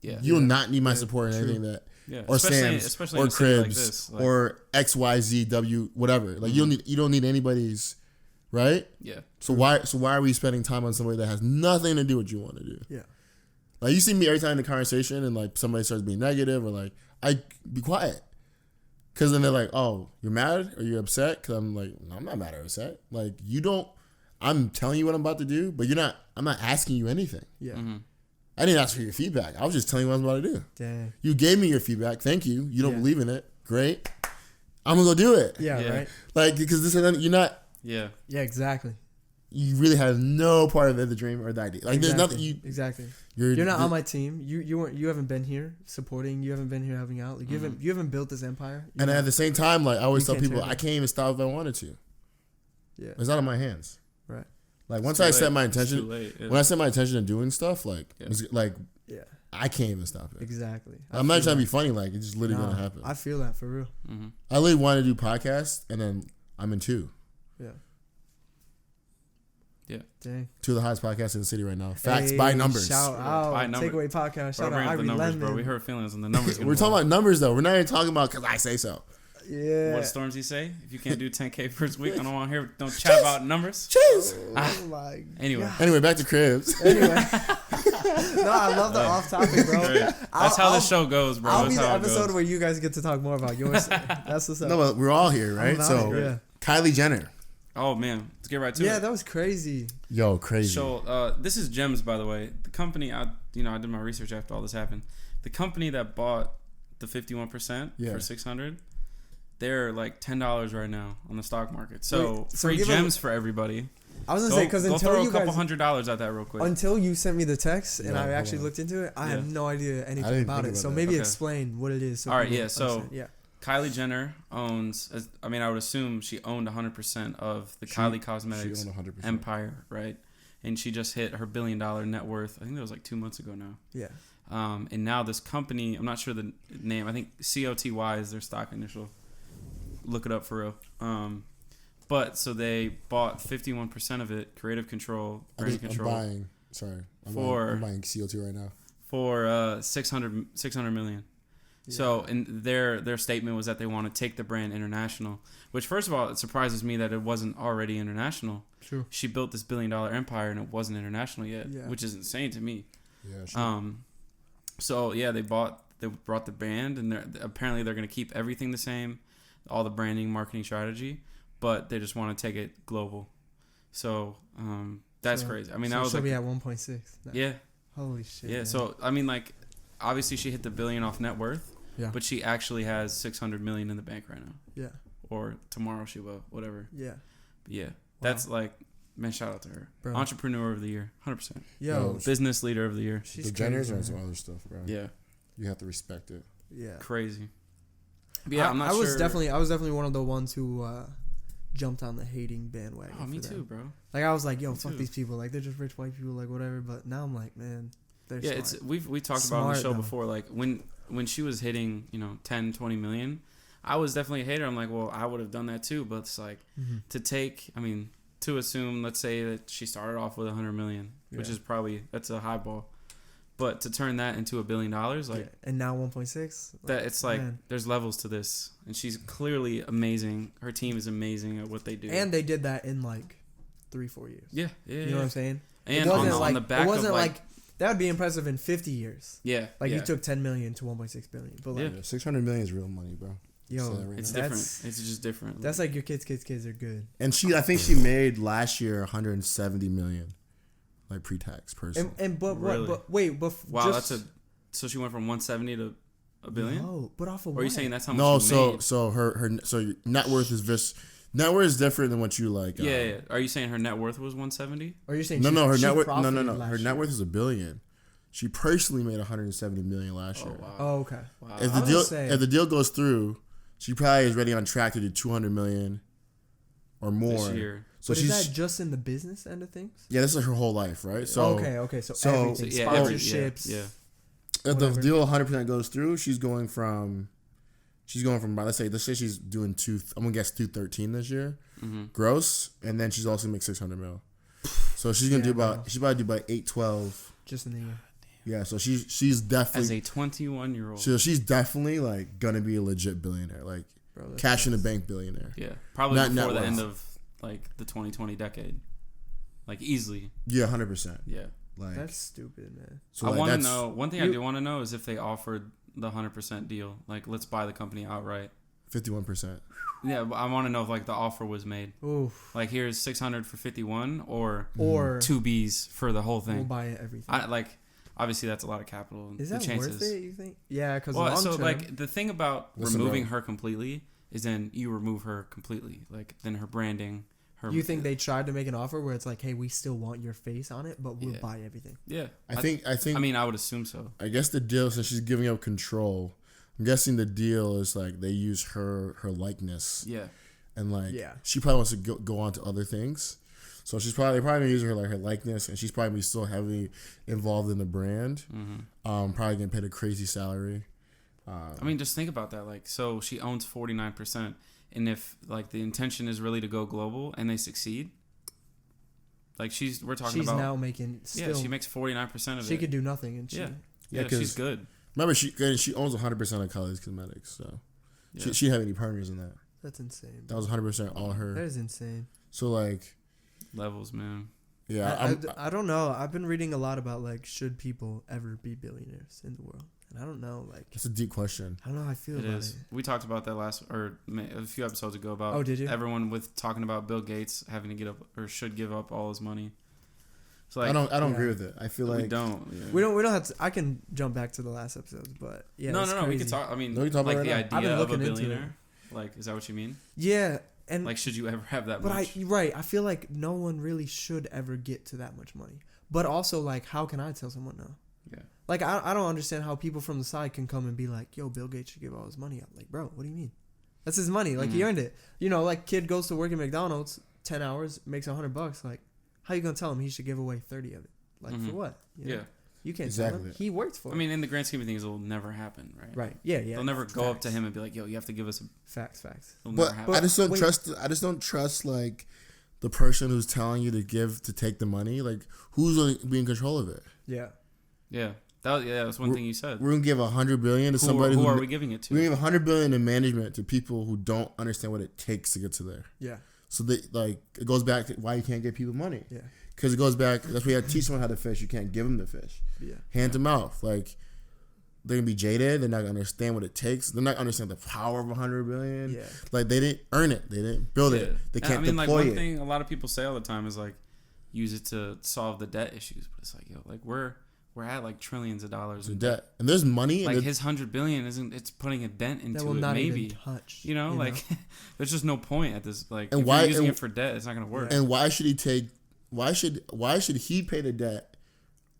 Speaker 3: Yeah. You'll not need my support in anything that. Yeah. Or especially or Kribbs like this, like, or XYZW whatever. Like you don't need anybody's. Right?
Speaker 2: Yeah.
Speaker 3: So why are we spending time on somebody that has nothing to do with what you want to do?
Speaker 1: Yeah.
Speaker 3: Like you see me every time in the conversation and like somebody starts being negative or like I be quiet. Cause then they're like, oh, you're mad or you're upset? Cause I'm like, no, I'm not mad or upset. Like you don't. I'm telling you what I'm about to do, but I'm not asking you anything.
Speaker 1: Yeah.
Speaker 3: Mm-hmm. I didn't ask for your feedback. I was just telling you what I was about to do.
Speaker 1: Dang.
Speaker 3: You gave me your feedback. Thank you. You don't believe in it. Great. I'm gonna go do it.
Speaker 1: Yeah. Right.
Speaker 3: Like, because this is you're not.
Speaker 2: Yeah.
Speaker 1: Yeah. Exactly.
Speaker 3: You really have no part of the dream or the idea. Like, there's nothing.
Speaker 1: Exactly. You're not on my team. You haven't been here supporting. You haven't been here helping out. Like, you haven't built this empire.
Speaker 3: And at the same time, like, I always tell people, I can't even stop if I wanted to.
Speaker 1: Yeah.
Speaker 3: It's out of my hands.
Speaker 1: Right.
Speaker 3: Like, once I set my intention, when I set my intention to doing stuff, like, I can't even stop it.
Speaker 1: Exactly.
Speaker 3: I'm not trying to be funny. Like, it's just literally gonna happen.
Speaker 1: I feel that for real.
Speaker 2: Mm-hmm.
Speaker 3: I literally wanted to do podcasts, and then I'm in 2.
Speaker 1: Yeah.
Speaker 2: Yeah.
Speaker 1: Dang.
Speaker 3: 2 of the hottest podcasts in the city right now. Facts by numbers.
Speaker 1: Shout out. Takeaway podcast. Shout out.
Speaker 2: The numbers, bro. We hurt feelings on the numbers.
Speaker 3: We're talking about numbers, though. We're not even talking about because I say so.
Speaker 1: Yeah.
Speaker 2: What Storms he say? If you can't do 10K first week, I don't want to hear. Don't chat about numbers.
Speaker 3: Cheers.
Speaker 1: Oh my.
Speaker 3: Anyway, back to Kribbs.
Speaker 1: Anyway. No, I love the off topic, bro.
Speaker 2: Right. That's how the show goes, bro.
Speaker 1: I'll
Speaker 2: That's
Speaker 1: be the
Speaker 2: how
Speaker 1: episode where you guys get to talk more about yours. That's what's up.
Speaker 3: No, but we're all here, right? So, Kylie Jenner.
Speaker 2: Oh man, let's get right to it.
Speaker 1: Yeah, that was crazy.
Speaker 3: Yo, crazy.
Speaker 2: So this is Gems, by the way. The company, I did my research after all this happened. The company that bought the 51% for $600, they're like $10 right now on the stock market. So free gems for everybody.
Speaker 1: I was gonna say, because until
Speaker 2: throw
Speaker 1: you
Speaker 2: a couple
Speaker 1: guys,
Speaker 2: $100 at that real quick.
Speaker 1: Until you sent me the text and I actually looked into it, I had no idea anything about it. So maybe explain what it is. So
Speaker 2: all right, yeah. So Kylie Jenner owns, I would assume she owned 100% of the Kylie Cosmetics empire, right? And she just hit her $1 billion net worth. I think that was like 2 months ago now.
Speaker 1: Yeah.
Speaker 2: And now this company, I'm not sure the name. I think COTY is their stock initial. Look it up for real. But so they bought 51% of it, creative control, brand control.
Speaker 3: I'm buying CO2 right now.
Speaker 2: For $600 million. Yeah. So, and their statement was that they want to take the brand international, which, first of all, it surprises me that it wasn't already international.
Speaker 1: True.
Speaker 2: She built this $1 billion empire and it wasn't international yet, which is insane to me.
Speaker 3: Yeah, sure.
Speaker 2: So yeah, they brought the brand, and apparently they're going to keep everything the same, all the branding, marketing strategy, but they just want to take it global. So that's crazy. I mean, that was
Speaker 1: she'll be at 1.6.
Speaker 2: Yeah.
Speaker 1: Holy shit.
Speaker 2: Yeah. Man. So I mean, like, obviously she hit the $1 billion off net worth. Yeah. But she actually has $600 million in the bank right now. Yeah. Or tomorrow she will, whatever. Yeah. But yeah. Wow. That's like, man, shout out to her. Bro. Entrepreneur of the year, 100%. Yo. Business leader of the year.
Speaker 3: The Jenners are some other stuff, bro. Yeah. You have to respect it.
Speaker 2: Yeah. Crazy. But yeah, I'm not sure.
Speaker 1: I was definitely one of the ones who jumped on the hating bandwagon.
Speaker 2: Oh, me too, bro.
Speaker 1: Like, I was like, yo, fuck these people. Like, they're just rich white people, like, whatever. But now I'm like, man, they're smart.
Speaker 2: We talked about on the show before, like, when she was hitting, 10, 20 million, I was definitely a hater. I'm like, well, I would have done that too. But it's like, to assume, let's say that she started off with 100 million, which is probably, that's a high ball. But to turn that into $1 billion, like,
Speaker 1: and now 1.6,
Speaker 2: that it's like, there's levels to this, and she's clearly amazing. Her team is amazing at what they do,
Speaker 1: and they did that in like 3-4 years.
Speaker 2: Yeah,
Speaker 1: you know what I'm saying?
Speaker 2: And on the back,
Speaker 1: it wasn't
Speaker 2: of
Speaker 1: like that would be impressive in 50 years.
Speaker 2: Yeah,
Speaker 1: like you took 10 million to 1.6 billion, but like
Speaker 3: 600 million is real money, bro.
Speaker 1: Yo,
Speaker 2: it's different. It's just different.
Speaker 1: That's like your kids are good.
Speaker 3: And I think she made last year 170 million. Like pre-tax person.
Speaker 2: Wow, so she went from 170 to $1 billion?
Speaker 1: No, but off of what?
Speaker 2: Or are you saying that's how much she made?
Speaker 3: So her net worth is is different than what you like.
Speaker 2: Yeah. Are you saying her net worth was 170?
Speaker 1: Or are you saying
Speaker 3: her net worth her net worth is $1 billion. She personally made 170 million last year.
Speaker 2: Wow.
Speaker 1: Oh, okay.
Speaker 2: Wow.
Speaker 3: If the deal goes through, she probably is ready on track to do 200 million or more
Speaker 2: this year.
Speaker 1: So is that just in the business end of things?
Speaker 3: Yeah, this is her whole life, right? So
Speaker 1: okay. So everything, sponsorships.
Speaker 3: Yeah. If the deal 100% goes through, she's going from let's say she's doing I'm gonna guess 213 this year, gross, and then she's also gonna make 600 mil. So she's gonna she's about to do about 812
Speaker 1: just in the year.
Speaker 3: Yeah, so she's definitely
Speaker 2: as a 21-year-old.
Speaker 3: So she's definitely like gonna be a legit billionaire, like cash in the bank billionaire.
Speaker 2: Yeah, probably before the end of like the 2020 decade, like easily.
Speaker 3: Yeah, 100%.
Speaker 2: Yeah,
Speaker 1: like that's stupid, man.
Speaker 2: So I want to know. One thing I do want to know is if they offered the 100% deal, like let's buy the company outright.
Speaker 3: 51%.
Speaker 2: Yeah, but I want to know if like the offer was made. Oof. Like here's 600 for 51, or 2 Bs for the whole thing.
Speaker 1: We'll buy everything.
Speaker 2: obviously that's a lot of capital.
Speaker 1: Is that worth it, you think? Yeah, because
Speaker 2: like the thing about removing her completely is then you remove her completely. Like then her branding.
Speaker 1: You think they tried to make an offer where it's like, hey, we still want your face on it, but we'll buy everything?
Speaker 2: Yeah.
Speaker 3: I think. I mean,
Speaker 2: I would assume so.
Speaker 3: I guess the deal, since she's giving up control, I'm guessing the deal is like they use her likeness.
Speaker 2: Yeah.
Speaker 3: And like, she probably wants to go on to other things. So she's probably using her likeness, and she's probably still heavily involved in the brand. Mm-hmm. Probably getting paid a crazy salary.
Speaker 2: I mean, just think about that. Like, so she owns 49%. And if like the intention is really to go global and they succeed, like she's now making she makes 49% of it.
Speaker 1: She could do nothing, and
Speaker 2: she's good.
Speaker 3: Remember, she owns 100% of Kylie's Cosmetics, so she didn't have any partners in that.
Speaker 1: That's insane.
Speaker 3: That was 100% all her.
Speaker 1: That is insane.
Speaker 3: So like
Speaker 2: levels, man.
Speaker 3: Yeah,
Speaker 1: I don't know. I've been reading a lot about like should people ever be billionaires in the world. And I don't know, like...
Speaker 3: It's a deep question.
Speaker 1: I don't know how I feel about it.
Speaker 2: We talked about that a few episodes ago about...
Speaker 1: Oh, did you?
Speaker 2: Everyone talking about Bill Gates having to get up, or should give up all his money. So like,
Speaker 3: I don't agree with it. I feel like...
Speaker 2: We don't. Yeah.
Speaker 1: We don't have to... I can jump back to the last episodes, but yeah,
Speaker 2: No, we can talk... I mean, like the idea of a billionaire. Like, is that what you mean?
Speaker 1: Yeah, and...
Speaker 2: Like, should you ever have that much?
Speaker 1: Right, I feel like no one really should ever get to that much money. But also, like, how can I tell someone no?
Speaker 2: Yeah.
Speaker 1: Like, I don't understand how people from the side can come and be like, yo, Bill Gates should give all his money up. Like, bro, what do you mean? That's his money. Like, he earned it. You know, like, kid goes to work at McDonald's, 10 hours, makes $100. Like, how you going to tell him he should give away 30 of it? Like, for what? You know? You can't tell him. He worked for it.
Speaker 2: I mean, in the grand scheme of things, it will never happen, right?
Speaker 1: Right. Yeah.
Speaker 2: They'll never go up to him and be like, yo, you have to give us a...
Speaker 1: Facts.
Speaker 3: But I just don't trust, like, the person who's telling you to take the money. Like, who's going to be in control of it?
Speaker 1: Yeah.
Speaker 2: Yeah. That's one thing you said.
Speaker 3: We're gonna give $100 billion to somebody.
Speaker 2: Who are we giving it to?
Speaker 3: We give $100 billion in management to people who don't understand what it takes to get to there.
Speaker 1: Yeah.
Speaker 3: So it goes back to why you can't give people money.
Speaker 1: Yeah.
Speaker 3: Because it goes back. That's why you have to teach someone how to fish. You can't give them the fish.
Speaker 1: Yeah.
Speaker 3: Hand to mouth. Like they're gonna be jaded. They're not gonna understand what it takes. They're not gonna understand the power of $100 billion.
Speaker 1: Yeah.
Speaker 3: Like they didn't earn it. They didn't build it. They can't deploy it.
Speaker 2: One thing a lot of people say all the time is like, use it to solve the debt issues. But it's like, yo, like we're at like trillions of dollars in debt,
Speaker 3: and there's money.
Speaker 2: Like his $100 billion it's putting a dent into it. Maybe
Speaker 1: even touch,
Speaker 2: you know, like there's just no point at this. Like,
Speaker 3: and
Speaker 2: if
Speaker 3: why
Speaker 2: you're using it for debt, it's not gonna work.
Speaker 3: And why should he take? Why should he pay the debt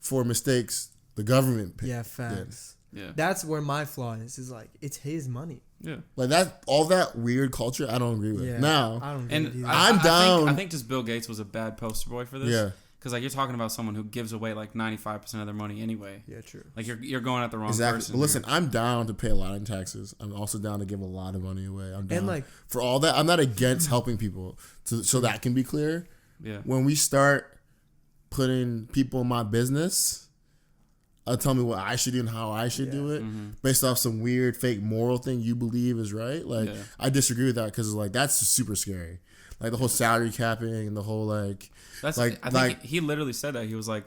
Speaker 3: for mistakes the government paid?
Speaker 1: Yeah, facts.
Speaker 2: Yeah,
Speaker 1: that's where my flaw is like it's his money.
Speaker 2: Yeah,
Speaker 3: like that. All that weird culture, I don't agree with. Yeah, now
Speaker 1: I don't agree with
Speaker 3: I'm down.
Speaker 2: I think just Bill Gates was a bad poster boy for this.
Speaker 3: Yeah.
Speaker 2: Because like you're talking about someone who gives away like 95% of their money anyway.
Speaker 1: Yeah, true.
Speaker 2: Like you're going at the wrong person.
Speaker 3: But listen, I'm down to pay a lot in taxes. I'm also down to give a lot of money away. I'm down
Speaker 1: and like
Speaker 3: for all that. I'm not against helping people. So that can be clear.
Speaker 2: Yeah.
Speaker 3: When we start putting people in my business, tell me what I should do and how I should do it based off some weird fake moral thing you believe is right. Like I disagree with that because like that's super scary. Like the whole salary capping and the whole like.
Speaker 2: That's like I think he literally said that. He was like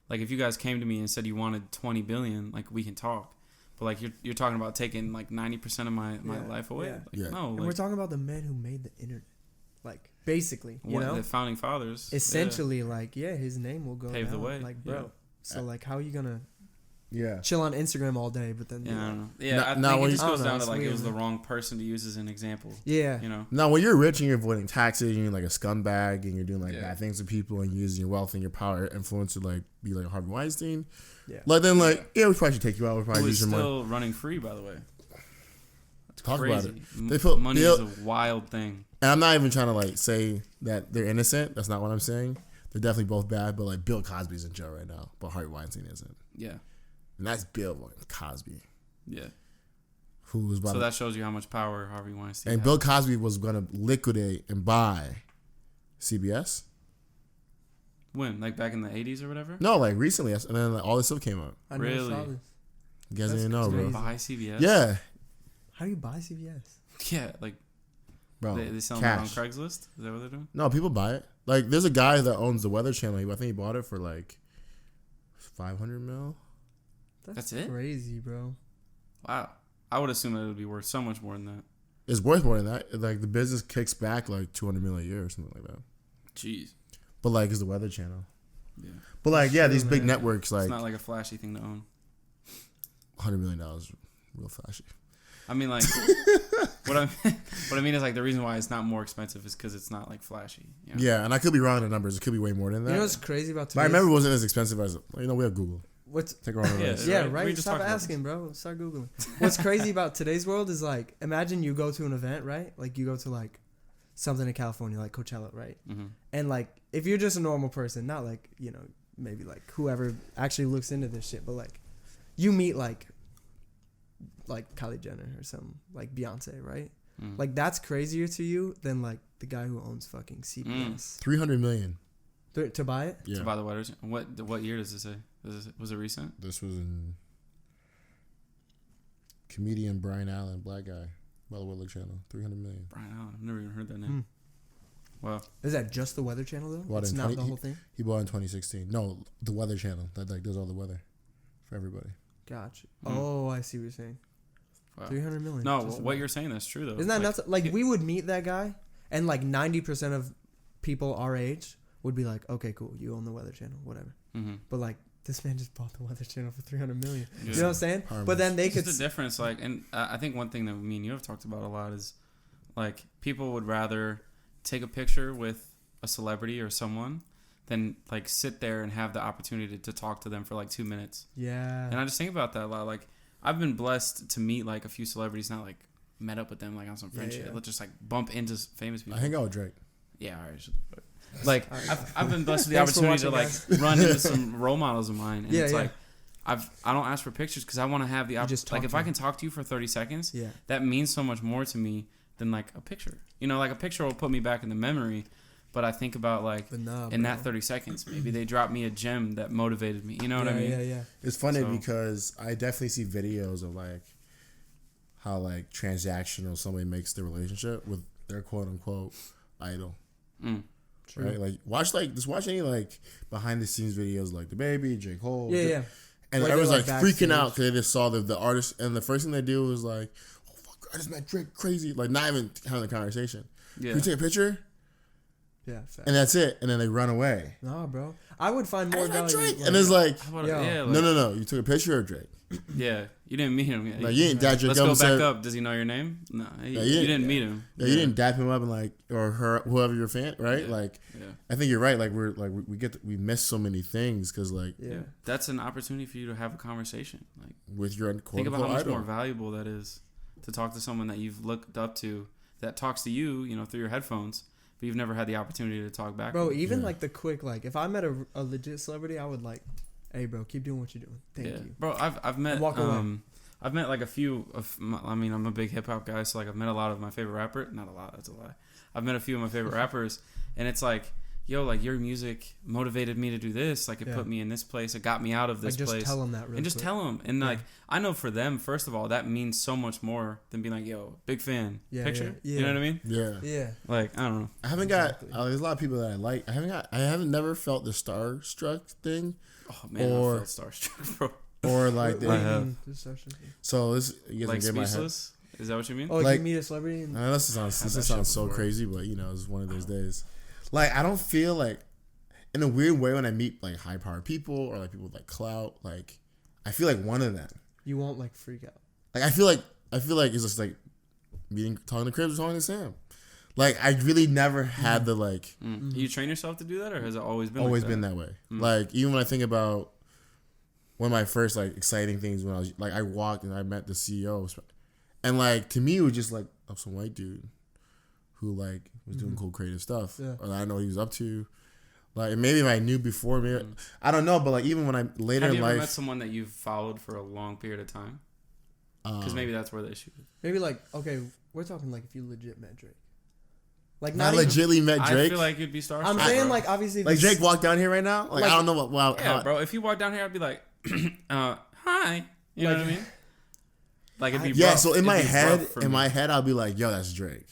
Speaker 2: if you guys came to me and said you wanted 20 billion, like we can talk. But like you're talking about taking like 90% of my life away.
Speaker 1: Yeah.
Speaker 2: Like, no,
Speaker 1: and
Speaker 2: like,
Speaker 1: we're talking about the men who made the internet. Like basically, you know,
Speaker 2: the founding fathers.
Speaker 1: Essentially, like his name will go
Speaker 2: pave
Speaker 1: down.
Speaker 2: the way.
Speaker 1: Like bro, so like how are you gonna?
Speaker 3: Yeah.
Speaker 1: Chill on Instagram all day, but then
Speaker 2: I don't know. Yeah, I think it just goes down to like it was the wrong person to use as an example.
Speaker 1: Yeah.
Speaker 2: You know.
Speaker 3: Now when you're rich and you're avoiding taxes and you're like a scumbag and you're doing like bad things to people and using your wealth and your power influence to like be like Harvey Weinstein.
Speaker 1: Yeah.
Speaker 3: Like then we probably should take you out. We probably use your money.
Speaker 2: Still running free, by the way. That's
Speaker 3: Talk
Speaker 2: crazy.
Speaker 3: About it.
Speaker 2: Money is a wild thing.
Speaker 3: And I'm not even trying to like say that they're innocent. That's not what I'm saying. They're definitely both bad, but like Bill Cosby's in jail right now, but Harvey Weinstein isn't.
Speaker 2: Yeah.
Speaker 3: And that's Bill Cosby.
Speaker 2: Yeah.
Speaker 3: Who was about
Speaker 2: that shows you how much power Harvey Weinstein
Speaker 3: had. Bill Cosby was going to liquidate and buy CBS.
Speaker 2: When? Like back in the 80s or whatever?
Speaker 3: No, like recently. And then like, all this stuff came up.
Speaker 1: I never saw this.
Speaker 3: You guys didn't know, bro.
Speaker 2: Buy CBS?
Speaker 3: Yeah.
Speaker 1: How do you buy CBS?
Speaker 2: Yeah, like
Speaker 3: bro,
Speaker 2: they sell them on Craigslist? Is that what they're doing?
Speaker 3: No, people buy it. Like there's a guy that owns the Weather Channel. I think he bought it for like $500 million.
Speaker 2: That's it?
Speaker 1: Crazy, bro.
Speaker 2: Wow. I would assume that it would be worth so much more than that.
Speaker 3: It's worth more than that. Like the business kicks back like $200 million a year or something like that.
Speaker 2: Jeez.
Speaker 3: But like it's the Weather Channel.
Speaker 2: Yeah.
Speaker 3: But like, yeah, these big
Speaker 1: man.
Speaker 3: networks, like
Speaker 2: It's not like a flashy thing to own.
Speaker 3: $100 million, real flashy.
Speaker 2: I mean, like, what I mean is like the reason why it's not more expensive is because it's not like flashy. You know?
Speaker 3: Yeah, and I could be wrong in the numbers. It could be way more than that.
Speaker 1: You know what's crazy about
Speaker 3: But I
Speaker 1: today's...
Speaker 3: remember it wasn't as expensive as, we have Google.
Speaker 1: What's...
Speaker 3: Take our own advice.
Speaker 1: Yeah,
Speaker 2: right. We
Speaker 1: right?
Speaker 2: just
Speaker 1: Stop
Speaker 2: talked about
Speaker 1: asking, bro. Start Googling. What's crazy about today's world is like, imagine you go to an event, right? Like you go to like something in California, like Coachella, right?
Speaker 2: Mm-hmm.
Speaker 1: And like, if you're just a normal person, not like, you know, maybe like whoever actually looks into this shit, but like you meet like Kylie Jenner or something, like Beyonce, right?
Speaker 2: Mm.
Speaker 1: Like that's crazier to you than like the guy who owns fucking CBS.
Speaker 3: $300 million.
Speaker 1: To buy it?
Speaker 3: Yeah.
Speaker 2: To buy the weather. What year does it say? Was it recent?
Speaker 3: This was in comedian Brian Allen, black guy, by the Weather Channel. $300 million.
Speaker 2: Brian Allen. I've never even heard that name. Wow.
Speaker 1: Is that just the Weather Channel though?
Speaker 3: Bought
Speaker 1: It's
Speaker 3: in
Speaker 1: not
Speaker 3: 20
Speaker 1: the whole thing?
Speaker 3: He bought in 2016. No, the Weather Channel that like does all the weather for everybody.
Speaker 1: Gotcha. Oh, I see what you're saying.
Speaker 2: Wow.
Speaker 1: 300 million.
Speaker 2: No,
Speaker 1: just
Speaker 2: what
Speaker 1: about.
Speaker 2: you're saying that's true though.
Speaker 1: Isn't that nuts? Like we would meet that guy, and like 90% of people our age would be like, okay, cool, you own the Weather Channel, whatever.
Speaker 2: Mm-hmm.
Speaker 1: But like this man just bought the Weather Channel for 300 million.
Speaker 2: Yeah.
Speaker 1: You know what I'm saying?
Speaker 3: Harmless.
Speaker 1: But then they
Speaker 2: It's
Speaker 1: could.
Speaker 2: the difference, like, and I think one thing that me and you have talked about a lot is, like, people would rather take a picture with a celebrity or someone than like sit there and have the opportunity to talk to them for like 2 minutes.
Speaker 1: Yeah.
Speaker 2: And I just think about that a lot. Like, I've been blessed to meet like a few celebrities, not like met up with them like on some friendship.
Speaker 1: yeah.
Speaker 2: Let's just like bump into famous people.
Speaker 3: I hang out with Drake.
Speaker 2: Yeah, all right. Like I've been blessed with the
Speaker 1: Thanks for
Speaker 2: opportunity to like
Speaker 1: watching,
Speaker 2: run into some role models of mine, and
Speaker 1: Yeah,
Speaker 2: it's
Speaker 1: yeah.
Speaker 2: like I don't ask for pictures because I want to have the
Speaker 1: just
Speaker 2: opportunity. Like
Speaker 1: talk
Speaker 2: if
Speaker 1: to
Speaker 2: I
Speaker 1: them.
Speaker 2: can talk to you for 30 seconds,
Speaker 1: Yeah.
Speaker 2: that means so much more to me than like a picture. You know, like a picture will put me back in the memory, but I think about like
Speaker 1: But nah,
Speaker 2: in
Speaker 1: bro.
Speaker 2: that 30 seconds, maybe they dropped me a gem that motivated me. You know what I mean?
Speaker 1: Yeah, yeah.
Speaker 3: It's funny
Speaker 2: So-
Speaker 3: because I definitely see videos of like how like transactional somebody makes their relationship with their quote unquote idol.
Speaker 2: Mm.
Speaker 1: True.
Speaker 3: Right? Like watch any like behind the scenes videos like the Baby, J. Cole.
Speaker 1: Yeah, yeah.
Speaker 3: And
Speaker 1: Where
Speaker 3: everyone's
Speaker 1: they're,
Speaker 3: like
Speaker 1: like,
Speaker 3: freaking
Speaker 1: backstage.
Speaker 3: out because they just saw the artist, and the first thing they do was like, "Oh fuck, I just met Drake, crazy!" Like not even having a conversation.
Speaker 2: Yeah.
Speaker 3: Can you take a picture?
Speaker 1: Yeah. Fact.
Speaker 3: And that's it. And then they run away.
Speaker 1: Nah, bro. I would find more
Speaker 3: I met
Speaker 1: value.
Speaker 3: Drake,
Speaker 1: like-
Speaker 3: and it's like,
Speaker 2: How about
Speaker 1: Yo.
Speaker 2: yeah, like,
Speaker 3: no. You took a picture of Drake.
Speaker 2: yeah. You didn't meet him. Yeah.
Speaker 3: Like you didn't dap Drake
Speaker 2: Let's
Speaker 3: up
Speaker 2: go
Speaker 3: and
Speaker 2: back
Speaker 3: say,
Speaker 2: up. Does he know your name? No,
Speaker 3: Yeah,
Speaker 2: you didn't meet him.
Speaker 3: Yeah, you didn't dap him up and like or her whoever you're a fan, right?
Speaker 2: Yeah.
Speaker 3: Like
Speaker 2: Yeah.
Speaker 3: I think you're right. Like we miss so many things because like
Speaker 1: Yeah.
Speaker 2: Yeah. That's an opportunity for you to have a conversation. Like
Speaker 3: with your quote
Speaker 2: think about how much
Speaker 3: idol.
Speaker 2: more valuable that is to talk to someone that you've looked up to that talks to you, you know, through your headphones, but you've never had the opportunity to talk back.
Speaker 1: Bro,
Speaker 2: with.
Speaker 1: even
Speaker 3: Yeah.
Speaker 1: like the quick, like if I met a legit celebrity, I would like, hey, bro, keep doing what you're doing. Thank
Speaker 2: yeah.
Speaker 1: you.
Speaker 2: Bro, I've met
Speaker 1: Walk away.
Speaker 2: I've met like a few of I mean, I'm a big hip hop guy, so like I've met a lot of my favorite rappers. Not a lot, that's a lie. I've met a few of my favorite rappers, and it's like, yo, like your music motivated me to do this. Like it
Speaker 1: Yeah.
Speaker 2: put me in this place. It got me out of this
Speaker 1: Like just
Speaker 2: place.
Speaker 1: tell them that real
Speaker 2: and just
Speaker 1: quick.
Speaker 2: tell them. And
Speaker 1: Yeah.
Speaker 2: like I know for them, first of all, that means so much more than being like, yo, big fan.
Speaker 1: Yeah,
Speaker 2: Picture.
Speaker 1: yeah,
Speaker 2: You know
Speaker 1: yeah.
Speaker 2: what I mean?
Speaker 3: Yeah.
Speaker 1: Yeah.
Speaker 2: Like I don't know.
Speaker 3: I haven't got.
Speaker 1: Exactly.
Speaker 3: There's a lot of people that I like. I haven't never felt the starstruck thing,
Speaker 2: Oh man,
Speaker 3: Or-
Speaker 2: I felt starstruck, bro.
Speaker 3: or like
Speaker 1: What
Speaker 3: the,
Speaker 1: do you
Speaker 2: have.
Speaker 1: mean, just starstruck?
Speaker 3: so this you guys
Speaker 2: Like
Speaker 3: can get my head.
Speaker 2: speechless. Is that what you mean?
Speaker 1: Oh,
Speaker 3: Like-
Speaker 1: you meet a celebrity and
Speaker 3: This sounds
Speaker 2: Had that
Speaker 3: sounds
Speaker 2: shit
Speaker 3: so
Speaker 2: before.
Speaker 3: crazy, but you know, it's one of those days. Like I don't feel like, in a weird way, when I meet like high powered people or like people with like clout, like I feel like one of them.
Speaker 1: you won't like freak out.
Speaker 3: Like I feel like it's just like talking to Kribbs, talking to Sam. Like I really never had the like
Speaker 2: You train yourself to do that, or has it always been?
Speaker 3: always
Speaker 2: like
Speaker 3: been
Speaker 2: that?
Speaker 3: that way.
Speaker 2: Mm.
Speaker 3: Like even when I think about one of my first like exciting things when I was like I walked and I met the CEO, and like to me it was just like some white dude who like was doing cool creative stuff,
Speaker 1: Yeah.
Speaker 3: or I know he was up to. Like maybe if I knew before, maybe I don't know, but like even when I later
Speaker 2: Have you
Speaker 3: in
Speaker 2: ever met
Speaker 3: life,
Speaker 2: someone that you've followed for a long period of time? Because maybe that's where the issue is.
Speaker 1: Maybe like, okay, we're talking like if you legit met Drake. Like
Speaker 3: not
Speaker 1: not even,
Speaker 3: legitly met
Speaker 2: I
Speaker 3: Drake.
Speaker 2: feel like you'd be starstruck.
Speaker 1: I'm saying
Speaker 2: bro.
Speaker 1: like obviously
Speaker 3: Like
Speaker 1: this-
Speaker 3: Drake walked down here right now. Like I don't know what. Wow,
Speaker 2: Yeah, bro. If you walk down here, I'd be like, "Hi," you know
Speaker 1: Like-
Speaker 2: what I mean? Like it'd be
Speaker 3: Yeah,
Speaker 2: rough.
Speaker 3: so in
Speaker 2: It'd
Speaker 3: my
Speaker 2: be
Speaker 3: head,
Speaker 2: rough for me.
Speaker 3: I'll be like, yo, that's Drake.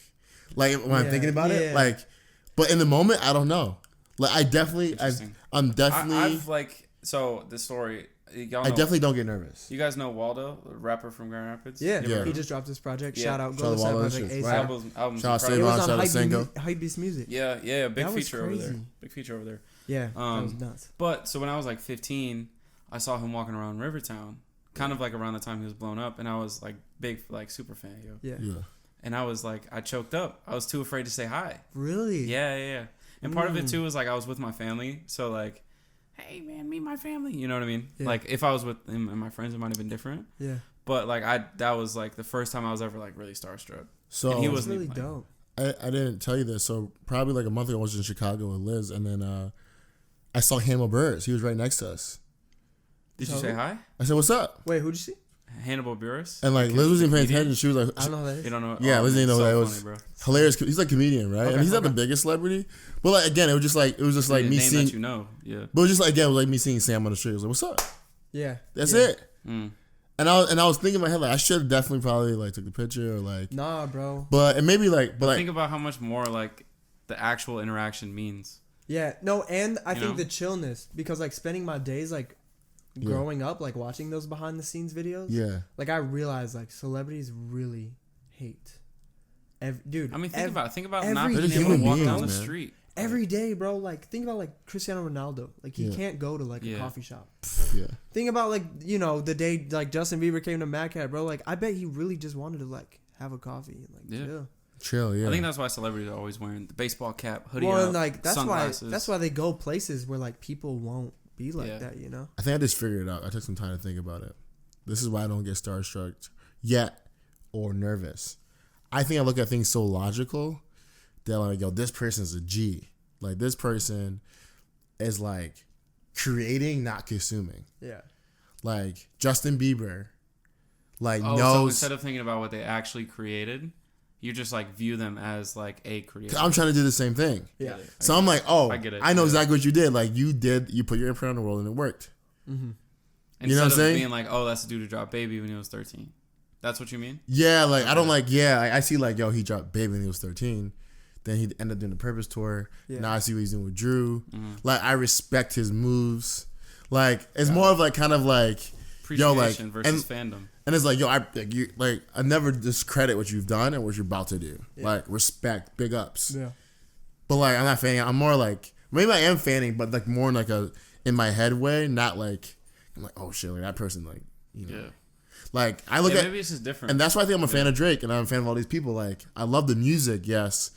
Speaker 3: Like when I'm
Speaker 1: Yeah,
Speaker 3: thinking about it,
Speaker 1: yeah.
Speaker 3: like, but in the moment, I don't know. Like I definitely,
Speaker 2: Interesting.
Speaker 3: I'm definitely,
Speaker 2: I've like so the story. Y'all know,
Speaker 3: I definitely don't get nervous.
Speaker 2: You guys know Waldo, the rapper from Grand Rapids?
Speaker 1: Yeah,
Speaker 2: You ever heard
Speaker 1: he
Speaker 2: of
Speaker 1: just dropped his project.
Speaker 2: Yeah.
Speaker 1: Shout out,
Speaker 3: Shout
Speaker 1: go
Speaker 3: out
Speaker 1: listen to
Speaker 3: Waldo,
Speaker 1: that project
Speaker 3: shit,
Speaker 1: ASAP.
Speaker 3: right.
Speaker 2: Album's
Speaker 3: Shout out
Speaker 1: It
Speaker 3: Savon,
Speaker 1: was
Speaker 3: shout
Speaker 1: on
Speaker 3: out Single.
Speaker 1: Hypebeast Music.
Speaker 2: Yeah, big
Speaker 1: That was
Speaker 2: feature over there.
Speaker 1: crazy.
Speaker 2: Big feature over there.
Speaker 1: Yeah, that was nuts.
Speaker 2: But so when I was like 15, I saw him walking around Rivertown, kind of like around the time he was blown up, and I was like big, like super fan, yo.
Speaker 1: Yeah.
Speaker 2: And I was like, I choked up. I was too afraid to say hi.
Speaker 1: Really?
Speaker 2: Yeah. And part of it too was like I was with my family, so like, hey man, meet my family. You know what I mean?
Speaker 1: Yeah.
Speaker 2: Like if I was with him and my friends, it might have been different.
Speaker 1: Yeah.
Speaker 2: But like that was like the first time I was ever like really starstruck.
Speaker 3: So
Speaker 2: and he
Speaker 1: was
Speaker 2: wasn't
Speaker 1: really
Speaker 2: even,
Speaker 1: dope.
Speaker 3: I didn't tell you this. So probably like a month ago, I was in Chicago with Liz, and then I saw Hannibal Buress. He was right next to us.
Speaker 2: Did you say hi?
Speaker 3: I said, "What's up?"
Speaker 1: Wait, who'd you see?
Speaker 2: Hannibal Buress.
Speaker 3: And like Liz wasn't paying attention. She was like,
Speaker 1: I don't know who that is.
Speaker 2: You don't know?
Speaker 3: Yeah, Liz didn't know
Speaker 2: so
Speaker 3: that. It was
Speaker 2: funny, bro.
Speaker 3: hilarious. He's like a comedian, right?
Speaker 1: Okay,
Speaker 3: And he's not the biggest celebrity, but like again, it was just like
Speaker 2: The
Speaker 3: me
Speaker 2: name
Speaker 3: seeing.
Speaker 2: that you know. Yeah.
Speaker 3: But it was just like again, it was like me seeing Sam on the street. I was like, "What's up?"
Speaker 1: Yeah.
Speaker 3: That's
Speaker 1: yeah.
Speaker 3: it.
Speaker 2: Mm.
Speaker 3: And I was thinking in my head like I should have definitely probably like took the picture or like.
Speaker 1: Nah, bro.
Speaker 3: But and maybe like but like
Speaker 2: Think about how much more like the actual interaction means.
Speaker 1: Yeah. No, and I
Speaker 2: You
Speaker 1: think
Speaker 2: know?
Speaker 1: the chillness, because like spending my days like growing up, like watching those behind the scenes videos.
Speaker 3: yeah.
Speaker 1: Like I realized like celebrities really hate. Dude.
Speaker 2: I mean, think about not
Speaker 1: every
Speaker 2: being
Speaker 3: day.
Speaker 2: able to walk
Speaker 3: Human
Speaker 2: down the
Speaker 3: beings, man.
Speaker 2: street.
Speaker 1: Every day, bro. Like think about like Cristiano Ronaldo. Like he
Speaker 3: Yeah.
Speaker 1: can't go to like a
Speaker 2: Yeah.
Speaker 1: coffee shop.
Speaker 3: Yeah.
Speaker 1: Think about like, you know, the day like Justin Bieber came to Mad Cat, bro. Like I bet he really just wanted to like have a coffee and like
Speaker 2: Yeah.
Speaker 1: chill.
Speaker 3: Chill, yeah.
Speaker 2: I think that's why celebrities are always wearing the baseball cap, hoodie
Speaker 1: Well,
Speaker 2: up,
Speaker 1: and like
Speaker 2: sunglasses.
Speaker 1: that's why they go places where like people won't be like
Speaker 2: Yeah.
Speaker 1: that, you know?
Speaker 3: I think I just figured it out. I took some time to think about it. This is why I don't get starstruck yet or nervous. I think I look at things so logical that like, yo, this person's a G. Like this person is like creating, not consuming.
Speaker 1: Yeah.
Speaker 3: Like Justin Bieber, like
Speaker 2: So
Speaker 3: knows.
Speaker 2: instead of thinking about what they actually created, you just like view them as like a creator.
Speaker 3: I'm trying to do the same thing.
Speaker 1: Yeah.
Speaker 3: So I'm like, oh,
Speaker 2: I get it.
Speaker 3: I know
Speaker 2: Yeah.
Speaker 3: exactly what you did. Like you put your imprint on the world and it worked.
Speaker 1: Mm-hmm.
Speaker 2: Instead
Speaker 3: You know what I'm
Speaker 2: of
Speaker 3: saying?
Speaker 2: being like, oh, that's the dude who dropped Baby when he was 13. That's what you mean?
Speaker 3: Yeah, like I don't like. Yeah, I see like yo, he dropped Baby when he was 13. Then he ended up doing the Purpose tour.
Speaker 1: Yeah.
Speaker 3: Now I see what he's doing with Drew.
Speaker 2: Mm-hmm.
Speaker 3: Like I respect his moves. Like it's more of like kind of like yo, like
Speaker 2: Appreciation versus fandom.
Speaker 3: and it's like yo, I never discredit what you've done and what you're about to do.
Speaker 1: Yeah.
Speaker 3: Like respect, big ups.
Speaker 1: Yeah.
Speaker 3: But like I'm not fanning. I'm more like maybe I am fanning, but like more in like a in my head way, not like I'm like oh shit, like that person like you know.
Speaker 2: Yeah.
Speaker 3: Like I look at
Speaker 2: Maybe it's just different.
Speaker 3: and that's why I think I'm a fan of Drake, and I'm a fan of all these people. Like, I love the music, yes,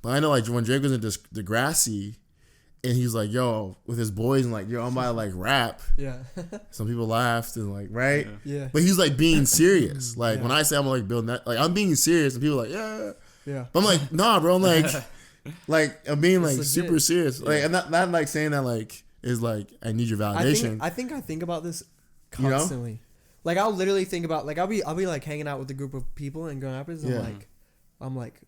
Speaker 3: but I know like when Drake was in Degrassi, and he's like, "Yo," with his boys, and like, "Yo, I'm about to like rap."
Speaker 1: Yeah.
Speaker 3: Some people laughed and like, right?
Speaker 1: Yeah.
Speaker 3: But he's like being serious. Like
Speaker 1: Yeah.
Speaker 3: when I say I'm like building that, like I'm being serious, and people are like, "Yeah,"
Speaker 1: Yeah.
Speaker 3: but I'm like, "Nah, bro." I'm like I'm being like
Speaker 1: legit.
Speaker 3: super serious. Like I'm not like saying that like is like I need your validation.
Speaker 1: I think about this
Speaker 3: You know?
Speaker 1: constantly. Like I'll literally think about like I'll be like hanging out with a group of people in Grand Rapids. And
Speaker 3: Yeah.
Speaker 1: I'm like,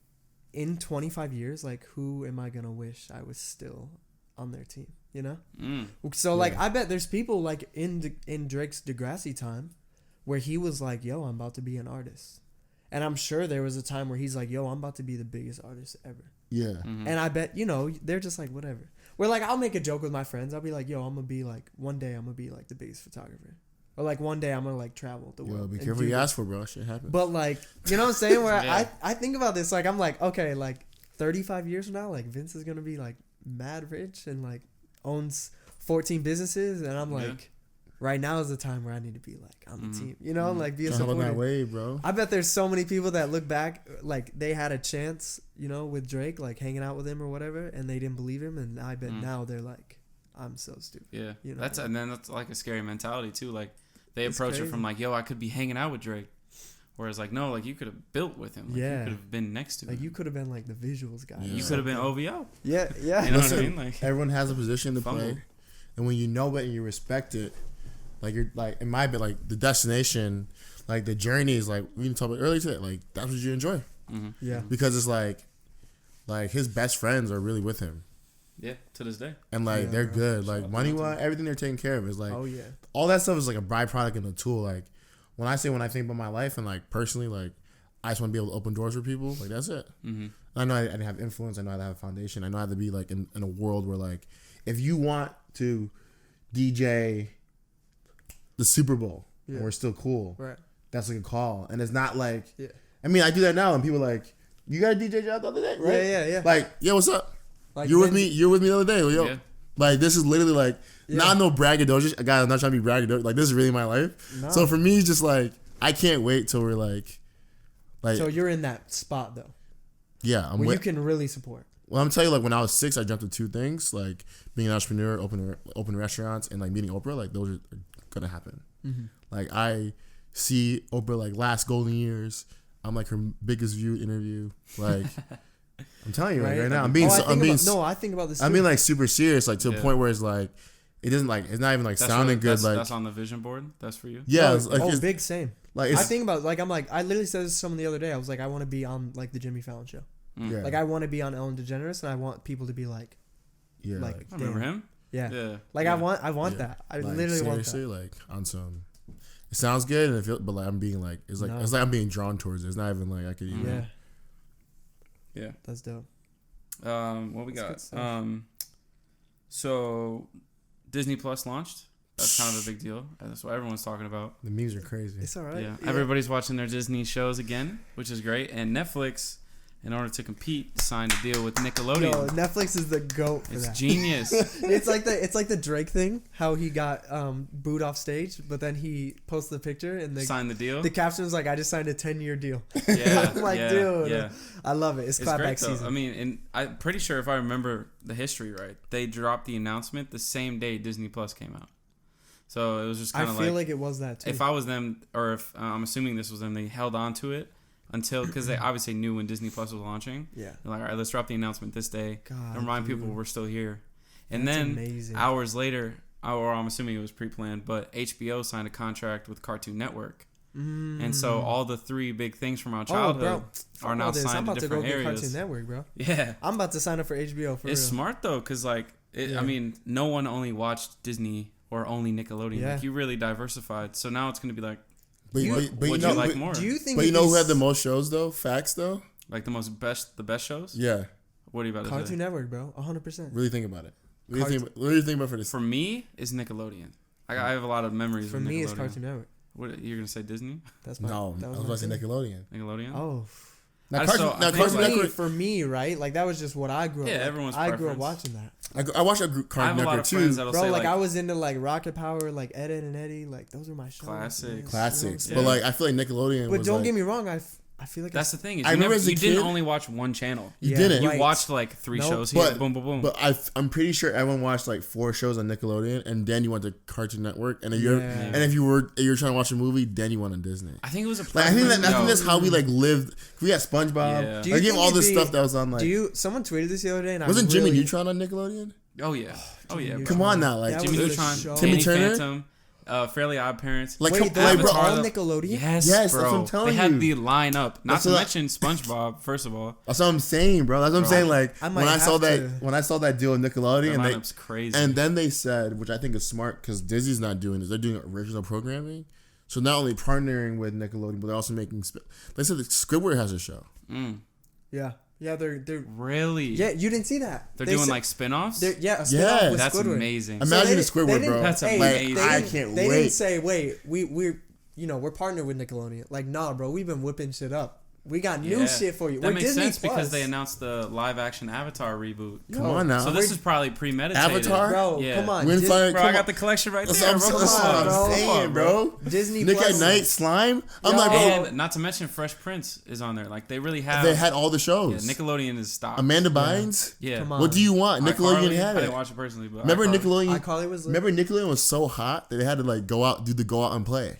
Speaker 1: in 25 years, like who am I gonna wish I was still on their team? You know.
Speaker 2: Mm.
Speaker 1: So like I bet there's people like in Drake's Degrassi time, where he was like, "Yo, I'm about to be an artist," and I'm sure there was a time where he's like, "Yo, I'm about to be the biggest artist ever."
Speaker 3: yeah.
Speaker 2: Mm-hmm.
Speaker 1: And I bet, you know, they're just like, whatever. Where like I'll make a joke with my friends. I'll be like, "Yo, I'm gonna be like one day I'm gonna be like the biggest photographer." Or like one day I'm gonna like travel the world.
Speaker 3: Yo, be
Speaker 1: and
Speaker 3: careful
Speaker 1: do
Speaker 3: you
Speaker 1: this.
Speaker 3: ask for, bro. Shit happens.
Speaker 1: But like, you know what I'm saying? Where
Speaker 2: Yeah.
Speaker 1: I think about this, like I'm like, okay, like 35 years from now, like Vince is gonna be like mad rich and like owns 14 businesses, and I'm like,
Speaker 2: Yeah.
Speaker 1: right now is the time where I need to be like on the
Speaker 2: Mhm.
Speaker 1: team, you know,
Speaker 2: Mhm.
Speaker 1: like be a
Speaker 3: Trying to hold that
Speaker 1: supporter.
Speaker 3: way, bro.
Speaker 1: I bet there's so many people that look back, like they had a chance, you know, with Drake, like hanging out with him or whatever, and they didn't believe him, and I bet now they're like, I'm so stupid.
Speaker 2: Yeah.
Speaker 1: You know?
Speaker 2: And then that's like a scary mentality too. Like they
Speaker 1: It's
Speaker 2: approach
Speaker 1: crazy.
Speaker 2: it from like, yo, I could be hanging out with Drake. Whereas like, no, like you could have built with him. Like,
Speaker 1: Yeah.
Speaker 2: You could have been next to
Speaker 1: Like
Speaker 2: him.
Speaker 1: you could have been like the visuals guy. or
Speaker 3: Yeah.
Speaker 2: You could have been
Speaker 1: something.
Speaker 2: OVO.
Speaker 1: Yeah, yeah.
Speaker 2: You know
Speaker 3: Listen,
Speaker 2: what I mean? Like
Speaker 3: Everyone has a position to
Speaker 2: Fumble.
Speaker 3: play, and when you know it and you respect it, like you're like in my bit, like the destination, like the journey is like we can talk about earlier today. Like that's what you enjoy
Speaker 2: mm-hmm.
Speaker 1: Yeah.
Speaker 3: because it's like his best friends are really with him,
Speaker 2: Yeah, to this day.
Speaker 3: and like
Speaker 1: Yeah,
Speaker 3: they're
Speaker 1: bro.
Speaker 3: good.
Speaker 2: Shout
Speaker 3: Like
Speaker 2: out
Speaker 3: money
Speaker 2: to them.
Speaker 3: wise, everything they're taking care of is like
Speaker 1: Oh yeah.
Speaker 3: all that stuff is like a byproduct and a tool. Like when I think about my life and like personally, like I just want to be able to open doors for people. Like that's it.
Speaker 2: Mm-hmm.
Speaker 3: I know I didn't have influence. I know I have a foundation. I know I have to be like in a world where like if you want to DJ the Super Bowl
Speaker 1: Yeah.
Speaker 3: and we're still cool,
Speaker 1: Right.
Speaker 3: that's like a call. And it's not like
Speaker 1: Yeah.
Speaker 3: I mean I do that now and people are like, you got a DJ job the other day, right?
Speaker 1: Yeah, yeah, yeah.
Speaker 3: Like, yo, what's up?
Speaker 1: Like
Speaker 3: You're with
Speaker 1: Vince-
Speaker 3: me the other day. Yo,
Speaker 2: Yeah.
Speaker 3: Like this is literally like not no braggadocious. Guys, I'm not trying to be braggadocious. Like this is really my life. No. So for me, it's just like I can't wait till we're like.
Speaker 1: So you're in that spot though.
Speaker 3: Yeah,
Speaker 1: you can really support.
Speaker 3: Well, I'm telling you, like when I was 6, I jumped to 2 things, like being an entrepreneur, open restaurants, and like meeting Oprah. Like those are gonna happen. Mm-hmm. Like I see Oprah like last golden years. I'm like her biggest viewed interview. Like I'm telling you, right, right now, I
Speaker 1: think about this.
Speaker 3: I'm being like super serious, like to a point where it's like it doesn't like it's not even like sounding good. Like
Speaker 2: that's on the vision board. That's for you.
Speaker 3: Yeah,
Speaker 1: big same. Like I think about I literally said this to someone the other day. I was like, I want to be on like the Jimmy Fallon show. Yeah. Like I want to be on Ellen DeGeneres, and I want people to be like,
Speaker 2: like I remember him.
Speaker 1: Yeah. Like I want that. I
Speaker 3: like,
Speaker 1: literally want that.
Speaker 3: Seriously, like on some. It sounds good, and it feels, but like I'm being like it's like I'm being drawn towards it. It's not even like I could even.
Speaker 2: Yeah.
Speaker 1: That's dope.
Speaker 2: What we got? So Disney Plus launched. That's kind of a big deal. That's what everyone's talking about.
Speaker 3: The memes are crazy.
Speaker 1: It's all right.
Speaker 2: Yeah. Everybody's watching their Disney shows again, which is great. And Netflix, in order to compete, signed a deal with Nickelodeon.
Speaker 1: Yo, Netflix is the GOAT for that.
Speaker 2: It's genius.
Speaker 1: It's like the Drake thing, how he got booed off stage, but then he posted the picture and
Speaker 2: signed the deal.
Speaker 1: The caption was like, "I just signed a 10-year deal."
Speaker 2: Yeah,
Speaker 1: I'm like, dude, I love it. It's clapback season.
Speaker 2: I mean, and I'm pretty sure if I remember the history right, they dropped the announcement the same day Disney Plus came out. So it was just kind of like.
Speaker 1: I feel like it was that too.
Speaker 2: If I was them, or if I'm assuming this was them, they held on to it until, because they obviously knew when Disney Plus was launching.
Speaker 1: Yeah.
Speaker 2: They're like, all right, let's drop the announcement this day and remind people we're still here. And
Speaker 1: That's
Speaker 2: then
Speaker 1: amazing.
Speaker 2: Hours later, or I'm assuming it was pre-planned, but HBO signed a contract with Cartoon Network. And so all the 3 big things from our childhood are now signed to different areas. I'm about to go get
Speaker 1: Cartoon Network, bro.
Speaker 2: Yeah.
Speaker 1: I'm about to sign up for HBO for real.
Speaker 2: It's smart though, because like, I mean, no one only watched Disney or only Nickelodeon.
Speaker 1: Yeah.
Speaker 2: Like you really diversified. So now it's going to be like,
Speaker 3: but
Speaker 2: you like more?
Speaker 1: Do you think?
Speaker 3: But you know who had the most shows though? Facts though.
Speaker 2: Like the best shows?
Speaker 3: Yeah.
Speaker 2: What are you about to say?
Speaker 1: Cartoon Network, bro. 100%.
Speaker 3: Really think about it. What do you think about for this?
Speaker 2: For me, it's Nickelodeon. I have a lot of memories.
Speaker 1: For me, it's Cartoon Network.
Speaker 2: What you're gonna say? Disney?
Speaker 3: That's my. No, I was about to say Nickelodeon.
Speaker 2: Nickelodeon.
Speaker 1: Oh.
Speaker 3: Cartoon Network
Speaker 1: for me, right? Like that was just what I grew up.
Speaker 2: Yeah, everyone's.
Speaker 1: I grew up watching that.
Speaker 3: I watched Cartoon Network too,
Speaker 1: bro. Like I was into like Rocket Power, like Ed, Ed and Eddie. Like those are my shows.
Speaker 3: Classics. But like I feel like Nickelodeon.
Speaker 1: But don't get me wrong, I feel like
Speaker 2: that's the thing. Is
Speaker 3: I remember as a
Speaker 2: you
Speaker 3: kid,
Speaker 2: didn't only watch one channel.
Speaker 3: You didn't.
Speaker 2: You watched like 3 shows here. Boom, boom, boom.
Speaker 3: But I'm pretty sure everyone watched like 4 shows on Nickelodeon, and then you went to Cartoon Network, and if you're trying to watch a movie, then you went on Disney.
Speaker 2: I think it was a.
Speaker 3: Like, I think that's how we like lived. We had SpongeBob.
Speaker 2: Yeah.
Speaker 3: I gave all this stuff that was on like.
Speaker 1: Someone tweeted this the other day, and
Speaker 3: wasn't Jimmy Neutron on Nickelodeon?
Speaker 2: Oh yeah. Oh yeah.
Speaker 3: Come on now, like
Speaker 2: Jimmy Neutron,
Speaker 3: Timmy Turner.
Speaker 2: Phantom, Fairly Odd Parents.
Speaker 1: Like, wait, those were all Nickelodeon?
Speaker 2: Yes,
Speaker 3: bro.
Speaker 2: That's what I'm telling they had the lineup. Not to mention SpongeBob. First of all,
Speaker 3: that's what I'm saying, bro. That's what I'm saying. Like when I saw that deal with Nickelodeon,
Speaker 2: the lineup's crazy.
Speaker 3: And then they said, which I think is smart, because Disney's not doing this. They're doing original programming. So not only partnering with Nickelodeon, but they're also making. They said that Squidward has a show.
Speaker 1: Yeah. Yeah, they're
Speaker 2: really.
Speaker 1: Yeah, you didn't see that.
Speaker 2: They're doing like spin-offs.
Speaker 1: Yeah, a spin-off with
Speaker 2: that's
Speaker 1: Squidward.
Speaker 2: amazing.
Speaker 3: Imagine a Squidward, bro.
Speaker 2: That's amazing.
Speaker 3: I can't wait.
Speaker 1: They didn't say, wait, we're partnered with Nickelodeon. Like, nah, bro, we've been whipping shit up. We got new shit for you.
Speaker 2: That makes
Speaker 1: Disney
Speaker 2: sense
Speaker 1: Plus.
Speaker 2: because they announced the live-action Avatar reboot.
Speaker 3: Come on now.
Speaker 2: So this is probably premeditated.
Speaker 3: Avatar?
Speaker 1: Bro, come on.
Speaker 2: Bro, I got the collection right there.
Speaker 3: That's what I'm saying, bro.
Speaker 1: Disney
Speaker 3: Nick
Speaker 1: Plus.
Speaker 3: at Night, Slime. I'm like, bro.
Speaker 2: And not to mention Fresh Prince is on there. Like, they really have.
Speaker 3: They had all the shows.
Speaker 2: Yeah, Nickelodeon is stopped.
Speaker 3: Amanda Bynes?
Speaker 2: Yeah.
Speaker 1: Come on.
Speaker 3: What do you want? Nickelodeon had it.
Speaker 2: I didn't watch it personally, but
Speaker 3: remember Nickelodeon?
Speaker 1: Remember
Speaker 3: Nickelodeon was so hot that they had to like go out and play.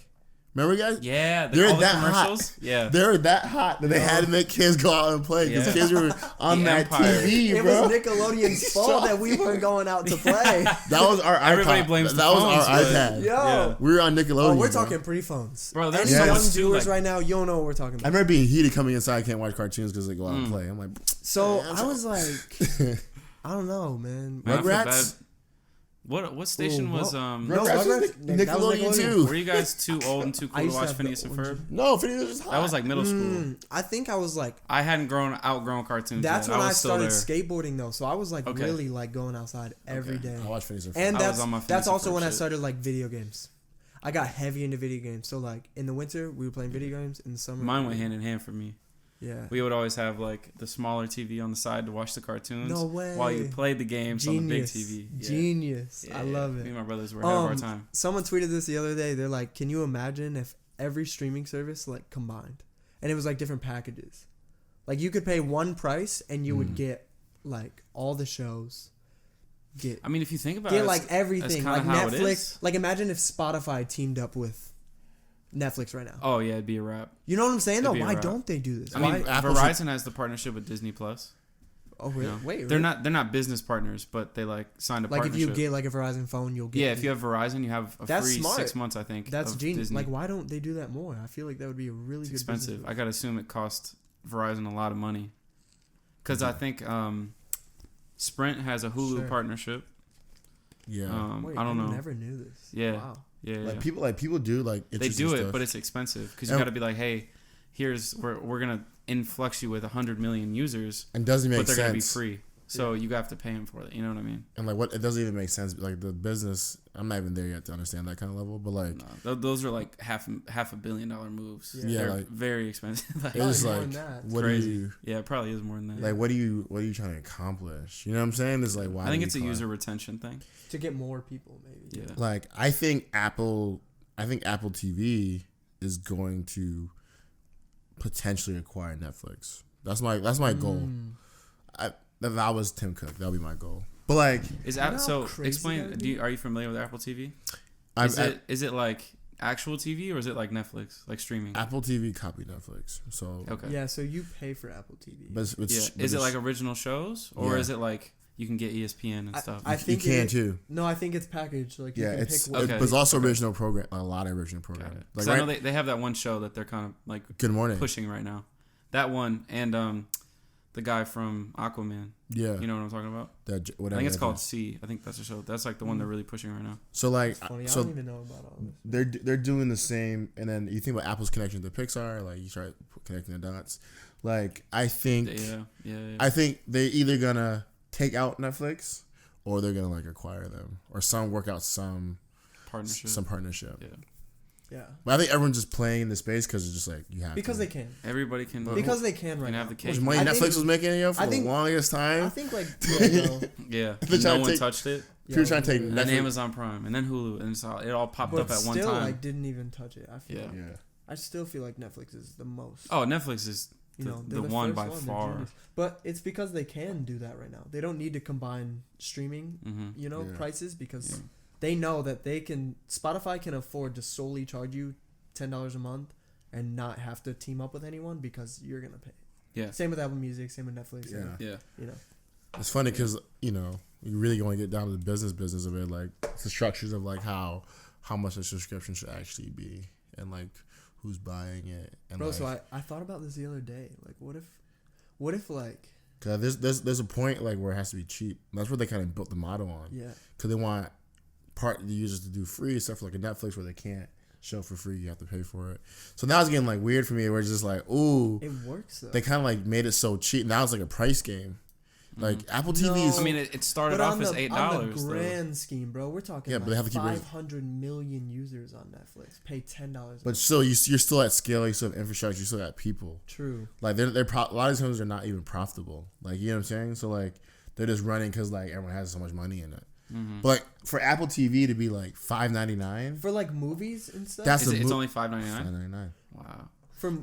Speaker 3: Remember, guys?
Speaker 2: Yeah,
Speaker 3: they're
Speaker 2: all
Speaker 3: that
Speaker 2: the commercials.
Speaker 3: hot.
Speaker 2: Yeah,
Speaker 3: they're that hot that they had to make kids go out and play because kids were on that TV,
Speaker 1: bro. It was Nickelodeon's fault that we weren't going out to play.
Speaker 3: That was our iPad.
Speaker 2: Everybody blames
Speaker 3: that was our iPad.
Speaker 1: Yo,
Speaker 3: we were on Nickelodeon.
Speaker 1: Oh, we're talking pre-phones,
Speaker 2: bro. There's
Speaker 1: young viewers right now. You don't know what we're talking about.
Speaker 3: I remember being heated coming inside. I can't watch cartoons because they go out and play. I'm like,
Speaker 1: so I was like, I don't know, man.
Speaker 3: Rugrats.
Speaker 2: What station was
Speaker 3: Nickelodeon too?
Speaker 2: Were you guys too old and too cool to watch Phineas and Ferb?
Speaker 3: No, Phineas was hot.
Speaker 2: That was like middle school.
Speaker 1: I think I was like
Speaker 2: I hadn't outgrown cartoons.
Speaker 1: That's
Speaker 2: when
Speaker 1: I started skateboarding though, so I was like really like going outside every day.
Speaker 3: I watched Phineas and Ferb.
Speaker 1: And that's also when I started like video games. I got heavy into video games. So like in the winter we were playing video games. In the summer
Speaker 2: mine went hand in hand for me.
Speaker 1: Yeah.
Speaker 2: We would always have like the smaller TV on the side to watch the cartoons.
Speaker 1: No way.
Speaker 2: While you played the games on the big TV. Yeah.
Speaker 1: Genius.
Speaker 2: Yeah.
Speaker 1: I love it.
Speaker 2: Me and my brothers were ahead of our time.
Speaker 1: Someone tweeted this the other day. They're like, can you imagine if every streaming service like combined, and it was like different packages, like you could pay one price and you would get like all the shows.
Speaker 2: I mean, if you think about
Speaker 1: get
Speaker 2: it,
Speaker 1: like everything, like Netflix. Like imagine if Spotify teamed up with Netflix right now.
Speaker 2: Oh yeah, it'd be a wrap.
Speaker 1: You know what I'm saying? Though, why don't they do this?
Speaker 2: I mean, Verizon has the partnership with Disney Plus.
Speaker 1: Oh really?
Speaker 2: You know?
Speaker 1: Wait,
Speaker 2: they're not business partners, but they like signed a partnership.
Speaker 1: Like if you get like a Verizon phone, you'll get.
Speaker 2: Yeah, if you have Verizon, you have a free
Speaker 1: smart.
Speaker 2: 6 months. I think
Speaker 1: That's genius.
Speaker 2: Disney.
Speaker 1: Like why don't they do that more? I feel like that would be a really good.
Speaker 2: Expensive. I gotta assume it costs Verizon a lot of money, because I think Sprint has a Hulu partnership.
Speaker 3: Yeah.
Speaker 1: Wait,
Speaker 2: I don't know.
Speaker 1: I never knew this.
Speaker 2: Yeah.
Speaker 1: Wow.
Speaker 2: Yeah.
Speaker 3: Like people do like
Speaker 2: they do
Speaker 3: stuff.
Speaker 2: it, but it's expensive because you got to be like, hey, we're gonna influx you with 100 million users,
Speaker 3: and doesn't make sense.
Speaker 2: But they're gonna be free, so you have to pay them for it. You know what I mean?
Speaker 3: And like it doesn't even make sense. Like the business, I'm not even there yet to understand that kind of level. But like
Speaker 2: those are like half $500 million moves.
Speaker 3: Yeah,
Speaker 2: they're
Speaker 3: like
Speaker 2: very expensive.
Speaker 3: Like, it was like what
Speaker 2: crazy.
Speaker 3: do you?
Speaker 2: Yeah, it probably is more than that.
Speaker 3: Like what are you trying to accomplish? You know what I'm saying? It's like why?
Speaker 2: I think it's a user retention thing
Speaker 1: to get more people, maybe.
Speaker 2: Yeah.
Speaker 3: Like I think Apple TV is going to potentially acquire Netflix. That's my goal. If I was Tim Cook, that would be my goal. But like,
Speaker 2: explain. Are you familiar with Apple TV? Is it like actual TV or is it like Netflix, like streaming?
Speaker 3: Apple TV copied Netflix, so
Speaker 2: okay.
Speaker 1: Yeah, so you pay for Apple TV.
Speaker 3: But
Speaker 2: is it like original shows or is it like you can get ESPN and stuff?
Speaker 1: I think
Speaker 3: you can too.
Speaker 1: No, I think it's packaged. Like you can
Speaker 3: it's
Speaker 1: pick one.
Speaker 3: but it's also original program. A lot of original programming.
Speaker 2: Like I know they have that one show that they're kind of like
Speaker 3: Good Morning
Speaker 2: pushing right now. That one and the guy from Aquaman.
Speaker 3: Yeah,
Speaker 2: you know what I'm talking about.
Speaker 3: I
Speaker 2: think it's called C. I think that's the show. That's like the one they're really pushing right now.
Speaker 3: So like,
Speaker 1: I don't even know about all
Speaker 3: this. They're doing the same, and then you think about Apple's connection to Pixar. Like you start connecting the dots. Like I think, I think they're either gonna take out Netflix or they're gonna like acquire them or work out some partnership.
Speaker 1: Yeah.
Speaker 3: But I think everyone's just playing in the space because it's just like you have
Speaker 1: because
Speaker 3: to.
Speaker 1: they can.
Speaker 2: Everybody can.
Speaker 1: Because they can right now.
Speaker 2: Have the cake.
Speaker 3: How much money Netflix was making for the longest time.
Speaker 1: I think like
Speaker 2: yeah. No one touched it.
Speaker 3: People trying to take
Speaker 2: and Amazon Prime and then Hulu and it all popped up at one time.
Speaker 1: Still like didn't even touch it. I feel like.
Speaker 3: Yeah.
Speaker 1: I still feel like Netflix is the most.
Speaker 2: Oh, Netflix is the one by far.
Speaker 1: But it's because they can do that right now. They don't need to combine streaming, prices because they know that Spotify can afford to solely charge you $10 a month and not have to team up with anyone because you're gonna pay.
Speaker 2: Yeah.
Speaker 1: Same with Apple Music. Same with Netflix.
Speaker 2: Yeah.
Speaker 3: It's funny because you really want to get down to the business of it, like the structures of like how much a subscription should actually be and like who's buying it. And
Speaker 1: bro, so I thought about this the other day. Like, what if like?
Speaker 3: Cause there's a point like where it has to be cheap. That's what they kind of built the model on.
Speaker 1: Yeah.
Speaker 3: Cause they want part of the users to do free stuff like a Netflix where they can't show for free. You have to pay for it. So now it's getting like weird for me. Where it's just like, ooh,
Speaker 1: it works though.
Speaker 3: They kind of like made it so cheap. Now it's like a price game. Like Apple TV is.
Speaker 2: I mean, it started off as $8.
Speaker 1: On the grand scheme, bro, we're talking.
Speaker 3: But they have to keep
Speaker 1: 500 million users on Netflix. Pay $10.
Speaker 3: But still, you're still at scale. You still have infrastructure. You still got people.
Speaker 1: True.
Speaker 3: Like a lot of times they're not even profitable. Like you know what I'm saying. So like they're just running because like everyone has so much money in it. Mm-hmm. But like, for Apple TV to be like $5.99
Speaker 1: for like movies and stuff,
Speaker 2: it's only $5.99.
Speaker 3: $5.99.
Speaker 2: Wow.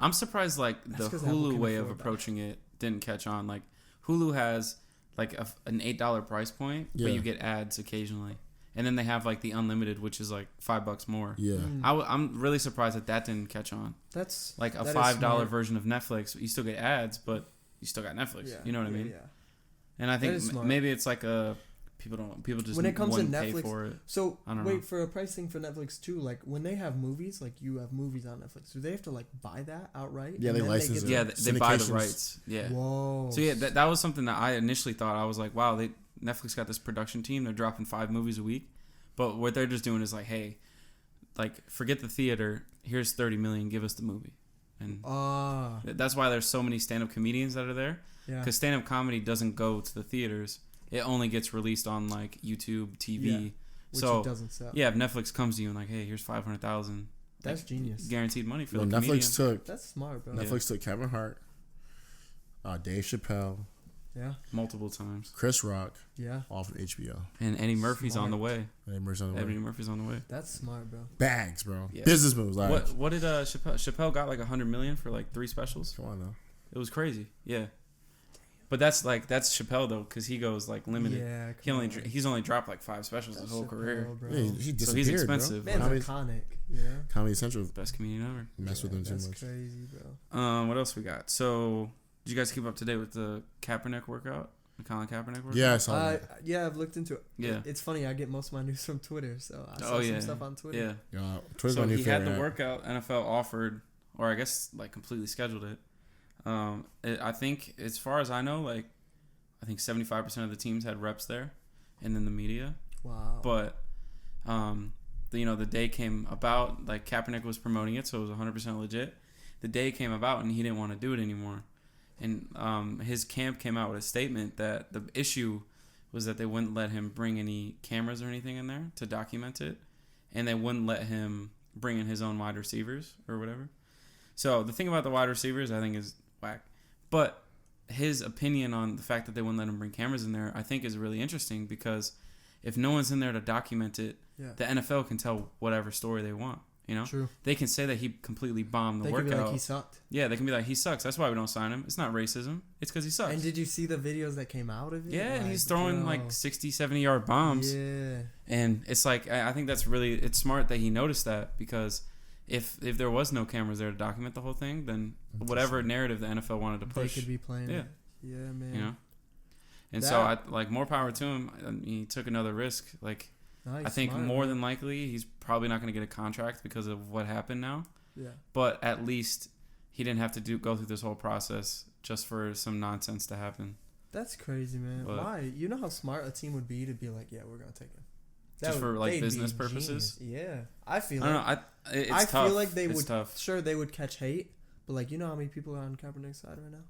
Speaker 2: I'm surprised like the Hulu way of approaching it didn't catch on. Like Hulu has like an $8 price point, but you get ads occasionally, and then they have like the unlimited, which is like $5 more.
Speaker 3: Yeah.
Speaker 2: I'm really surprised that didn't catch on.
Speaker 1: That's
Speaker 2: like a $5 version of Netflix. You still get ads, but you still got Netflix.
Speaker 1: Yeah.
Speaker 2: You know what I mean?
Speaker 1: Yeah.
Speaker 2: And I think maybe it's like people just
Speaker 1: when it comes to
Speaker 2: Netflix,
Speaker 1: pay
Speaker 2: for it.
Speaker 1: So for a pricing for Netflix too, like when they have movies, like you have movies on Netflix, do they have to like buy that outright?
Speaker 3: Yeah, they license it.
Speaker 2: Yeah, they buy the rights. Yeah.
Speaker 1: Whoa.
Speaker 2: So yeah, that was something that I initially thought. I was like, wow, Netflix got this production team. They're dropping 5 movies a week, but what they're just doing is like, hey, like forget the theater. Here's $30 million. Give us the movie. And that's why there's so many stand-up comedians that are there. Yeah. Because stand-up comedy doesn't go to the theaters. It only gets released on like YouTube, TV.
Speaker 1: Yeah, which it doesn't sell.
Speaker 2: Yeah, if Netflix comes to you and like, hey, here's $500,000.
Speaker 1: That's genius.
Speaker 2: Guaranteed money for the
Speaker 3: Netflix
Speaker 2: comedian.
Speaker 3: That's
Speaker 1: smart, bro.
Speaker 3: Netflix took Kevin Hart, Dave Chappelle.
Speaker 1: Yeah.
Speaker 2: Multiple times.
Speaker 3: Chris Rock.
Speaker 1: Yeah.
Speaker 3: All from HBO.
Speaker 2: And Eddie Murphy's on the way.
Speaker 3: Eddie Murphy's on the way.
Speaker 1: That's smart, bro.
Speaker 3: Bags, bro.
Speaker 2: Yeah.
Speaker 3: Business moves. Like,
Speaker 2: what did Chappelle got like $100 million for like 3 specials?
Speaker 3: Come on now.
Speaker 2: It was crazy. Yeah. But that's Chappelle though, because he goes like limited. Yeah. He's only dropped like 5 specials his whole career.
Speaker 3: Yeah, he
Speaker 2: so he's expensive.
Speaker 1: Bro. Man's iconic. Yeah.
Speaker 3: Comedy Central.
Speaker 2: Best comedian ever.
Speaker 3: Mess with him too much.
Speaker 1: That's crazy, bro.
Speaker 2: What else we got? So, did you guys keep up to date with the Kaepernick workout? The Colin Kaepernick workout?
Speaker 3: Yeah, I saw that.
Speaker 1: Yeah, I've looked into it.
Speaker 2: Yeah.
Speaker 1: It's funny. I get most of my news from Twitter, so I saw some stuff on Twitter.
Speaker 2: Yeah.
Speaker 3: Twitter's
Speaker 2: so
Speaker 3: my new
Speaker 2: he
Speaker 3: favorite
Speaker 2: had the
Speaker 3: app.
Speaker 2: workout NFL offered, or I guess like completely scheduled it. I think, as far as I know, like I think 75% of the teams had reps there, and then the media.
Speaker 1: Wow.
Speaker 2: But the day came about, like Kaepernick was promoting it, so it was 100% legit. The day came about, and he didn't want to do it anymore. And his camp came out with a statement that the issue was that they wouldn't let him bring any cameras or anything in there to document it, and they wouldn't let him bring in his own wide receivers or whatever. So the thing about the wide receivers, I think, is whack. But his opinion on the fact that they wouldn't let him bring cameras in there, I think, is really interesting, because if no one's in there to document it, the NFL can tell whatever story they want. You know,
Speaker 1: True.
Speaker 2: They can say that he completely bombed the workout.
Speaker 1: They can be like, he sucked.
Speaker 2: Yeah, they can be like, he sucks. That's why we don't sign him. It's not racism. It's because he sucks.
Speaker 1: And did you see the videos that came out of it?
Speaker 2: Yeah, and he's throwing like 60, 70-yard bombs.
Speaker 1: Yeah.
Speaker 2: And it's like, I think that's really, it's smart that he noticed that, because if there was no cameras there to document the whole thing, then whatever narrative the NFL wanted to push,
Speaker 1: they could be playing it. Yeah, man.
Speaker 2: You know? And so, I like, more power to him. I mean, he took another risk. Like,
Speaker 1: nice,
Speaker 2: I think
Speaker 1: smart,
Speaker 2: more than likely he's probably not going to get a contract because of what happened now.
Speaker 1: Yeah.
Speaker 2: But at least he didn't have to go through this whole process just for some nonsense to happen.
Speaker 1: That's crazy, man.
Speaker 2: But
Speaker 1: why? You know how smart a team would be to be like, yeah, we're going to take him.
Speaker 2: Just for like business purposes?
Speaker 1: Genius. Yeah. I feel
Speaker 2: it's tough.
Speaker 1: feel like they
Speaker 2: it's
Speaker 1: would,
Speaker 2: tough.
Speaker 1: Sure, they would catch hate, but like, you know how many people are on Kaepernick's side right now?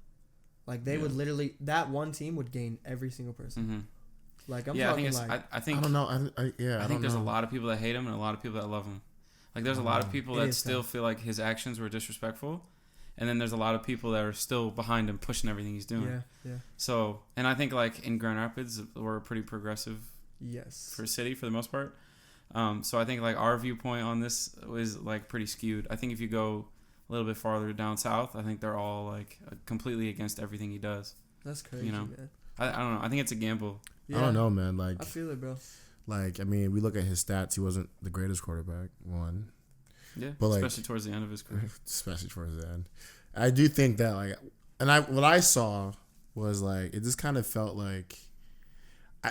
Speaker 1: Like, they would literally, that one team would gain every single person.
Speaker 2: Mm-hmm.
Speaker 1: Like, I'm
Speaker 2: I
Speaker 1: talking
Speaker 2: think
Speaker 1: like...
Speaker 3: I don't know. I
Speaker 2: think there's a lot of people that hate him and a lot of people that love him. Like, there's a lot of people that still feel like his actions were disrespectful. And then there's a lot of people that are still behind him, pushing everything he's doing.
Speaker 1: Yeah.
Speaker 2: So, and I think, like, in Grand Rapids, we're a pretty progressive for city for the most part. So I think, like, our viewpoint on this is, like, pretty skewed. I think if you go a little bit farther down south, I think they're all, like, completely against everything he does.
Speaker 1: That's crazy,
Speaker 2: you know?
Speaker 1: man.
Speaker 2: I don't know. I think it's a gamble.
Speaker 3: Yeah. I don't know, man. Like,
Speaker 1: I feel it, bro.
Speaker 3: Like, I mean, we look at his stats. He wasn't the greatest quarterback, one.
Speaker 2: Yeah,
Speaker 3: but
Speaker 2: especially towards the end of his career.
Speaker 3: Especially towards the end. I do think that, like, what I saw was, like, it just kind of felt like,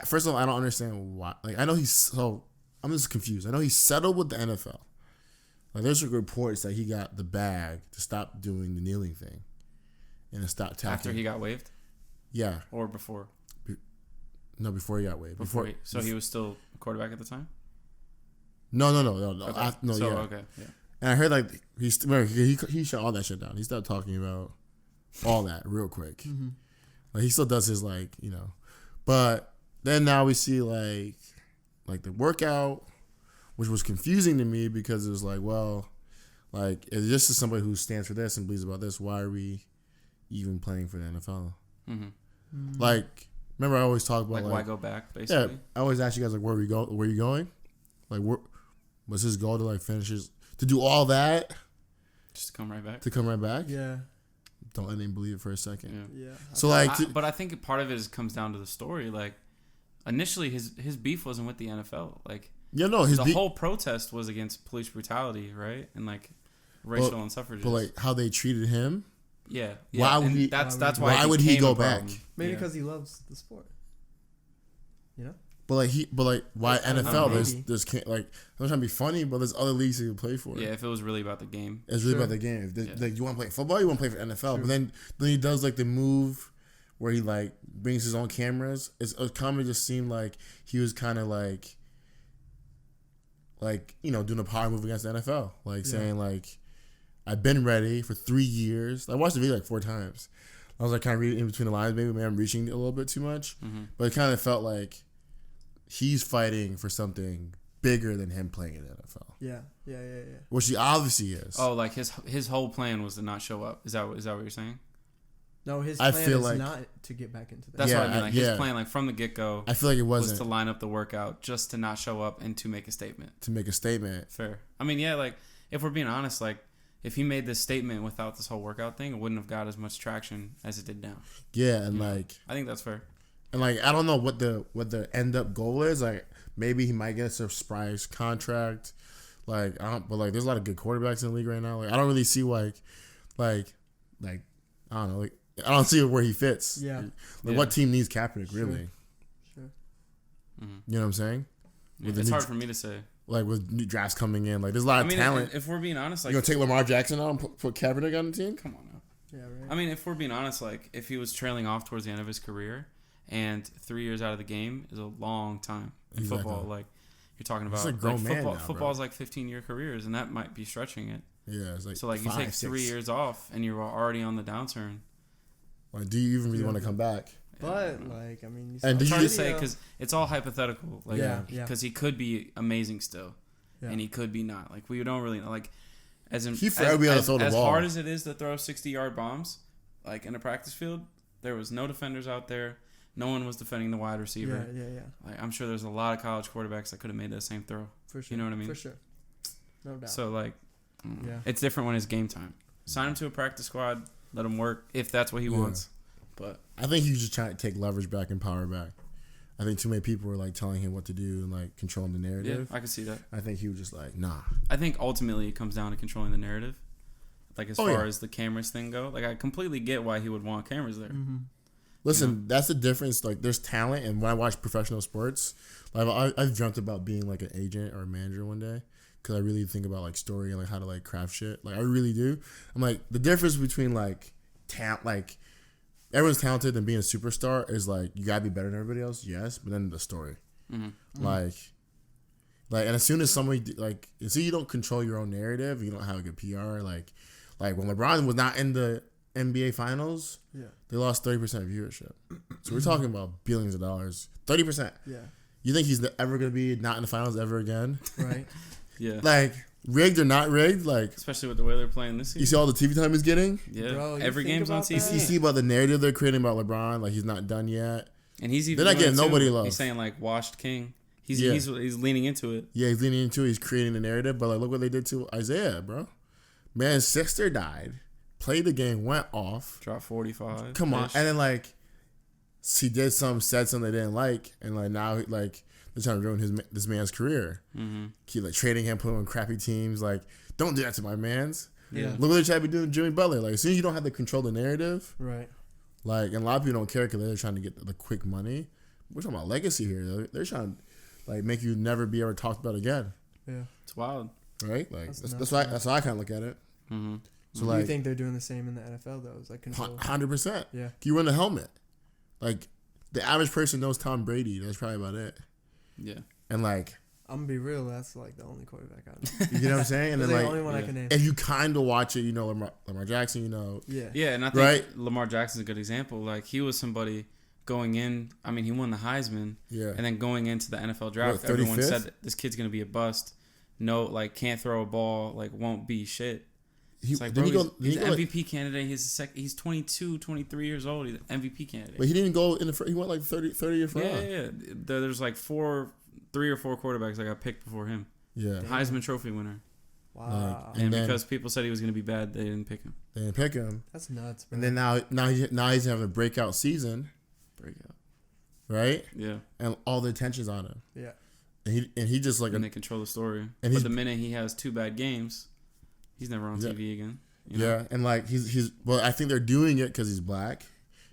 Speaker 3: first of all, I don't understand why. Like, I'm just confused. I know he settled with the NFL. Like, there's reports that he got the bag to stop doing the kneeling thing and to stop tackling.
Speaker 2: After he got waived?
Speaker 3: Yeah.
Speaker 2: Or before?
Speaker 3: No, before he got waived.
Speaker 2: So he was still a quarterback at the time?
Speaker 3: No.
Speaker 2: Okay. Okay, yeah.
Speaker 3: And I heard, like, he shut all that shit down. He stopped talking about all that real quick.
Speaker 1: Mm-hmm.
Speaker 3: Like, he still does his, like, you know. But then now we see, like the workout, which was confusing to me because it was like, well, like, if this is somebody who stands for this and believes about this, why are we even playing for the NFL?
Speaker 2: Mm-hmm.
Speaker 1: Mm-hmm.
Speaker 3: Like, remember I always talk about,
Speaker 2: like, why go back, basically?
Speaker 3: Yeah, I always ask you guys, like, where are you going? Like, was his goal to, like, to do all that?
Speaker 2: Just to come right back?
Speaker 3: To come right back?
Speaker 1: Yeah.
Speaker 3: Don't let him believe it for a second.
Speaker 1: Yeah.
Speaker 3: So, like...
Speaker 2: but I think part of it comes down to the story. Like, initially, his beef wasn't with the NFL. Like,
Speaker 3: yeah, no,
Speaker 2: the whole protest was against police brutality, right? And, like, racial and suffrages.
Speaker 3: But, like, how they treated him?
Speaker 2: Yeah.
Speaker 3: Why would he...
Speaker 2: That's why
Speaker 3: why would he go back?
Speaker 1: Maybe because he loves the sport. You know?
Speaker 3: But why NFL? There's can't, like, I'm not trying to be funny, but there's other leagues he could play for.
Speaker 2: Yeah, if it was really about the game.
Speaker 3: It's really about the game. Like, you want to play football, you want to play for NFL. True. But then he does, like, the move where he, like, brings his own cameras. It kind of just seemed like he was kind of like, you know, doing a power move against the NFL. Like, saying, like, I've been ready for 3 years. I watched the video, like, 4 times. I was, like, kind of reading in between the lines. Maybe I'm reaching a little bit too much. Mm-hmm. But it kind of felt like he's fighting for something bigger than him playing in the NFL.
Speaker 1: Yeah.
Speaker 3: Which he obviously is.
Speaker 2: Oh, like his whole plan was to not show up. Is that what you're saying?
Speaker 1: No, his plan is not to get back into that.
Speaker 2: That's what I mean. Like his plan, like from the get go,
Speaker 3: I feel like it wasn't
Speaker 2: was to line up the workout just to not show up and to make a statement.
Speaker 3: Fair.
Speaker 2: I mean, yeah, like if we're being honest, like if he made this statement without this whole workout thing, it wouldn't have got as much traction as it did now.
Speaker 3: Yeah, and like
Speaker 2: I think that's fair.
Speaker 3: And like I don't know what the end up goal is. Like maybe he might get a surprise contract. Like but like there's a lot of good quarterbacks in the league right now. Like I don't really see like I don't know. Like I don't see where he fits.
Speaker 1: Yeah.
Speaker 3: Like what team needs Kaepernick really?
Speaker 1: Sure.
Speaker 2: Mm-hmm.
Speaker 3: You know what I'm saying?
Speaker 2: Yeah, it's hard for me to say.
Speaker 3: Like with new drafts coming in, like there's a lot of talent.
Speaker 2: If we're being honest, like
Speaker 3: you gonna take Lamar Jackson out and put Kaepernick on the team?
Speaker 2: Come on now.
Speaker 1: Yeah, right.
Speaker 2: I mean, if we're being honest, like if he was trailing off towards the end of his career, and 3 years out of the game is a long time in football. Like you're talking about,
Speaker 3: like grown man
Speaker 2: football.
Speaker 3: now,
Speaker 2: Football's like 15-year careers, and that might be stretching it.
Speaker 3: Yeah, it's like
Speaker 2: so like
Speaker 3: 5,
Speaker 2: you take 3
Speaker 3: 6.
Speaker 2: years off, and you're already on the downturn.
Speaker 3: Like, do you even really want to come back?
Speaker 1: But like, I mean,
Speaker 2: it's hard to say because it's all hypothetical. Like,
Speaker 1: yeah.
Speaker 2: Because he could be amazing still, and he could be not. Like we don't really know. Like as hard as it is to throw 60-yard bombs, like in a practice field, there was no defenders out there. No one was defending the wide receiver.
Speaker 1: Yeah.
Speaker 2: Like I'm sure there's a lot of college quarterbacks that could have made that same throw.
Speaker 1: For sure.
Speaker 2: You know what I mean?
Speaker 1: For sure. No doubt.
Speaker 2: So like, it's different when it's game time. Sign him to a practice squad. Let him work if that's what he wants. But
Speaker 3: I think he was just trying to take leverage back and power back. I think too many people were like telling him what to do and like controlling the narrative.
Speaker 2: Yeah, I can see that.
Speaker 3: I think he was just like, nah.
Speaker 2: I think ultimately it comes down to controlling the narrative. Like as far as the cameras thing go, like I completely get why he would want cameras there.
Speaker 1: Mm-hmm.
Speaker 3: Listen, that's the difference. Like there's talent, and when I watch professional sports, like I've dreamt about being like an agent or a manager one day because I really think about like story and like how to like craft shit. Like I really do. I'm like the difference between like talent, like everyone's talented and being a superstar is like you gotta be better than everybody else. Yes, but then the story, like, and as soon as somebody like, see, you don't control your own narrative, you don't have a good PR. Like when LeBron was not in the NBA Finals, they lost 30% of viewership. So we're talking about billions of dollars. 30%.
Speaker 1: Yeah.
Speaker 3: You think he's ever gonna be not in the finals ever again?
Speaker 1: Right.
Speaker 2: Yeah.
Speaker 3: Like rigged or not rigged, like
Speaker 2: especially with the way they're playing this season.
Speaker 3: You see all the TV time he's getting?
Speaker 2: Yeah.
Speaker 1: Bro,
Speaker 2: every game's on TV.
Speaker 3: You see about the narrative they're creating about LeBron, like he's not done yet.
Speaker 2: And he's even
Speaker 3: they're not getting nobody love.
Speaker 2: He's saying like washed king. He's leaning into it.
Speaker 3: Yeah, he's leaning into it. He's creating the narrative. But like, look what they did to Isaiah, bro. Man's sister died. Played the game, went off.
Speaker 2: Dropped 45.
Speaker 3: Come on. And then like he did said something they didn't like, and like now like they're trying to ruin this man's career. Mm-hmm. Keep like trading him, putting him on crappy teams. Like, don't do that to my man's.
Speaker 1: Yeah.
Speaker 3: Look what they're trying to be doing to Jimmy Butler. Like as soon as you don't have to control the narrative,
Speaker 1: right?
Speaker 3: Like, and a lot of people don't care because they're trying to get the quick money. We're talking about legacy here. They're trying to like make you never be ever talked about again.
Speaker 1: Yeah,
Speaker 2: it's wild,
Speaker 3: right? Like that's why I kind of look at it.
Speaker 2: Mm-hmm.
Speaker 3: So
Speaker 1: do you think they're doing the same in the NFL though? It's like control.
Speaker 3: 100%.
Speaker 1: Yeah.
Speaker 3: You run the helmet. Like the average person knows Tom Brady. That's probably about it.
Speaker 2: Yeah.
Speaker 3: And like
Speaker 1: I'm gonna be real. That's like the only quarterback I know.
Speaker 3: You know what I'm saying? And then like
Speaker 1: the only one I can name.
Speaker 3: If you kind of watch it, you know Lamar Jackson. You know.
Speaker 1: Yeah.
Speaker 2: Yeah, and I think Lamar Jackson's a good example. Like he was somebody going in. I mean, he won the Heisman.
Speaker 3: Yeah.
Speaker 2: And then going into the NFL draft, everyone said that this kid's gonna be a bust. No, like can't throw a ball. Like won't be shit. It's like, bro, he's an MVP candidate. He's 22, 23 years old. He's an MVP candidate.
Speaker 3: But he didn't go in the. He went like 30 years from.
Speaker 2: Yeah. There's like 3 or 4 quarterbacks that got picked before him.
Speaker 3: Yeah.
Speaker 2: Heisman Trophy winner.
Speaker 1: Wow.
Speaker 2: And because people said he was going to be bad, they didn't pick him.
Speaker 1: That's nuts, bro.
Speaker 3: And then now he's having a breakout season. Right?
Speaker 2: Yeah.
Speaker 3: And all the attention's on him.
Speaker 1: Yeah.
Speaker 3: And he just like.
Speaker 2: And they control the story.
Speaker 3: And
Speaker 2: but the minute he has 2 bad games, he's never on TV again. You know?
Speaker 3: Yeah, and like he's well, I think they're doing it because he's black.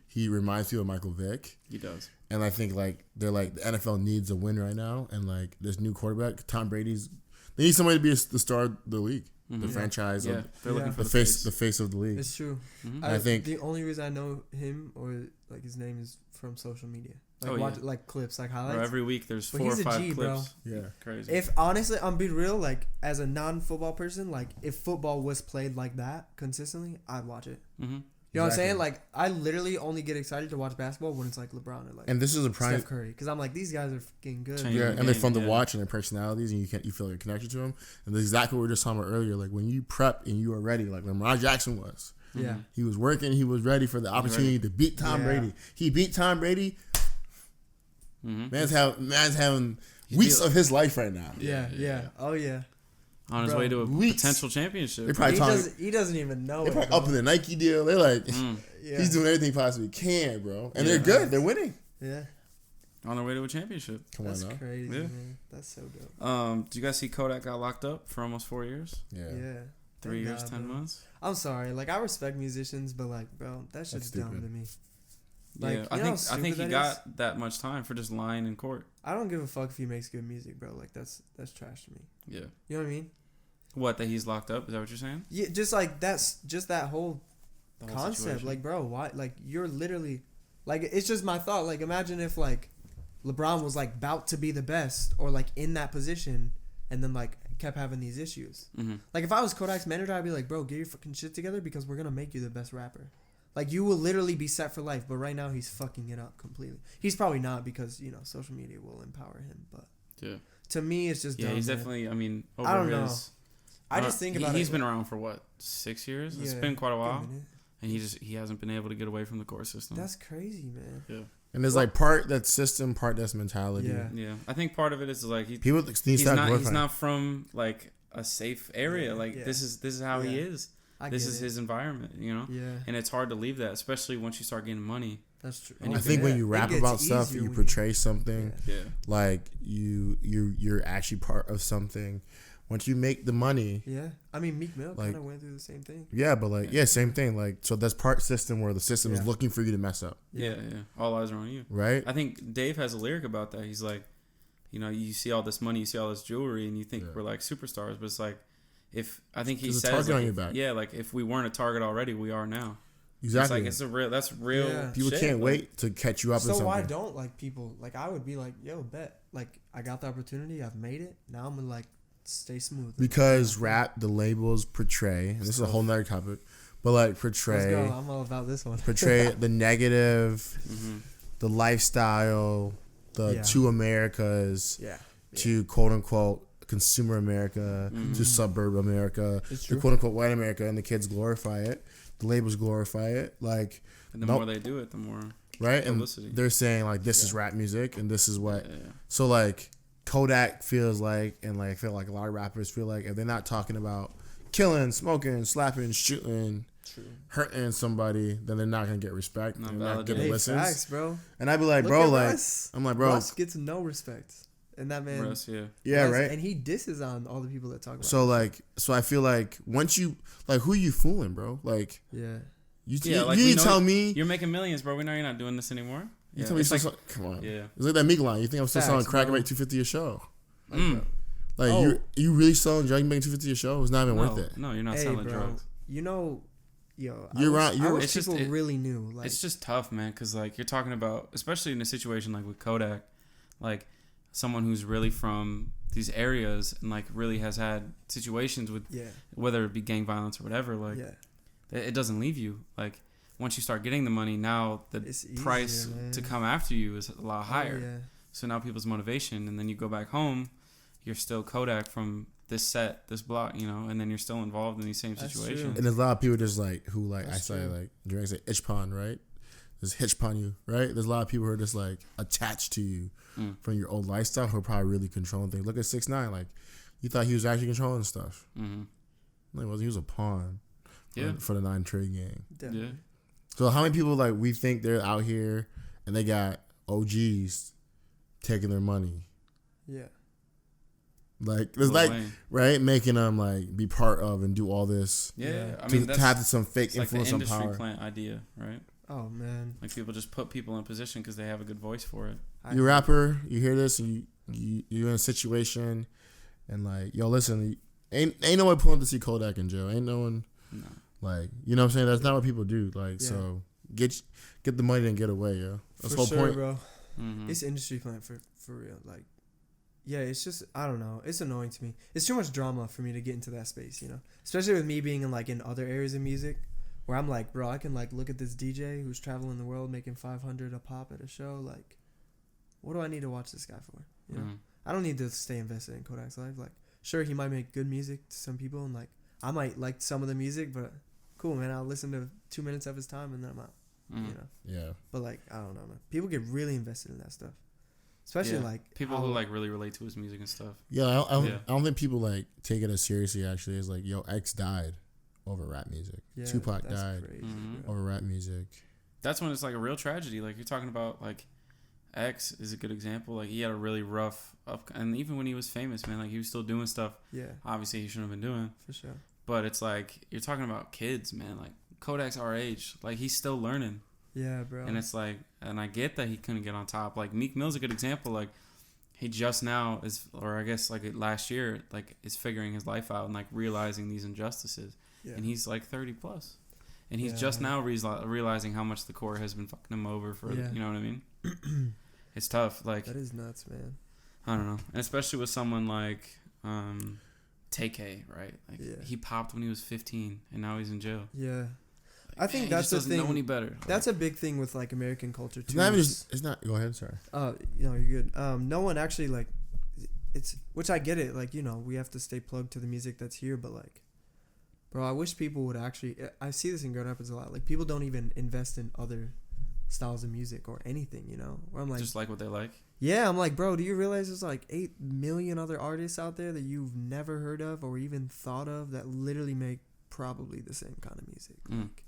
Speaker 3: He reminds you of Michael Vick.
Speaker 2: He does.
Speaker 3: And I think like they're like the NFL needs a win right now, and like this new quarterback, Tom Brady's. They need somebody to be the star of the league, the franchise.
Speaker 2: Yeah, they're looking for
Speaker 3: the face of the league.
Speaker 1: It's true.
Speaker 3: Mm-hmm. I think
Speaker 1: the only reason I know him or like his name is from social media. Like watch like clips, like highlights.
Speaker 2: Bro, every week there's 4 or 5 clips. Bro.
Speaker 3: Yeah,
Speaker 2: crazy.
Speaker 1: If honestly, I'm being real, like as a non-football person, like if football was played like that consistently, I'd watch it.
Speaker 2: Mm-hmm.
Speaker 1: You know what I'm saying? Like I literally only get excited to watch basketball when it's like LeBron or like.
Speaker 3: And this is a prime
Speaker 1: Steph Curry, because I'm like, these guys are fucking good.
Speaker 3: And they're fun to watch, and their personalities, and you feel like a connection to them. And that's exactly what we were just talking about earlier. Like when you prep and you are ready, like Lamar Jackson was.
Speaker 1: Yeah.
Speaker 3: He was working. He was ready for the opportunity to beat Tom Brady. He beat Tom Brady. Man's having weeks of his life right now.
Speaker 1: Yeah. Oh yeah.
Speaker 2: On his way to a potential championship.
Speaker 3: They probably
Speaker 1: he doesn't even know.
Speaker 3: They're probably up in the Nike deal. They're like, he's doing everything he possibly can, bro. And they're good. They're winning.
Speaker 1: Yeah.
Speaker 2: On their way to a championship.
Speaker 1: That's crazy, man. That's so dope.
Speaker 2: Did you guys see Kodak got locked up for almost 4 years?
Speaker 3: Yeah.
Speaker 2: 3 years, 10 months?
Speaker 1: I'm sorry. Like, I respect musicians, but, like, bro, that shit's dumb to me. Like,
Speaker 2: yeah, I think he got that much time for just lying in court.
Speaker 1: I don't give a fuck if he makes good music, bro. Like, that's trash to me.
Speaker 2: Yeah.
Speaker 1: You know what I mean?
Speaker 2: What, that he's locked up? Is that what you're saying?
Speaker 1: Yeah, just, like, that's just that whole concept.
Speaker 2: Situation.
Speaker 1: Like, bro, why? Like, you're literally... Like, it's just my thought. Like, imagine if, like, LeBron was, like, about to be the best or, like, in that position and then, like, kept having these issues. Like, if I was Kodak's manager, I'd be like, bro, get your fucking shit together because we're going to make you the best rapper. Like, you will literally be set for life. But right now, he's fucking it up completely. He's probably not because, you know, social media will empower him. But to me, it's just dumb.
Speaker 2: Yeah, he's definitely, I mean, over
Speaker 1: I don't know.
Speaker 2: his...
Speaker 1: I just think about it.
Speaker 2: He's been around for, what, 6 years?
Speaker 1: Yeah,
Speaker 2: it's been quite a while. And he hasn't been able to get away from the court system.
Speaker 1: That's crazy, man.
Speaker 2: Yeah.
Speaker 3: And there's like part that's system, part that's mentality.
Speaker 2: Yeah. I think part of it is like
Speaker 3: he's
Speaker 2: not from like a safe area. This is how he is. This is his environment, you know?
Speaker 1: Yeah.
Speaker 2: And it's hard to leave that, especially once you start getting money.
Speaker 1: That's true.
Speaker 3: And I think when you rap about stuff, you portray something. Yeah. Like you're actually part of something. Once you make the money.
Speaker 1: Yeah. I mean, Meek Mill kind of went through the same thing.
Speaker 3: Yeah, but like, same thing. Like, so that's part system where the system is looking for you to mess up.
Speaker 2: Yeah. All eyes are on you.
Speaker 3: Right?
Speaker 2: I think Dave has a lyric about that. He's like, you know, you see all this money, you see all this jewelry, and you think we're like superstars, but it's like, I think he says, like,
Speaker 3: on your back.
Speaker 2: Yeah, like if we weren't a target already, we are now.
Speaker 3: Exactly.
Speaker 2: It's like, that's real. Yeah.
Speaker 3: People
Speaker 2: shit.
Speaker 3: can't wait to catch you up in something.
Speaker 1: So why don't like people, like I would be like, yo, bet. Like I got the opportunity, I've made it. Now I'm gonna like stay smooth.
Speaker 3: Because rap, the labels portray, and this is a whole nother topic, but like portray.
Speaker 1: Let's go. I'm all about this one.
Speaker 3: Portray the negative, the lifestyle, the two Americas, to quote unquote consumer America, to suburb America, to quote unquote white America, and the kids glorify it. The labels glorify it. Like,
Speaker 2: and the more they do it, the more publicity.
Speaker 3: And they're saying like this is rap music, and this is what. So like Kodak feels like, and like I feel like a lot of rappers feel like if they're not talking about killing, smoking, slapping, shooting, hurting somebody, then they're not gonna get respect. They're not getting listens.
Speaker 1: Facts, bro.
Speaker 3: And I'd be like, bro, like I'm like, bro,
Speaker 1: Russ gets no respect. And that man,
Speaker 2: Russ,
Speaker 3: right.
Speaker 1: And he disses on all the people that talk about.
Speaker 3: So like, so I feel like once you like, who you fooling, bro? Like, you tell me
Speaker 2: you're making millions, bro. We know you're not doing this anymore.
Speaker 3: You tell me come on.
Speaker 2: Yeah,
Speaker 3: it's like that Meek line. You think I'm still selling crack at $250 a show?
Speaker 2: Like,
Speaker 3: you really selling drugs making $250 a show? It's not even worth it.
Speaker 2: No, you're not selling drugs.
Speaker 1: You know, yo,
Speaker 3: I
Speaker 1: wish people really knew. Like,
Speaker 2: it's just tough, man, because like you're talking about, especially in a situation like with Kodak, like someone who's really from these areas and like really has had situations with whether it be gang violence or whatever, like it doesn't leave you. Like once you start getting the money, now the price to come after you is a lot higher. So now people's motivation, and then you go back home, you're still Kodak from this set, this block, you know, and then you're still involved in these same situations.
Speaker 3: And there's a lot of people just like who like drinks like itch pawn, right? Just hitch pawn you, right? There's a lot of people who are just like attached to you from your old lifestyle who are probably really controlling things. Look at 6ix9ine, like you thought he was actually controlling stuff. Like, he was a pawn for the 9 Trade gang.
Speaker 1: Definitely.
Speaker 3: So how many people like we think they're out here and they got OGs taking their money?
Speaker 1: Yeah.
Speaker 3: Like it's like right, making them like be part of and do all this.
Speaker 2: Yeah, I mean
Speaker 3: to have some fake influence
Speaker 2: like the
Speaker 3: on power.
Speaker 2: industry plant idea, right?
Speaker 1: Oh man, like
Speaker 2: people just put people in position because they have a good voice for it.
Speaker 3: You rapper, you hear this, and you're in a situation, and like yo, listen, ain't no one pulling to see Kodak in jail. Ain't no one. No. Like you know what I'm saying? That's not what people do. Like so, get the money and get away, yo. That's the whole point,
Speaker 1: bro. It's industry plant for real. Like. Yeah, it's just, I don't know. It's annoying to me. It's too much drama for me to get into that space, you know? Especially with me being in other areas of music where I'm like, bro, I can like look at this DJ who's traveling the world making $500 a pop at a show. Like, what do I need to watch this guy for? You know? I don't need to stay invested in Kodak's life. Like, sure, he might make good music to some people and like, I might like some of the music, but cool, man. I'll listen to 2 minutes of his time and then I'm out. You know.
Speaker 3: Yeah.
Speaker 1: But like, I don't know, man. People get really invested in that stuff, especially like
Speaker 2: people who like really relate to his music and stuff.
Speaker 3: Yeah, I don't think people like take it as seriously. Actually, as like, yo, X died over rap music.
Speaker 1: Yeah,
Speaker 3: Tupac died over rap music.
Speaker 2: That's when it's like a real tragedy. Like you're talking about, like X is a good example. Like he had a really rough and even when he was famous, man, like he was still doing stuff. Yeah. Obviously, he shouldn't have been doing.
Speaker 1: For sure.
Speaker 2: But it's like you're talking about kids, man. Like Kodak's our age. Like he's still learning.
Speaker 1: Yeah, bro.
Speaker 2: And it's like, and I get that he couldn't get on top. Like Meek Mill's a good example. Like he just now is, or I guess like last year, like is figuring his life out and like realizing these injustices. Yeah. And he's like 30 plus. And he's just now realizing how much the core has been fucking him over for, you know what I mean? It's tough. Like
Speaker 1: that is nuts, man.
Speaker 2: I don't know. And especially with someone like TK, right? Like he popped when he was 15 and now he's in jail.
Speaker 1: Yeah. I think that's the thing.
Speaker 2: Know any better.
Speaker 1: That's a big thing with like American culture too.
Speaker 3: It's not. Go ahead. Sorry.
Speaker 1: You know, you're good. No one actually like, it's, which I get it. Like, you know, we have to stay plugged to the music that's here, but like, bro, I wish people would actually. I see this in Grown Up as a lot. Like, people don't even invest in other styles of music or anything. You know, where I'm like,
Speaker 2: just like what they like. Yeah,
Speaker 1: I'm like, bro, do you realize there's like 8 million other artists out there that you've never heard of or even thought of that literally make probably the same kind of music? Like,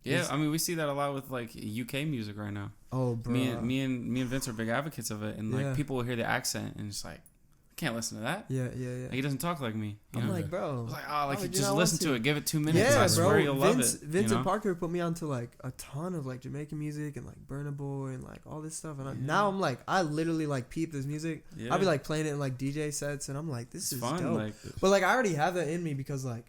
Speaker 2: yeah, I mean, we see that a lot with like UK music right now.
Speaker 1: Oh, bro.
Speaker 2: Me and Vince are big advocates of it, and like people will hear the accent and it's like, I can't listen to that.
Speaker 1: Yeah.
Speaker 2: Like, he doesn't talk like me.
Speaker 1: I'm like, bro.
Speaker 2: I was like, oh, like just listen to it, give it 2 minutes.
Speaker 1: Yeah,
Speaker 2: I swear you'll love it.
Speaker 1: Vincent Parker put me onto like a ton of like Jamaican music and like Burna Boy and like all this stuff, and now I'm like, I literally like peep this music. Yeah. I'll be like playing it in like DJ sets, and I'm like, this is fun, dope. Like, but like, I already have that in me because like.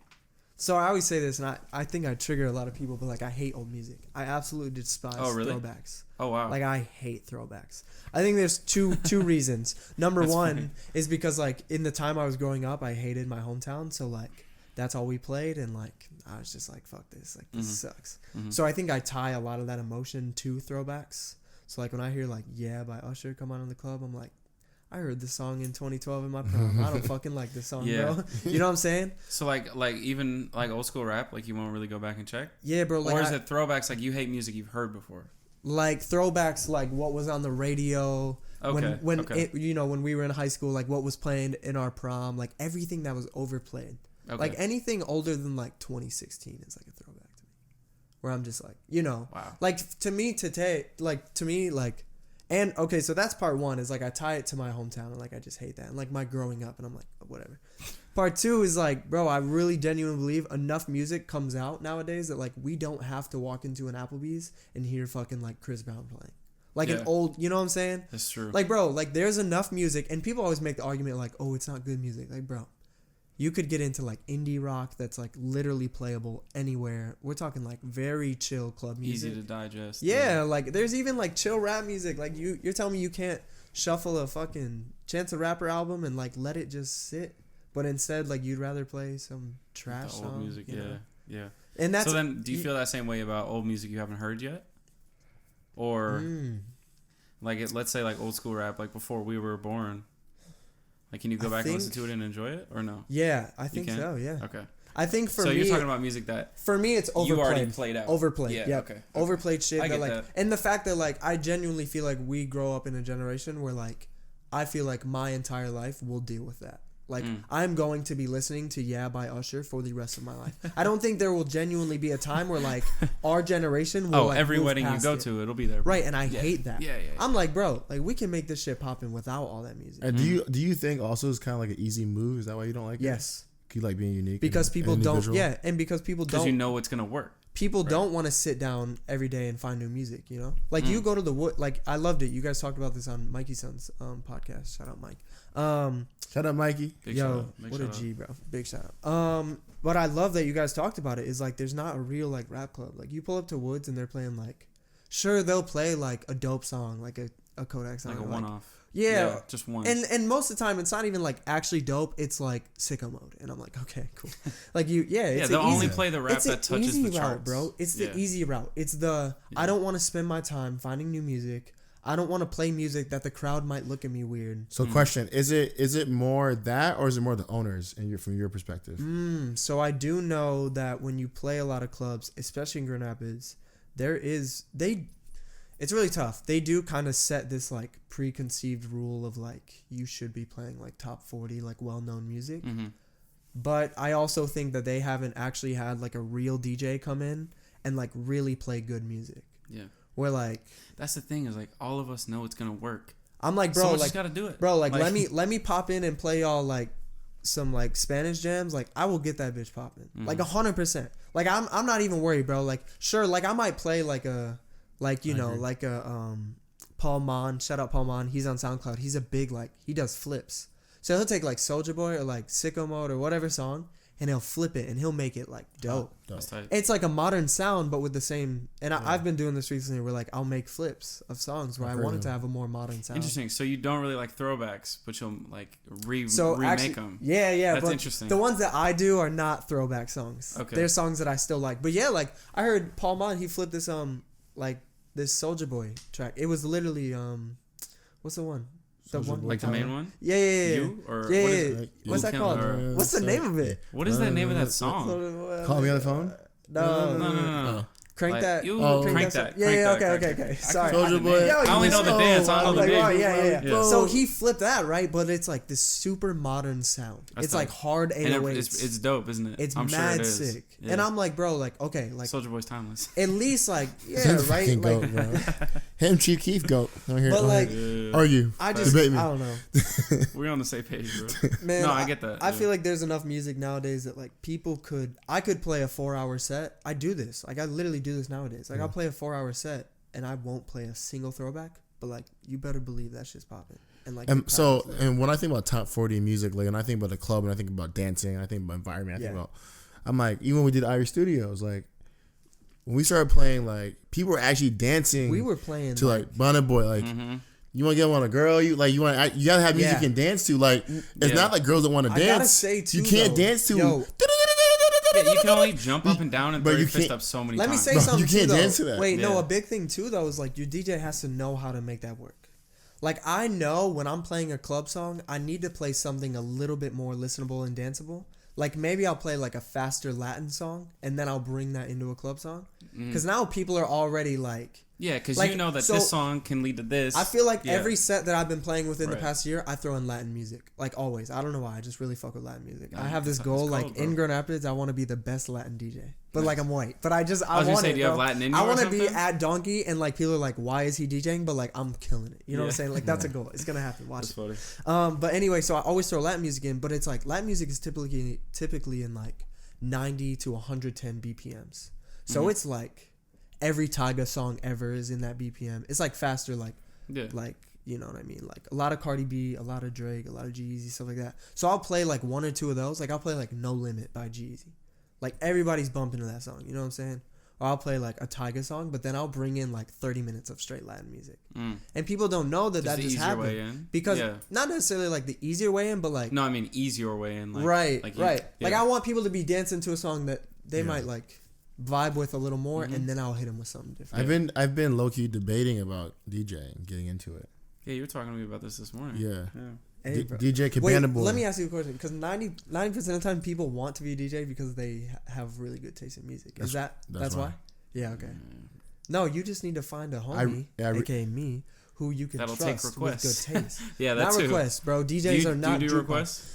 Speaker 1: So I always say this, and I think I trigger a lot of people, but like I hate old music. I absolutely despise throwbacks.
Speaker 2: Oh wow!
Speaker 1: Like I hate throwbacks. I think there's two reasons. Number one is because like in the time I was growing up, I hated my hometown, so like that's all we played, and like I was just like, fuck this, like this sucks. So I think I tie a lot of that emotion to throwbacks. So like when I hear like Yeah by Usher come on in the club, I'm like, I heard this song in 2012 in my prom. I don't fucking like this song, bro. You know what I'm saying?
Speaker 2: So like even like old school rap, like you won't really go back and check?
Speaker 1: Yeah, bro. Like,
Speaker 2: or is it throwbacks, like you hate music you've heard before?
Speaker 1: Like throwbacks, like what was on the radio. When it, you know, when we were in high school, like what was playing in our prom, like everything that was overplayed. Okay. Like anything older than like 2016 is like a throwback to me. Where I'm just like, you know.
Speaker 2: Wow.
Speaker 1: Like to me, and okay, so that's part one, is like I tie it to my hometown and like I just hate that, and like my growing up, and I'm like, whatever. Part two is like, bro, I really genuinely believe enough music comes out nowadays that like we don't have to walk into an Applebee's and hear fucking like Chris Brown playing. Like an old, you know what I'm saying?
Speaker 2: That's true.
Speaker 1: Like, bro, like there's enough music, and people always make the argument like, oh, it's not good music. Like, bro, you could get into like indie rock that's like literally playable anywhere. We're talking like very chill club music.
Speaker 2: Easy to digest.
Speaker 1: Yeah, like there's even like chill rap music. Like you're telling me you can't shuffle a fucking Chance the Rapper album and like let it just sit, but instead like you'd rather play some trash
Speaker 2: old
Speaker 1: song,
Speaker 2: music. Yeah.
Speaker 1: And that's,
Speaker 2: so then, do you feel that same way about old music you haven't heard yet, or like let's say like old school rap, like before we were born? Like, can you go back and listen to it and enjoy it, or no?
Speaker 1: Yeah, I think so, yeah.
Speaker 2: Okay.
Speaker 1: I think for
Speaker 2: me...
Speaker 1: So
Speaker 2: you're talking about music that...
Speaker 1: For me, it's overplayed.
Speaker 2: You already played out.
Speaker 1: Overplayed,
Speaker 2: yeah. Okay.
Speaker 1: Overplayed shit.
Speaker 2: I get
Speaker 1: like,
Speaker 2: that.
Speaker 1: And the fact that, like, I genuinely feel like we grow up in a generation where, like, I feel like my entire life will deal with that. Like, I'm going to be listening to Yeah by Usher for the rest of my life. I don't think there will genuinely be a time where, like, our generation will, like,
Speaker 2: every wedding you go to, it'll be there.
Speaker 1: Right, and I hate that.
Speaker 2: Yeah.
Speaker 1: I'm like, bro, like, we can make this shit poppin' without all that music.
Speaker 3: And do you think also it's kind of like an easy move? Is that why you don't like it?
Speaker 1: Yes.
Speaker 3: You like being unique?
Speaker 1: Because people don't, and because people don't.
Speaker 2: Because you know what's going to work.
Speaker 1: People don't want to sit down every day and find new music, you know? Like, you go to the wood, like, I loved it. You guys talked about this on Mikey Son's podcast. Shout out, Mike.
Speaker 3: Shout out, Mikey.
Speaker 1: What a G, bro. Big shout out. But I love that you guys talked about it. Is like, there's not a real, like, rap club. Like, you pull up to Woods and they're playing, like, sure, they'll play, like, a dope song, like a Kodak song.
Speaker 2: Like a one-off.
Speaker 1: Yeah,
Speaker 2: just one.
Speaker 1: And most of the time, it's not even like actually dope. It's like sicko mode, and I'm like, okay, cool. Like it's
Speaker 2: they'll only play the rap that touches the charts,
Speaker 1: bro. It's the easy route. It's the I don't want to spend my time finding new music. I don't want to play music that the crowd might look at me weird.
Speaker 3: So question, is it more that, or is it more the owners from your perspective?
Speaker 1: So I do know that when you play a lot of clubs, especially in Grand Rapids, it's really tough. They do kind of set this like preconceived rule of like you should be playing like top 40 like well-known music. Mm-hmm. But I also think that they haven't actually had like a real DJ come in and like really play good music. Yeah. Where like
Speaker 2: that's the thing is like all of us know it's gonna work.
Speaker 1: I'm like, bro,
Speaker 2: someone
Speaker 1: like
Speaker 2: just gotta do it.
Speaker 1: Bro, like let me pop in and play y'all like some like Spanish jams. Like I will get that bitch popping. Like 100%. Like I'm not even worried, bro. Like sure, like I might play like a Paul Mon. Shout out Paul Mon. He's on SoundCloud. He's a big like he does flips. So he'll take like Soulja Boy or like Sicko Mode or whatever song, and he'll flip it and he'll make it like dope. That's tight. It's like a modern sound, but with the same. And I've been doing this recently, where like I'll make flips of songs where I want it to have a more modern sound.
Speaker 2: Interesting. So you don't really like throwbacks, but you'll like remake them.
Speaker 1: Yeah.
Speaker 2: That's interesting.
Speaker 1: The ones that I do are not throwback songs. Okay. They're songs that I still like. But yeah, like I heard Paul Mon, he flipped this like this Soulja Boy track. It was literally what's the one?
Speaker 2: The one like the main one?
Speaker 1: Yeah.
Speaker 2: You or what is it?
Speaker 1: What's that called? What's the name of it?
Speaker 2: What is the name of that song?
Speaker 3: Call Me on the Phone?
Speaker 2: No.
Speaker 1: Crank that.
Speaker 2: Crank that.
Speaker 1: Yeah. Okay. Sorry.
Speaker 3: Soulja Boy.
Speaker 2: I only know the dance. I don't know the name.
Speaker 1: Yeah. So he flipped that, right? But it's like this super modern sound. It's like hard 808s.
Speaker 2: It's dope, isn't it?
Speaker 1: It's mad sick. Yeah. And I'm like, bro, like, okay, like
Speaker 2: Soulja Boy's timeless.
Speaker 1: At least like, yeah, right? Like,
Speaker 3: goat, bro. Him, Chief Keef, goat.
Speaker 1: But like,
Speaker 3: are you?
Speaker 1: I don't know.
Speaker 2: We're on the same page, bro.
Speaker 1: Man,
Speaker 2: no, I get that.
Speaker 1: I feel like there's enough music nowadays that like I could play a 4-hour set. I do this. Like I literally do this nowadays. Like I'll play a 4-hour set and I won't play a single throwback. But like you better believe that shit's popping. And like
Speaker 3: and when I think about top 40 music, like, and I think about the club, and I think about dancing, and I think about environment, I'm like, even when we did Irish Studios, like when we started playing, like people were actually dancing.
Speaker 1: We were playing
Speaker 3: to like Burna Boy, like. You want to get on a girl? You gotta have music you can dance to. Like it's not like girls that want to dance. I gotta say too, you can't dance to.
Speaker 2: You can only jump up and down and throw your fist up so many times.
Speaker 1: Let me say something.
Speaker 3: You can't dance to that.
Speaker 1: Wait, no. A big thing too, though, is like your DJ has to know how to make that work. Like I know when I'm playing a club song, I need to play something a little bit more listenable and danceable. Like maybe I'll play like a faster Latin song and then I'll bring that into a club song. Because now people are already like...
Speaker 2: Yeah, because like, you know that this song can lead to this.
Speaker 1: I feel like every set that I've been playing within the past year, I throw in Latin music. Like always. I don't know why. I just really fuck with Latin music. I have this goal, like in Grand Rapids, I want to be the best Latin DJ. But like I'm white. But I want it,
Speaker 2: do you have Latin in you
Speaker 1: I want to be at Donkey and like people are like, why is he DJing? But like I'm killing it. You know what I'm saying? Like that's a goal. It's going to happen. Watch it. Funny. But anyway, so I always throw Latin music in. But it's like Latin music is typically in like 90 to 110 BPMs. So it's like... Every Tyga song ever is in that BPM. It's like faster, like you know what I mean? Like a lot of Cardi B, a lot of Drake, a lot of G-Eazy, stuff like that. So I'll play like one or two of those. Like I'll play like No Limit by G-Eazy. Like everybody's bumping to that song. You know what I'm saying? Or I'll play like a Tyga song, but then I'll bring in like 30 minutes of straight Latin music. And people don't know that just happened. Because not necessarily like the easier way in, but like...
Speaker 2: No, I mean easier way in. Like,
Speaker 1: right. Like I want people to be dancing to a song that they might like... vibe with a little more, and then I'll hit him with something different.
Speaker 3: I've been low key debating about DJing, getting into it.
Speaker 2: Yeah, you were talking to me about this morning.
Speaker 3: Yeah.
Speaker 1: Hey,
Speaker 3: DJ Cabana Boy.
Speaker 1: Let me ask you a question, because 90% of the time people want to be a DJ because they have really good taste in music. Is that's why? Yeah. Okay. No, you just need to find a homie, aka me, who you can trust
Speaker 2: take requests.
Speaker 1: with good taste.
Speaker 2: Yeah, that's
Speaker 1: not requests, bro. DJs are not.
Speaker 2: Do you do requests?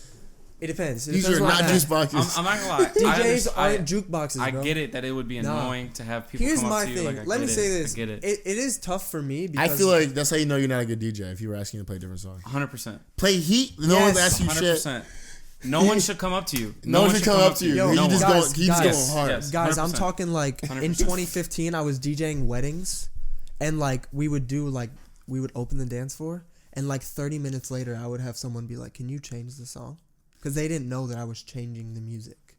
Speaker 1: It depends.
Speaker 3: These are not juice boxes.
Speaker 2: I'm not gonna lie.
Speaker 1: DJs aren't jukeboxes, bro.
Speaker 2: I get it that it would be annoying to have people come up to you.
Speaker 1: Here's my thing. Let me say this.
Speaker 2: I get it.
Speaker 1: It is tough for me because...
Speaker 3: I feel like that's how you know you're not a good DJ, if you were asking to play different songs.
Speaker 2: 100%.
Speaker 3: Play Heat. No one's asking you shit. 100%.
Speaker 2: No one should come up to you.
Speaker 3: No one should come up to you.
Speaker 1: Yo,
Speaker 3: he's going hard.
Speaker 1: Yes, guys, I'm talking like 100%. In 2015, I was DJing weddings, and like we would open the dance floor, and like 30 minutes later, I would have someone be like, "Can you change the song?" Because they didn't know that I was changing the music.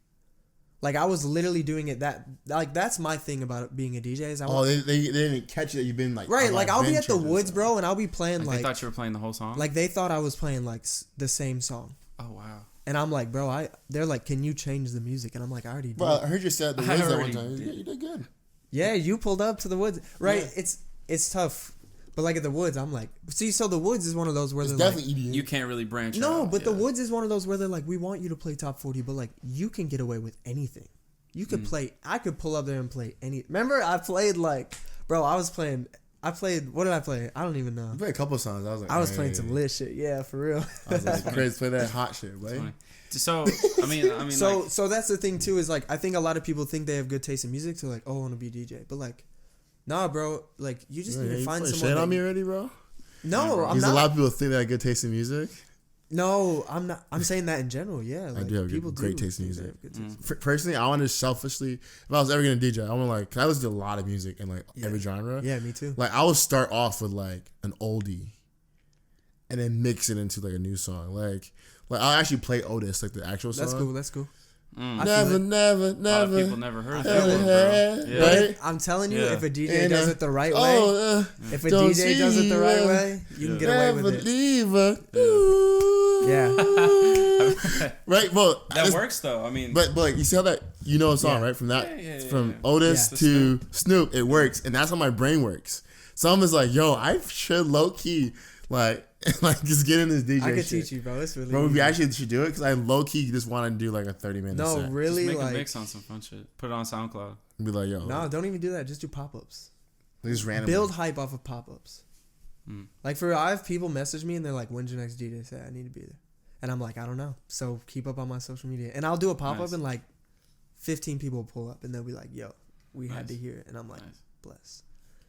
Speaker 1: Like I was literally doing it. That's my thing about being a DJ. Is
Speaker 3: they didn't catch it that you've been like...
Speaker 1: Right, like I'll be at the woods, bro, and I'll be playing like...
Speaker 2: They thought you were playing the whole song?
Speaker 1: Like they thought I was playing like the same song.
Speaker 2: Oh, wow.
Speaker 1: And I'm like, bro, they're like, can you change the music? And I'm like, I already did.
Speaker 3: Bro, I heard you said the woods that one time. You did good.
Speaker 1: Yeah, you pulled up to the woods. Right,
Speaker 3: yeah.
Speaker 1: It's tough. But like at the Woods, I'm like, see, so the Woods is one of those where
Speaker 3: It's
Speaker 1: they're
Speaker 3: definitely
Speaker 1: like,
Speaker 3: EDM.
Speaker 2: You can't really branch out.
Speaker 1: No, but the Woods is one of those where they're like, we want you to play top 40, but like you can get away with anything. You could play. I could pull up there and play any. Remember, I played like, bro. I played. What did I play? I don't even know.
Speaker 3: I played a couple songs.
Speaker 1: I was playing some lit shit. Yeah, for real.
Speaker 3: I was like, Kribbs, play that hot shit, boy.
Speaker 2: So I mean,
Speaker 1: so that's the thing too. Is like I think a lot of people think they have good taste in music, so like, oh, I want to be a DJ, but like, nah, bro. Like you just need to find someone.
Speaker 3: Shit on me already, bro.
Speaker 1: No, I'm
Speaker 3: Because
Speaker 1: not.
Speaker 3: a lot of people think they have good taste in music.
Speaker 1: No, I'm not. I'm saying that in general. Yeah, like,
Speaker 3: I do have
Speaker 1: people
Speaker 3: great taste in
Speaker 1: think they
Speaker 3: music.
Speaker 1: have good taste.
Speaker 3: Personally, I want to selfishly, if I was ever gonna DJ, I want to like, cause I listen to a lot of music in like every genre.
Speaker 1: Yeah, me too.
Speaker 3: Like I would start off with like an oldie, and then mix it into like a new song. Like I'll actually play Otis, like the actual song.
Speaker 1: That's cool.
Speaker 3: Never.
Speaker 2: a lot of people never heard that one, bro. Yeah.
Speaker 3: Right?
Speaker 1: I'm telling you,
Speaker 2: Yeah.
Speaker 1: if a DJ does it the right way, if a
Speaker 3: don't
Speaker 1: DJ does it the right
Speaker 3: see
Speaker 1: way, you can get away with it.
Speaker 3: Leave her. Ooh.
Speaker 1: Yeah.
Speaker 3: Right, well,
Speaker 2: That works though. I mean,
Speaker 3: but like you see how that a song,
Speaker 1: Yeah.
Speaker 3: right? From that,
Speaker 2: Yeah.
Speaker 3: from Otis
Speaker 1: Yeah.
Speaker 3: to Snoop, it works, and that's how my brain works. Some is like, yo, I should low key like just get in this DJ.
Speaker 1: I could
Speaker 3: shit.
Speaker 1: teach you, bro. It's really
Speaker 3: Bro, we
Speaker 1: easy.
Speaker 3: actually should do it because I low key just want to do like a 30-minute
Speaker 1: No,
Speaker 3: set.
Speaker 1: really,
Speaker 2: just make
Speaker 1: like
Speaker 2: a mix on some fun shit. Put it on SoundCloud.
Speaker 3: Be like, yo,
Speaker 1: no, don't even do that. Just do pop-ups.
Speaker 3: just random.
Speaker 1: Build hype off of pop-ups. Like I have people message me and they're like, "When's your next DJ set? I need to be there." And I'm like, "I don't know." So keep up on my social media, and I'll do a pop-up
Speaker 2: Nice.
Speaker 1: and like 15 people will pull up and they'll be like, "Yo, we had to
Speaker 2: Nice.
Speaker 1: hear it," and I'm like,
Speaker 2: Nice.
Speaker 1: "Bless."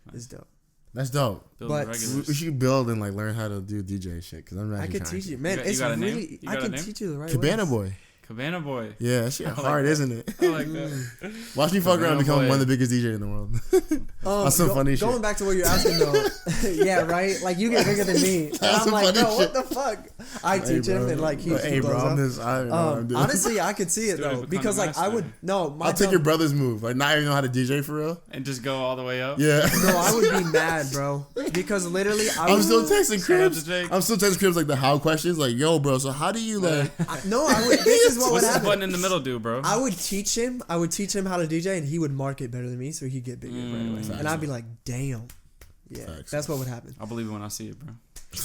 Speaker 2: Nice.
Speaker 1: It's dope.
Speaker 3: That's dope.
Speaker 2: Build
Speaker 1: But-
Speaker 2: regulars.
Speaker 3: We should build and like learn how to do DJ shit because I'm not.
Speaker 1: I could teach you, man.
Speaker 2: You
Speaker 1: It's
Speaker 2: got a name?
Speaker 1: really.
Speaker 2: You
Speaker 1: I
Speaker 2: got a
Speaker 1: can
Speaker 2: name?
Speaker 1: teach you the right
Speaker 3: Cabana
Speaker 1: ways.
Speaker 3: Boy.
Speaker 2: Cabana Boy.
Speaker 3: Yeah, that shit
Speaker 2: I like
Speaker 3: hard,
Speaker 2: that.
Speaker 3: isn't it?
Speaker 2: I like that.
Speaker 3: Watch me fuck around and become
Speaker 2: Boy.
Speaker 3: one of the biggest DJ in the world. That's some funny shit.
Speaker 1: Going back to what you're asking though, yeah, right. Like you get bigger than me, and I'm
Speaker 3: some
Speaker 1: like,
Speaker 3: funny
Speaker 1: bro, what
Speaker 3: shit.
Speaker 1: the fuck? I
Speaker 3: Hey,
Speaker 1: teach him,
Speaker 3: bro.
Speaker 1: and like he
Speaker 3: Hey, bro,
Speaker 1: blows up.
Speaker 3: I'm just, I don't know what I'm doing.
Speaker 1: Honestly, I could see it
Speaker 2: Dude,
Speaker 1: though
Speaker 2: become
Speaker 1: because
Speaker 2: the
Speaker 1: like I would
Speaker 2: master.
Speaker 1: my
Speaker 3: I'll take your brother's move. Like, not even know how to DJ for real.
Speaker 2: And just go all the way up.
Speaker 3: Yeah.
Speaker 1: No, I would be mad, bro, because literally
Speaker 3: I'm still texting
Speaker 2: Shout out to
Speaker 3: Kribbs.
Speaker 2: Jake.
Speaker 3: I'm still texting Kribbs like the how questions. Like, yo, bro, so how do you like?
Speaker 1: I would. This is what would
Speaker 2: What's this
Speaker 1: happen.
Speaker 2: button in the middle do, bro?
Speaker 1: I would teach him. I would teach him how to DJ, and he would market better than me, so he'd get bigger right away.
Speaker 3: Facts.
Speaker 1: And I'd be like, damn. Yeah,
Speaker 3: Facts.
Speaker 1: that's what would happen.
Speaker 2: I'll believe it when I see it, bro.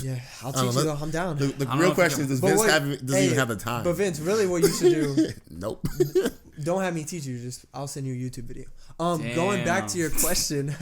Speaker 1: Yeah, I'll
Speaker 3: I don't
Speaker 1: teach
Speaker 3: know,
Speaker 1: you. Though. I'm down.
Speaker 3: The
Speaker 2: I don't know
Speaker 3: real
Speaker 2: if
Speaker 3: question
Speaker 2: you
Speaker 3: is, does
Speaker 1: But
Speaker 3: Vince
Speaker 1: what-
Speaker 3: doesn't even have the time?
Speaker 1: But Vince, really, what you should do.
Speaker 3: Nope.
Speaker 1: Don't have me teach you. Just I'll send you a YouTube video. Going back to your question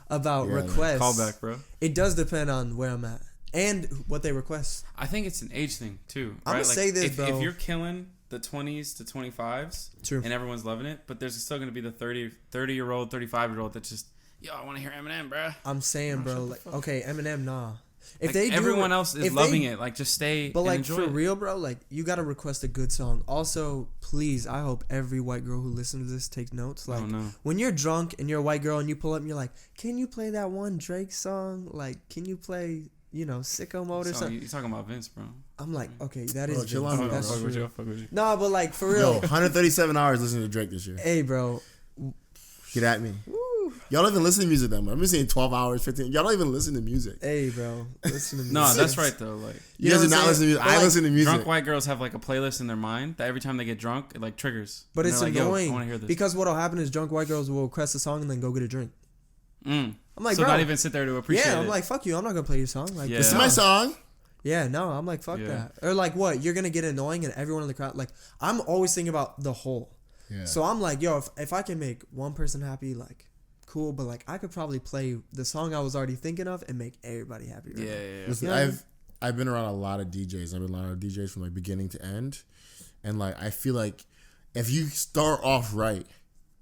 Speaker 1: about
Speaker 3: Yeah,
Speaker 1: requests.
Speaker 2: Call back, bro.
Speaker 1: It does depend on where I'm at and what they request.
Speaker 2: I think it's an age thing too.
Speaker 1: I'ma
Speaker 2: Right?
Speaker 1: say this,
Speaker 2: if,
Speaker 1: bro.
Speaker 2: If you're killing the 20s to 25s
Speaker 1: True.
Speaker 2: and everyone's loving it, but there's still going to be the 30-year-old, 35-year-old that just, yo, I want to hear Eminem, bro.
Speaker 1: I'm saying, bro.
Speaker 2: shut the
Speaker 1: Like,
Speaker 2: fuck.
Speaker 1: okay, Eminem, nah. If
Speaker 2: Like,
Speaker 1: they do,
Speaker 2: everyone else is
Speaker 1: if
Speaker 2: loving
Speaker 1: they-
Speaker 2: it. Like, just stay
Speaker 1: But
Speaker 2: and
Speaker 1: like
Speaker 2: enjoy
Speaker 1: for
Speaker 2: it.
Speaker 1: real, bro, like you gotta request a good song. Also, please, I hope every white girl who listens to this takes notes. Like
Speaker 2: Oh, no.
Speaker 1: when you're drunk and you're a white girl and you pull up and you're like, "Can you play that one Drake song? Like, can you play, Sicko Mode or
Speaker 2: So,
Speaker 1: something?"
Speaker 2: you're talking about Vince, bro.
Speaker 1: I'm like, okay, that
Speaker 3: Bro,
Speaker 1: is
Speaker 3: chill
Speaker 1: Vince.
Speaker 3: on me,
Speaker 1: That's
Speaker 3: bro.
Speaker 1: true.
Speaker 2: Fuck with you.
Speaker 1: No, but like for
Speaker 3: Yo,
Speaker 1: real,
Speaker 3: 137 hours listening to Drake this year.
Speaker 1: hey, bro.
Speaker 3: Get at me. Y'all don't even listen to music that much. I've been saying 12 hours, 15. Y'all don't even listen to music.
Speaker 1: Hey, bro. Listen to me.
Speaker 2: No, that's right, though. Like,
Speaker 3: You guys
Speaker 1: know
Speaker 3: do
Speaker 1: what I'm
Speaker 3: not listen to
Speaker 1: saying?
Speaker 3: music.
Speaker 1: But,
Speaker 3: I
Speaker 1: like,
Speaker 3: listen to music.
Speaker 2: drunk white girls have, like, a playlist in their mind that every time they get drunk, it, like, triggers.
Speaker 1: But
Speaker 2: And
Speaker 1: it's
Speaker 2: they're like,
Speaker 1: annoying
Speaker 2: Yo, I want to hear this.
Speaker 1: because what'll happen is drunk white girls will request a song and then go get a drink. I'm like,
Speaker 2: so
Speaker 1: bro.
Speaker 2: not even sit there to appreciate
Speaker 1: Yeah,
Speaker 2: it.
Speaker 1: I'm like, fuck you. I'm not gonna play your song. Like,
Speaker 2: Yeah.
Speaker 3: This is
Speaker 1: no.
Speaker 3: my song.
Speaker 1: Yeah, no, I'm like, fuck
Speaker 2: Yeah.
Speaker 1: that. Or like, what? You're gonna get annoying and everyone in the crowd. Like, I'm always thinking about the whole.
Speaker 3: Yeah.
Speaker 1: So I'm like, yo, if I can make one person happy, like, cool. But like, I could probably play the song I was already thinking of and make everybody happy. Right now.
Speaker 2: Yeah.
Speaker 3: Listen,
Speaker 1: Yeah.
Speaker 3: I've been around a lot of DJs. I've been around a lot of DJs from like beginning to end, and like I feel like if you start off right,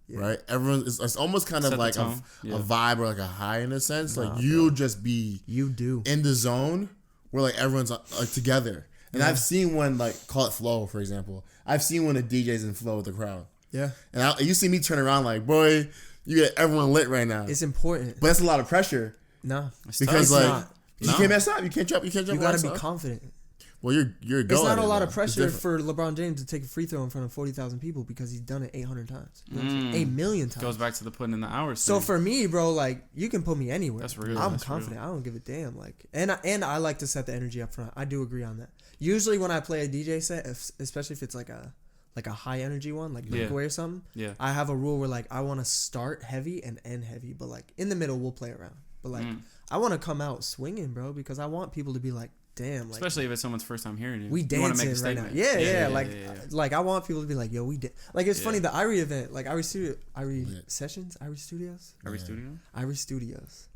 Speaker 1: Yeah.
Speaker 3: right, everyone it's almost kind
Speaker 2: Set
Speaker 3: of
Speaker 2: the
Speaker 3: like
Speaker 2: tone.
Speaker 3: a
Speaker 2: Yeah.
Speaker 3: vibe or like a high in a sense.
Speaker 1: Nah,
Speaker 3: Like you'll just be
Speaker 1: You do.
Speaker 3: in the zone where like everyone's like together. And I've seen when like call it flow for example. I've seen when a DJ's in flow with the crowd,
Speaker 1: Yeah.
Speaker 3: and you see me turn around like, boy, you get everyone lit right now.
Speaker 1: It's important.
Speaker 3: But that's a lot of pressure
Speaker 1: No.
Speaker 2: It's
Speaker 3: because
Speaker 2: tough.
Speaker 3: like
Speaker 1: not.
Speaker 3: you
Speaker 2: No.
Speaker 3: can't mess up. You can't jump. You can't jump.
Speaker 1: You gotta
Speaker 3: lights
Speaker 1: be
Speaker 3: up.
Speaker 1: confident.
Speaker 3: Well, you're a
Speaker 1: It's
Speaker 3: go
Speaker 1: not
Speaker 3: at
Speaker 1: a
Speaker 3: it,
Speaker 1: lot
Speaker 3: though.
Speaker 1: of
Speaker 3: It's
Speaker 1: pressure
Speaker 3: different.
Speaker 1: for LeBron James to take a free throw in front of 40,000 people because he's done it 800 times. You know what I'm saying?
Speaker 2: Mm.
Speaker 1: 8 million times.
Speaker 2: Goes back to the putting in the hours.
Speaker 1: So
Speaker 2: thing.
Speaker 1: for me, bro, like you can put me anywhere.
Speaker 2: That's real,
Speaker 1: I'm
Speaker 2: that's
Speaker 1: confident.
Speaker 2: real.
Speaker 1: I don't give a damn. Like, and I like to set the energy up front. I do agree on that. Usually when I play a DJ set, especially if it's like a high energy one, like
Speaker 2: Yeah.
Speaker 1: Breakaway or something,
Speaker 2: Yeah.
Speaker 1: I have a rule where like I want to start heavy and end heavy, but like in the middle we'll play around. But like I want to come out swinging, bro, because I want people to be like, damn, like,
Speaker 2: especially if it's someone's first time hearing you.
Speaker 1: We dancing right now. Yeah. Like I want people to be like, yo, we did. Like it's funny, the Irie event, like Irie Studios.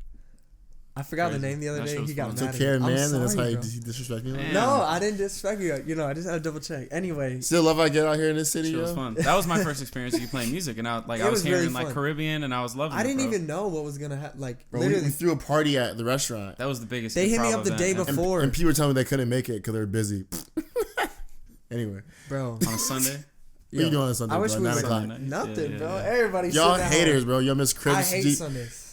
Speaker 1: I forgot the name the other day. He got mad at me.
Speaker 3: Man, and that's how he disrespect me.
Speaker 1: No, I didn't disrespect you. You know, I just had to double check. Anyway,
Speaker 3: still love I get out here in this city.
Speaker 2: It was fun. That was my first experience of you playing music, and I was hearing really like Caribbean, and I was loving it.
Speaker 1: I didn't even know what was gonna happen. Like,
Speaker 3: bro, literally, we threw a party at the restaurant.
Speaker 2: That was the biggest.
Speaker 1: They hit me up the day before,
Speaker 3: and people were telling me they couldn't make it because they were busy. Anyway,
Speaker 2: bro, on a Sunday.
Speaker 3: What are you doing on a Sunday?
Speaker 1: I wish we was nothing, bro. Everybody, y'all haters,
Speaker 3: bro. Y'all miss Kribbs.
Speaker 1: I hate Sundays.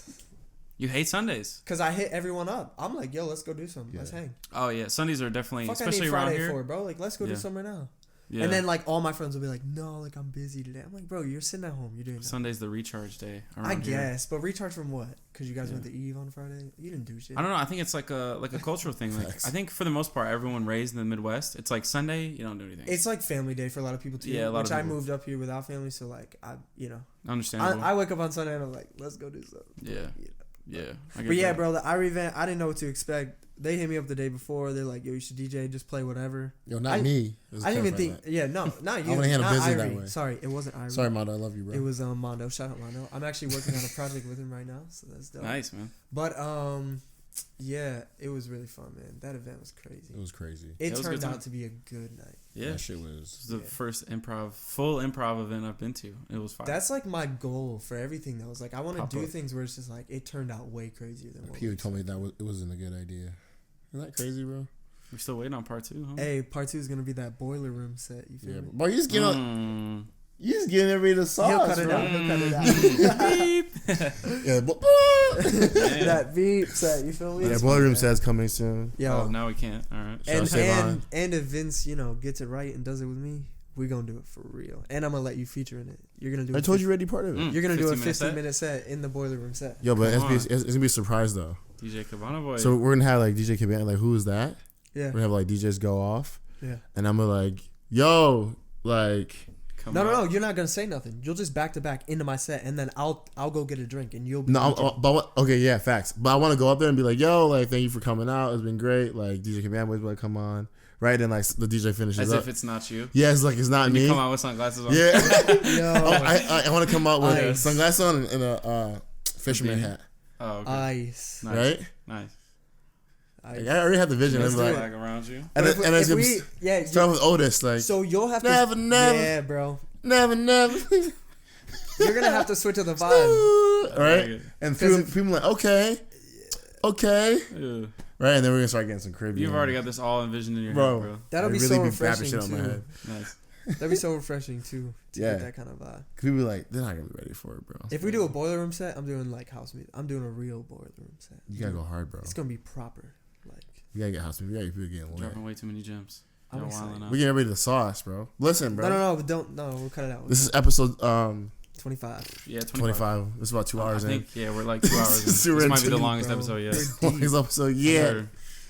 Speaker 2: You hate Sundays?
Speaker 1: Cause I hit everyone up. I'm like, yo, let's go do something. Let's hang.
Speaker 2: Oh yeah, Sundays are definitely, especially
Speaker 1: Friday
Speaker 2: around here.
Speaker 1: For, bro. Like, let's go do something right now. Yeah. And then like all my friends will be like, no, like I'm busy today. I'm like, bro, you're sitting at home. You're doing that.
Speaker 2: Sunday's the recharge day.
Speaker 1: I guess, but recharge from what? Cause you guys went to Eve on Friday. You didn't do shit.
Speaker 2: I don't know. I think it's like a cultural thing. Like I think for the most part, everyone raised in the Midwest, it's like Sunday, you don't do anything.
Speaker 1: It's like family day for a lot of people too. Yeah, which I moved up here without family, so like
Speaker 2: understandable.
Speaker 1: I wake up on Sunday and I'm like, let's go do something.
Speaker 2: Yeah. Yeah.
Speaker 1: But yeah, bro, the Irie event, I didn't know what to expect. They hit me up the day before. They're like, yo, you should DJ, just play whatever.
Speaker 3: Yo, not me.
Speaker 1: I didn't even think. Yeah, no, not you.
Speaker 3: I want to handle business
Speaker 1: Irie.
Speaker 3: that way.
Speaker 1: Sorry, it wasn't Irie.
Speaker 3: Sorry, Mondo. I love you, bro.
Speaker 1: It was Mondo. Shout out Mondo. I'm actually working on a project with him right now, so that's dope.
Speaker 2: Nice, man.
Speaker 1: But yeah, it was really fun, man. That event was crazy.
Speaker 3: It was crazy.
Speaker 1: It turned out to be a good night.
Speaker 2: Yeah,
Speaker 3: that shit was
Speaker 2: the first full improv event I've been to. It was fun.
Speaker 1: That's like my goal for everything though. It's like I want to do things where it's just like it turned out way crazier than what
Speaker 3: people told me that it wasn't a good idea. Isn't that crazy, bro?
Speaker 2: We're still waiting on part 2, huh?
Speaker 1: Hey, part 2 is gonna be that boiler room set. You feel me?
Speaker 3: Bro, you just getting you just getting everybody the sauce.
Speaker 1: He'll cut it out. He'll cut it out. Beep. That beep set. You feel me?
Speaker 3: Yeah, boiler room set's coming soon.
Speaker 1: Yo,
Speaker 2: now we can't. All right.
Speaker 1: And if Vince, gets it right and does it with me, we're gonna do it for real. And I'm gonna let you feature in it. You're gonna do.
Speaker 3: I told you already part of it.
Speaker 1: You're gonna do a 15-minute set in the boiler room set.
Speaker 3: Yo, but it's gonna be a surprise though.
Speaker 2: DJ Cabana boy.
Speaker 3: So we're gonna have like DJ Cabana, like who is that?
Speaker 1: Yeah.
Speaker 3: We're gonna have like DJs go off.
Speaker 1: Yeah.
Speaker 3: And I'm gonna like, yo, like.
Speaker 1: No, you're not gonna say nothing. You'll just back to back into my set, and then I'll go get a drink, and you'll.
Speaker 3: Okay, yeah, facts. But I want to go up there and be like, yo, like thank you for coming out. It's been great. Like DJ Cabana boys, like come on, right? And like the DJ finishes
Speaker 2: as
Speaker 3: up.
Speaker 2: if it's not you.
Speaker 3: Yeah, it's like it's not me.
Speaker 2: You come out with sunglasses on.
Speaker 3: Yeah. I want to come out with sunglasses on and a fisherman hat.
Speaker 2: Oh, okay.
Speaker 1: Ice.
Speaker 2: Nice.
Speaker 3: Right?
Speaker 2: Nice.
Speaker 3: I already have the vision.
Speaker 2: There's
Speaker 3: like,
Speaker 2: flag around you.
Speaker 3: And it's start with Otis. Like,
Speaker 1: so you'll have
Speaker 3: never,
Speaker 1: to.
Speaker 3: Never.
Speaker 1: Yeah, bro.
Speaker 3: Never.
Speaker 1: You're gonna have to switch to the vibe,
Speaker 3: right? And people like, okay,
Speaker 2: Ew.
Speaker 3: right? And then we're gonna start getting some Kribbs.
Speaker 2: You've already got this all envisioned in your head, bro.
Speaker 1: That'll be so refreshing too.
Speaker 2: Nice.
Speaker 1: That'd be so refreshing too to get that kind of vibe.
Speaker 3: People be like, they're not gonna be ready for it, bro.
Speaker 1: If we do a boiler room set, I'm doing like house music. I'm doing a real boiler room set.
Speaker 3: You gotta go hard, bro.
Speaker 1: It's gonna be proper. Like
Speaker 3: you gotta get house music. You gotta get people getting lit.
Speaker 2: Dropping way too many gems.
Speaker 1: We
Speaker 3: getting everybody the sauce, bro. Listen, bro.
Speaker 1: No, we'll cut it out.
Speaker 3: This is episode
Speaker 1: 25.
Speaker 2: Yeah,
Speaker 3: 25. This is about 2 hours in.
Speaker 2: We're like 2 hours in. This might be the longest episode yet.
Speaker 3: Longest episode yet.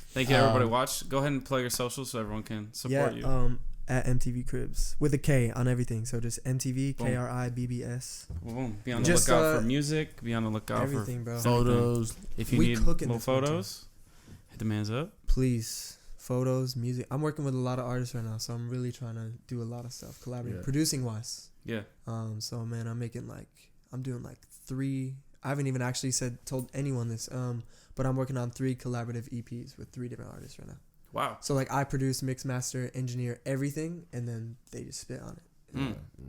Speaker 2: Thank you, everybody. Watch. Go ahead and plug your socials so everyone can support you.
Speaker 1: At MTV Kribbs with a K on everything. So just MTV KRIBBS.
Speaker 2: Boom. Be on the lookout for music. Be on the lookout
Speaker 1: everything,
Speaker 2: for
Speaker 1: bro.
Speaker 2: Photos. If you need more photos, hit the man's up.
Speaker 1: Please. Photos, music. I'm working with a lot of artists right now, so I'm really trying to do a lot of stuff, collaborating, producing wise.
Speaker 2: Yeah.
Speaker 1: So man, I'm doing like 3. I haven't even actually told anyone this. But I'm working on 3 collaborative EPs with 3 different artists right now.
Speaker 2: Wow.
Speaker 1: So like I produce, mix, master, engineer everything, and then they just spit on it.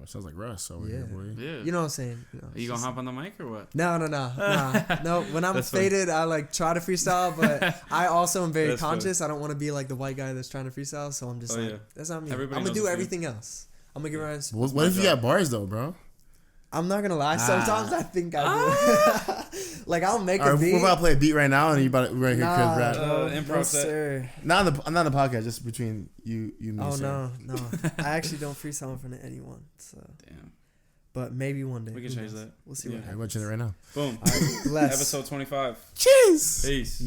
Speaker 3: Sounds like Russ over here, boy.
Speaker 2: Yeah.
Speaker 1: You know what I'm saying?
Speaker 2: Are you gonna hop on the mic or what?
Speaker 1: No. No. When I'm faded, I like try to freestyle, but I also am very conscious. I don't want to be like the white guy that's trying to freestyle, so I'm just that's not me. I'm gonna do everything else. I'm gonna give her.
Speaker 3: What if you got bars though, bro?
Speaker 1: I'm not gonna lie. Sometimes I think I do. Like I'll make a beat.
Speaker 3: We're about to play a beat right now, and we're gonna hear Kribbs rap.
Speaker 2: Improv set.
Speaker 3: Not on the podcast, just between you, me.
Speaker 1: Oh no. I actually don't freestyle in front of anyone. So.
Speaker 2: Damn.
Speaker 1: But maybe one day
Speaker 2: we can change that.
Speaker 1: We'll see what happens.
Speaker 3: I'm watching it right now.
Speaker 2: Boom.
Speaker 1: All right, bless.
Speaker 2: Episode 25.
Speaker 3: Cheers.
Speaker 2: Peace.